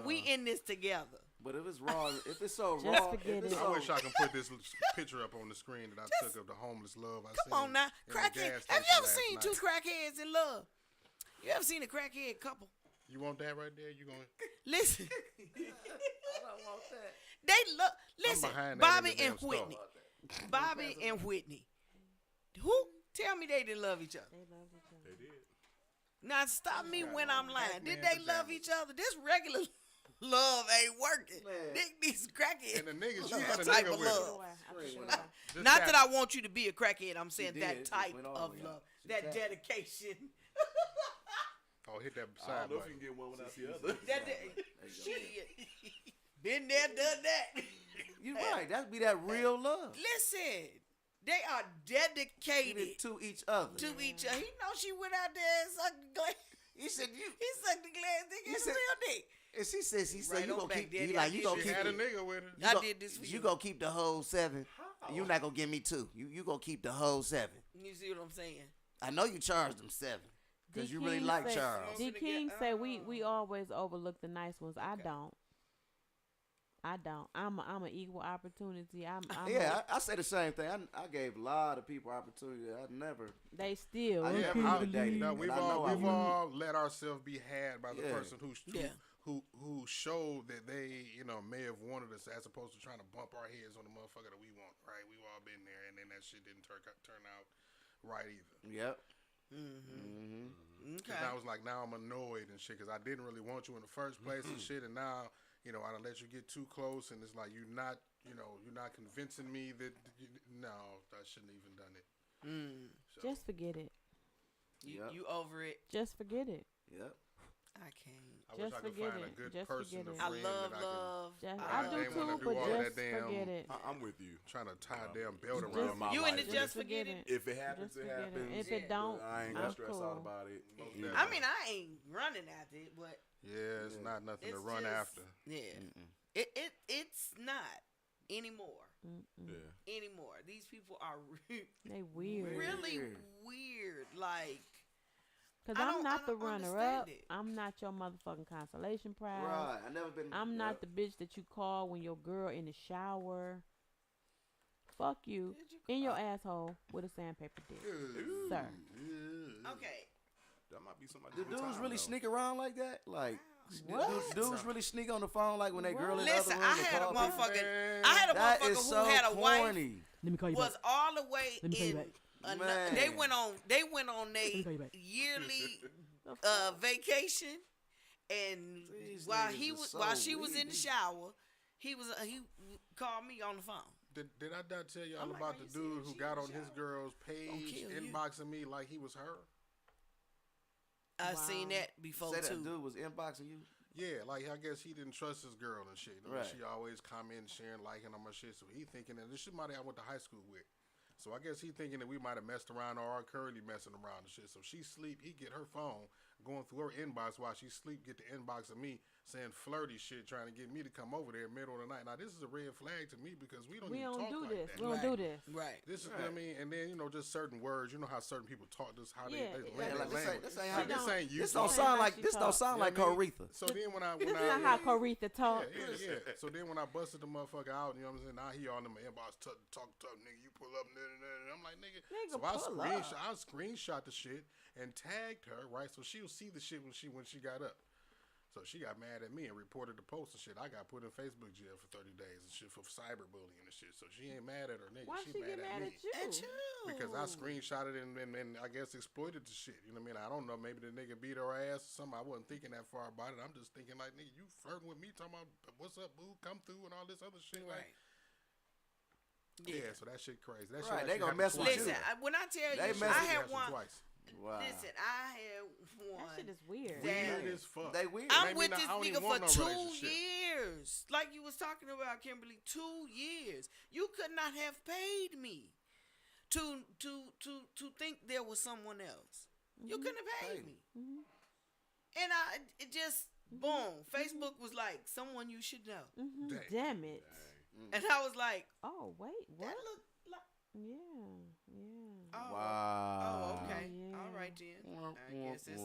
We in this together. But if it's raw, if it's so Just raw, forget if it's it. I so, wish I could put this picture up on the screen that I took of the homeless love I seen. Come on now, in the crackhead. gas Have you station ever last seen night. two crackheads in love? You ever seen a crackhead couple? You want that right there? You going? Listen, I don't want that. they look. Listen, behind that in Bobby the damn and store. Whitney. Bobby and Whitney. Who? Tell me they didn't love each other. They love each other. They did. Now stop me when I'm lying. Did Pac-Man they love pajamas. each other? This regular love ain't working. Man. These crackheads. And the niggas, you That had a type nigga of with love. her. This Not guy- that I want you to be a crackhead. I'm saying did. that It just type went all of the way out. love, She that tapped. dedication. Oh, hit that I side don't know if button. you can get one without the other. Shit. Been there, done that. You right. That'd be that real love. Listen, They are dedicated to each other. to each other. He know she went out there and sucked the glass. He said you. He sucked the glass dick in He the said- real dick. And she said Right you on gonna back, keep. Daddy, He I like you did gonna this. keep. Had a it- nigga with her. you I gon- did this for you. You gonna keep the whole 7. You not gonna give me 2. You gonna keep the whole 7. You see what I'm saying? I know you charged them 7 because D. you really King like say- Charles. D. Finna King get- say we always overlook the nice ones. I don't. I'm an equal opportunity. I'm Yeah, I say the same thing. I gave a lot of people opportunity. I never. they still. I Yeah, never I- even dated. no, and we've I know all I we've would. all let ourselves be had by the Yeah. person Yeah. who showed that they may have wanted us as opposed to trying to bump our heads on the motherfucker that we want. Right? We've all been there, and then that shit didn't turn out right either. Yep. Okay. And I was like, now I'm annoyed and shit because I didn't really want you in the first place and shit, and now I done let you get too close, and it's like you're not convincing me that no, I shouldn't have even done it. So, Just forget it. Yep. You over it? Just forget it. Yep. I can't. I wish just I could forget find it. a good Just person forget to it. I friend love that I can love. Just, I I do ain't wanna too, do but all that just damn- forget it. I'm with you. trying to tie a damn belt Just- around my You life. in the just forget it? If it happens, Just it forget it. happens. If it don't, I ain't I'm gonna stress cool. out about it. Most You know. I mean, I ain't running after it, but Yeah, it's not nothing it's to run just, after. Yeah, it's not anymore. Anymore. These people are They weird. really weird. Like, Cause I I'm don't- not I the don't runner understand up. it. I'm not your motherfucking consolation prize. Right. I never been. I'm not yep. the bitch that you call when your girl in the shower. Fuck you Did you in your asshole with a sandpaper dick, sir. okay. That might be somebody. Do dudes really sneak around like that? Like, What? dudes really sneak on the phone like when they girl in the Listen, other I room and had a call people? motherfucker. I had a That motherfucker is who so had a wife. corny. Let me call you Was back. all the way Let me call you in. back. Man. They went on. They went on me call their you back. yearly The fuck? vacation, and These while niggas he is was so while she was in the weak. shower, he called me on the phone. Did I not tell y'all I'm like, about are the you dude serious? who She got in on the his shower. girl's page kill you. inboxing me like he was her? I seen Wow. that before Say that too. dude was inboxing you. Yeah, like I guess he didn't trust his girl and shit. Right. She always commenting, sharing, liking on my shit. So he thinking that this is somebody I went to high school with. So I guess he thinking that we might have messed around or are currently messing around and shit. So she sleep, he get her phone, going through her inbox while she sleep, get the inbox of me saying flirty shit, trying to get me to come over there middle of the night. Now this is a red flag to me because we don't We even don't talk do like this. that. We don't do this. Right. This is what I mean, and then just certain words. You know how certain people talk. This how Yeah, they yeah, land like their language. this ain't how- this ain't you. This don't talk. sound how like she this don't talk. sound You like know what I mean? Coretha. So then when I This is not how Coretha talk. yeah. So then when I busted the motherfucker out, you know what I'm saying? Now he all in my inbox talk tough, nigga. You pull up, and I'm like, nigga. Nigga, So I pull up. screenshot the shit and tagged her, right? So she'll see the shit when she got up. So she got mad at me and reported the post and shit. I got put in Facebook jail for 30 days and shit for cyberbullying and shit. So she ain't mad at her nigga. Why she get mad me. at you? At you. Because I screenshotted it and I guess exploited the shit. You know what I mean? I don't know. Maybe the nigga beat her ass or something. I wasn't thinking that far about it. I'm just thinking like, nigga, you flirting with me, talking about what's up, boo, come through and all this other shit. Like, Right. yeah, so that shit crazy. That Right, shit they actually gonna happened mess with twice. you. Listen, when I tell They you, mess I with had Actually one. twice. Wow. Listen, I had one. That shit is weird. Weird as fuck. They weird. I'm Maybe with not- this I don't nigga even for want no 2 relationship. years. Like you was talking about, Kimberly, 2 years. You could not have paid me to think there was someone else. You couldn't have paid me. And it just boom. Facebook was like someone you should know, Dang. Damn it. and I was like, Oh wait, what? that look like. Yeah. Oh, Wow. Oh, okay. Yeah. All right then. I guess it's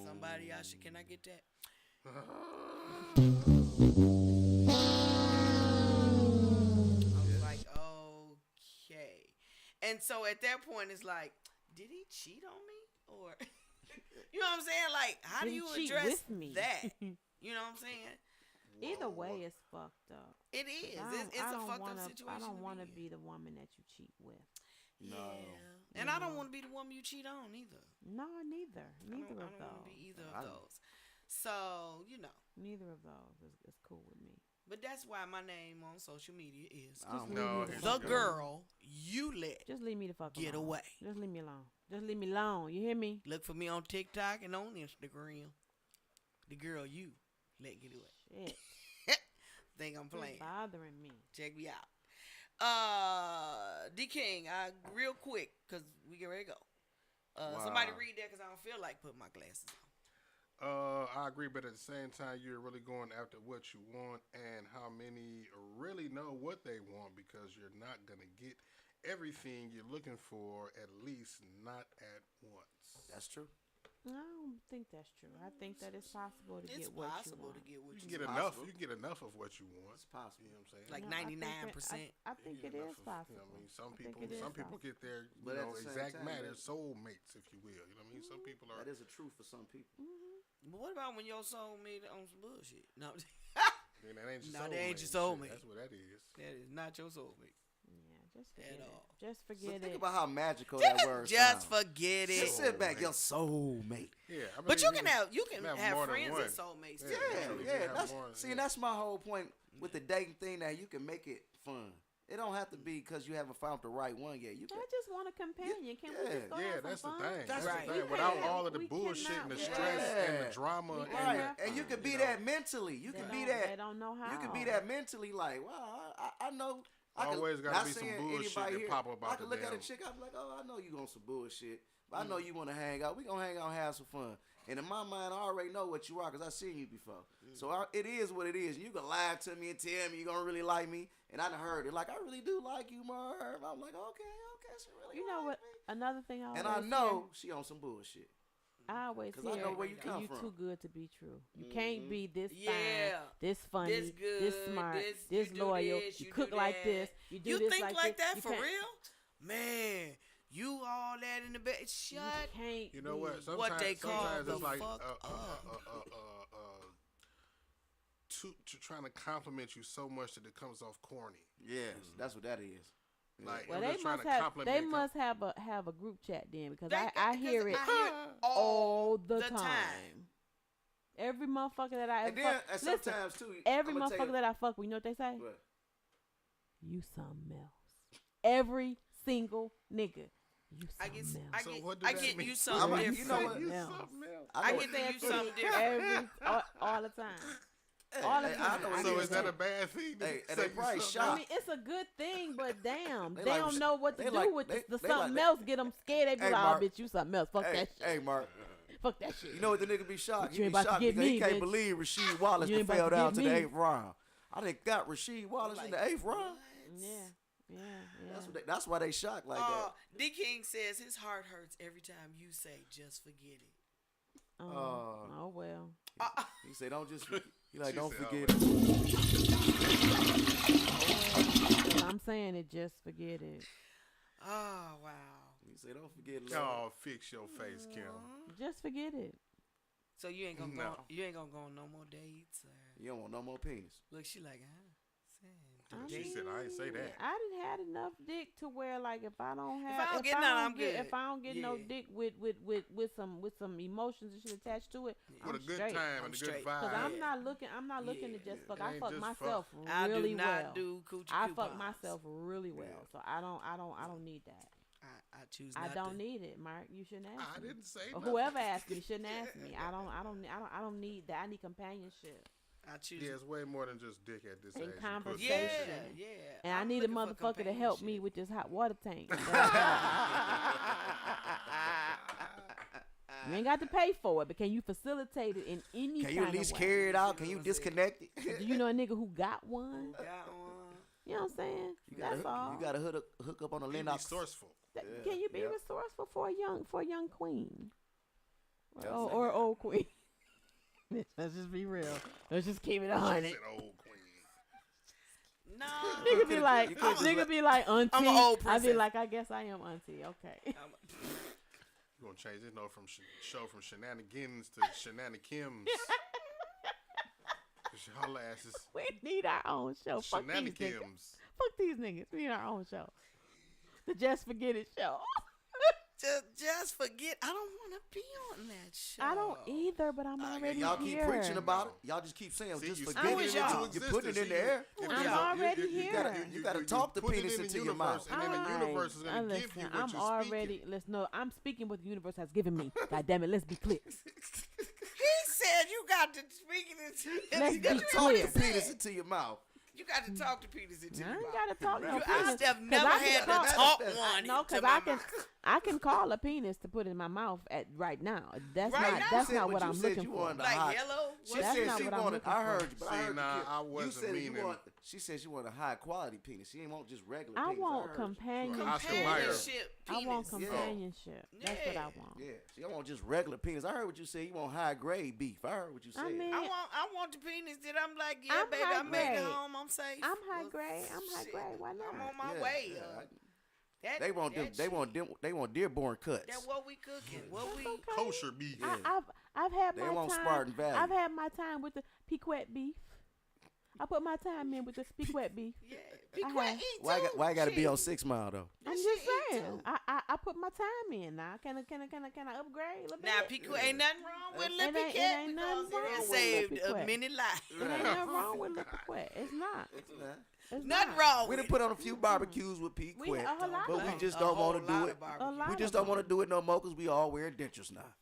somebody I should. Can I get that? I was like, okay. And so at that point, it's like, did he cheat on me? Or, you know what I'm saying? Like, how Did do he you cheat address with me? that? You know what I'm saying? Either way, it's fucked up. It is. I It's a don't fucked wanna, up situation. I don't want to be the woman that you cheat with. Yeah. No. And I don't want to be the woman you cheat on either. No, neither. Neither I of don't want to those. be either I- of those. So, you know. Neither of those is cool with me. But that's why my name on social media is I don't No, want here The she go. Girl You Let Just leave me the fuck Get alone. Away. Just leave me alone. Just leave me alone. You hear me? Look for me on TikTok and on Instagram. The Girl You Let Get Away. Shit. Think I'm It's playing. bothering me. Check me out. D King, real quick, cause we get ready to go. Somebody read that, cause I don't feel like putting my glasses on. I agree, but at the same time, you're really going after what you want, and how many really know what they want, because you're not gonna get everything you're looking for, at least not at once. That's true. I don't think that's true. I think that it's possible to It's get what possible you to want. get what You you can get want. enough. You can get enough of what you want. It's possible. You know what I'm saying? Like No, I think 99%. I think You it get is enough of- possible. You know what I mean? Some I think people, it is some people possible. get their, But at the same exact time, matter, that- soulmates, if you will. You know what I mean? Some people are. That is a truth for some people. But what about when your soulmate on some bullshit? No, Man, that ain't your No, soulmate. that ain't your Shit, soulmate. That's what that is. that is not your soulmate. Yeah, just At forget it. all. Just But forget think it. about how magical that word Just sounds. forget it. Just sit back, Soulmate. your soulmate. Yeah, I But believe you can have more than friends one. and soulmates. Yeah, too. Yeah, you yeah. have That's, more, see, yeah. that's my whole point with the dating thing, that you can make it fun. It don't have to be because you haven't found the right one yet. You can, I just want a companion. Can we just go Yeah, have that's some the fun? thing. That's That's right. the thing. We Without can't- all of the we bullshit cannot- and the yeah. stress and the drama, We and, can't right, have and you fun. can be You know. that mentally. You They can be don't- that. They don't know how. You can be that mentally, like, wow, I know. I can, Always gotta not be some saying bullshit anybody that here, pop up I out can the look at a damn- chick, I'm like, oh, I know you on some bullshit, but I know you want to hang out. We gonna hang out and have some fun. And in my mind, I already know what you are because I seen you before. So it is what it is. You can lie to me and tell me you gonna really like me, and I done heard it. Like, I really do like you, Merv. I'm like, okay, she really You know like what? me. Another thing I always And I know she on some bullshit. I always 'Cause I hear know where you come you from. too good to be true. You can't be this Yeah. fine, this funny, This good, this smart, this- this you do loyal. this, you you cook do like that. this. You do You this think like like this. that You for can't- real? Man, you all that in the bed. You Shut. can't. You know be- what? Sometimes, What they call sometimes the it's like fuck trying to compliment you so much that it comes off corny. Yes, that's what that is. Yeah. Like, Well, I'm they just trying must to have. compliment. They must have a group chat then because They- I hear it I hear it all the time. time. Every motherfucker that I And ever then fuck, and listen, sometimes too, every I'ma tell motherfucker you- that I fuck with, you know what they say? What? You something else. Every single nigga. You I something get, else. I So get, what do I that get mean? you something I'm- different. you know what? You else. something else. I know get what- to you something different. all the time. Hey, all the hey, I time. know what So it is that too. a bad thing? to Hey, and say they you probably something shocked. I mean, it's a good thing, but damn, They they like don't Rash- know what to they do like- with they- the they something like- else. Get them scared. They be Hey, like, Mark. oh, bitch, you something else. Fuck Hey, that shit. hey, Mark. Fuck that shit. You know what the nigga be shocked? But He you be ain't about to shocked get because he me, can't bitch. believe Rasheed Wallace You ain't fell about to down get to the me. 8th round. I done got Rasheed Wallace in the 8th round. Yeah. That's why they shocked like that. D King says his heart hurts every time you say just forget it. Oh well. He said, "Don't just." He like, She "Don't said, forget." But I'm saying it. Just forget it. Oh wow. He said, "Don't forget love." Oh, fix your face, Kim. Just forget it. So you ain't gonna No. go. You ain't gonna go on no more dates. Or, You don't want no more penis. look, she like, I She mean, said, I ain't say that. I didn't had enough dick to where like if I don't have I don't get none, I'm good. If I don't get no Yeah. dick with some emotions and shit attached to it, With I'm a good straight. time I'm and a good straight. Cause vibe. I'm not looking to just fuck. It I ain't fuck just myself I really do not well. do coochie I coupons. fuck myself really well, so I don't need that. I choose. I Not don't to. need it, Mark. You shouldn't ask I me. didn't say Or nothing. whoever asked me shouldn't ask me. I don't need that. I need companionship I choose. Yeah, it's way more than just dick at this and age. conversation. Yeah, yeah. And I I'm need a looking for motherfucker to help me companionship. with this hot water tank. You ain't got to pay for it, but can you facilitate it in any Can you at kind least of way? carry it out? Can you disconnect it? Do you know a nigga who got one? Got one. You know what I'm saying? You gotta, That's all. you gotta hook up on the Be Linux. resourceful. Can you be Yep. resourceful for a young queen? Yep. Or old queen? Let's just be real. Let's just keep it She 100. said old queen. No. Nigga be like, you could've just nigga let- be like auntie. I'm an old I be princess. like, I guess I am auntie. Okay. We're going to change this note from show from SheNanigans to SheNanikims. Cause y'all asses. We need our own show. Fuck these niggas. SheNanikims. Fuck these niggas. We need our own show. The Just Forget It show. Just forget. I don't want to be on that show. I don't either, but I'm already Y'all keep here. preaching about it. Y'all just keep saying, See, just you forget wish it. y'all- You put it in the air. I'm already here. You gotta talk the put it penis in the into your universe, mouth. and then the universe is going to give listen, you what I'm you're already. speaking. Listen, no, I'm speaking what the universe has given me. God damn it, let's be clear. He said you got to speak it into. Let's You gotta be talk clear. the penis into your mouth. You got to talk to penis into I your ain't mouth. gotta talk no You penis. have 'Cause never I can had talk- to talk I- one. No, into because my I can. mouth. I can call a penis to put in my mouth at right now. That's Right not. now? That's You not said- what but you I'm said looking you for. wanted a Like high- hello. She That's said not she what I'm wanted. looking I for. heard you, but I See, heard nah, you. I You wasn't said you meaning- want. She said she wanted a high quality penis. She ain't want just regular. I penis. want heard you. companionship. Oscar Mayer. Companionship I want penis. companionship. That's what I Yeah. want. Yeah, she don't want just regular penis. I heard what you said. You want high grade beef. I heard what you said. I mean, I want the penis that I'm like, yeah, I'm baby, high I made it grade. home. I'm safe. I'm high Well, grade. I'm high shit, grade. Why I'm not? on my Yeah, way. yeah, That, they want them. that They want shit. them. They want Dearborn cuts. That what we cooking. What That's we okay. Kosher beef. Yeah. I've had They my want time. Spartan Valley. I've had my time with the piquette beef. I put my time in with the piquette beef. yeah. Be I quiet. have- Eat Why? too. Why I got to be Shit. on 6 Mile though? I'm That just shit eat saying. too. I put my time in now. Can I upgrade a little bit? Now, Pico ain't nothing wrong with It Lil ain't- it Piquet ain't because nothing wrong it with saved Lil a Piquet. many lives. It ain't nothing wrong with the piquette. It's not. It's Nothing not. wrong We with done put on a few barbecues with Pete We Quet, a lot but of we them. just A don't whole want to do lot it. of barbecue. A lot We of just don't want to them. do it no more because we all wear dentures now.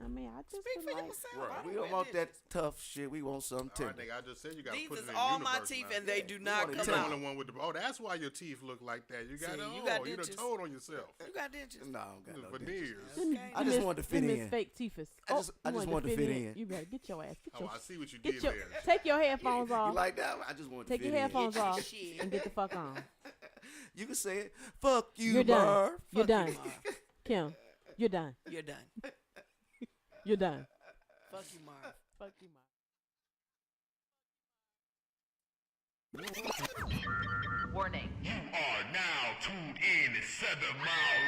I mean, I just Speak feel for like yourself. Right. I don't We don't wear want that dishes. tough shit. We want something All right, tender. nigga, I just said you got to These put is it in all my universe teeth now. and they do not wanna come tell I'm out. the one with the. Oh, that's why your teeth look like that. You got See, it. you Oh, got you done dentures. told on yourself. You got dentures. No, I don't got The no dentures. veneers. Okay. I just wanted to fit in. Fake teethus. I just wanted to fit in. You better get your ass. Get Oh, your. I see what you Get did your. there. Take your headphones You off. like that? I just wanted Take to your fit headphones Get your off shit. and get the fuck on. You can say it. Fuck you, You're done. Marv. You're Fuck done, you, Marv. Kim. You're done. You're done. You're done. Fuck you, Marv. Fuck you, Mom. You are now tuned in to 7 Mile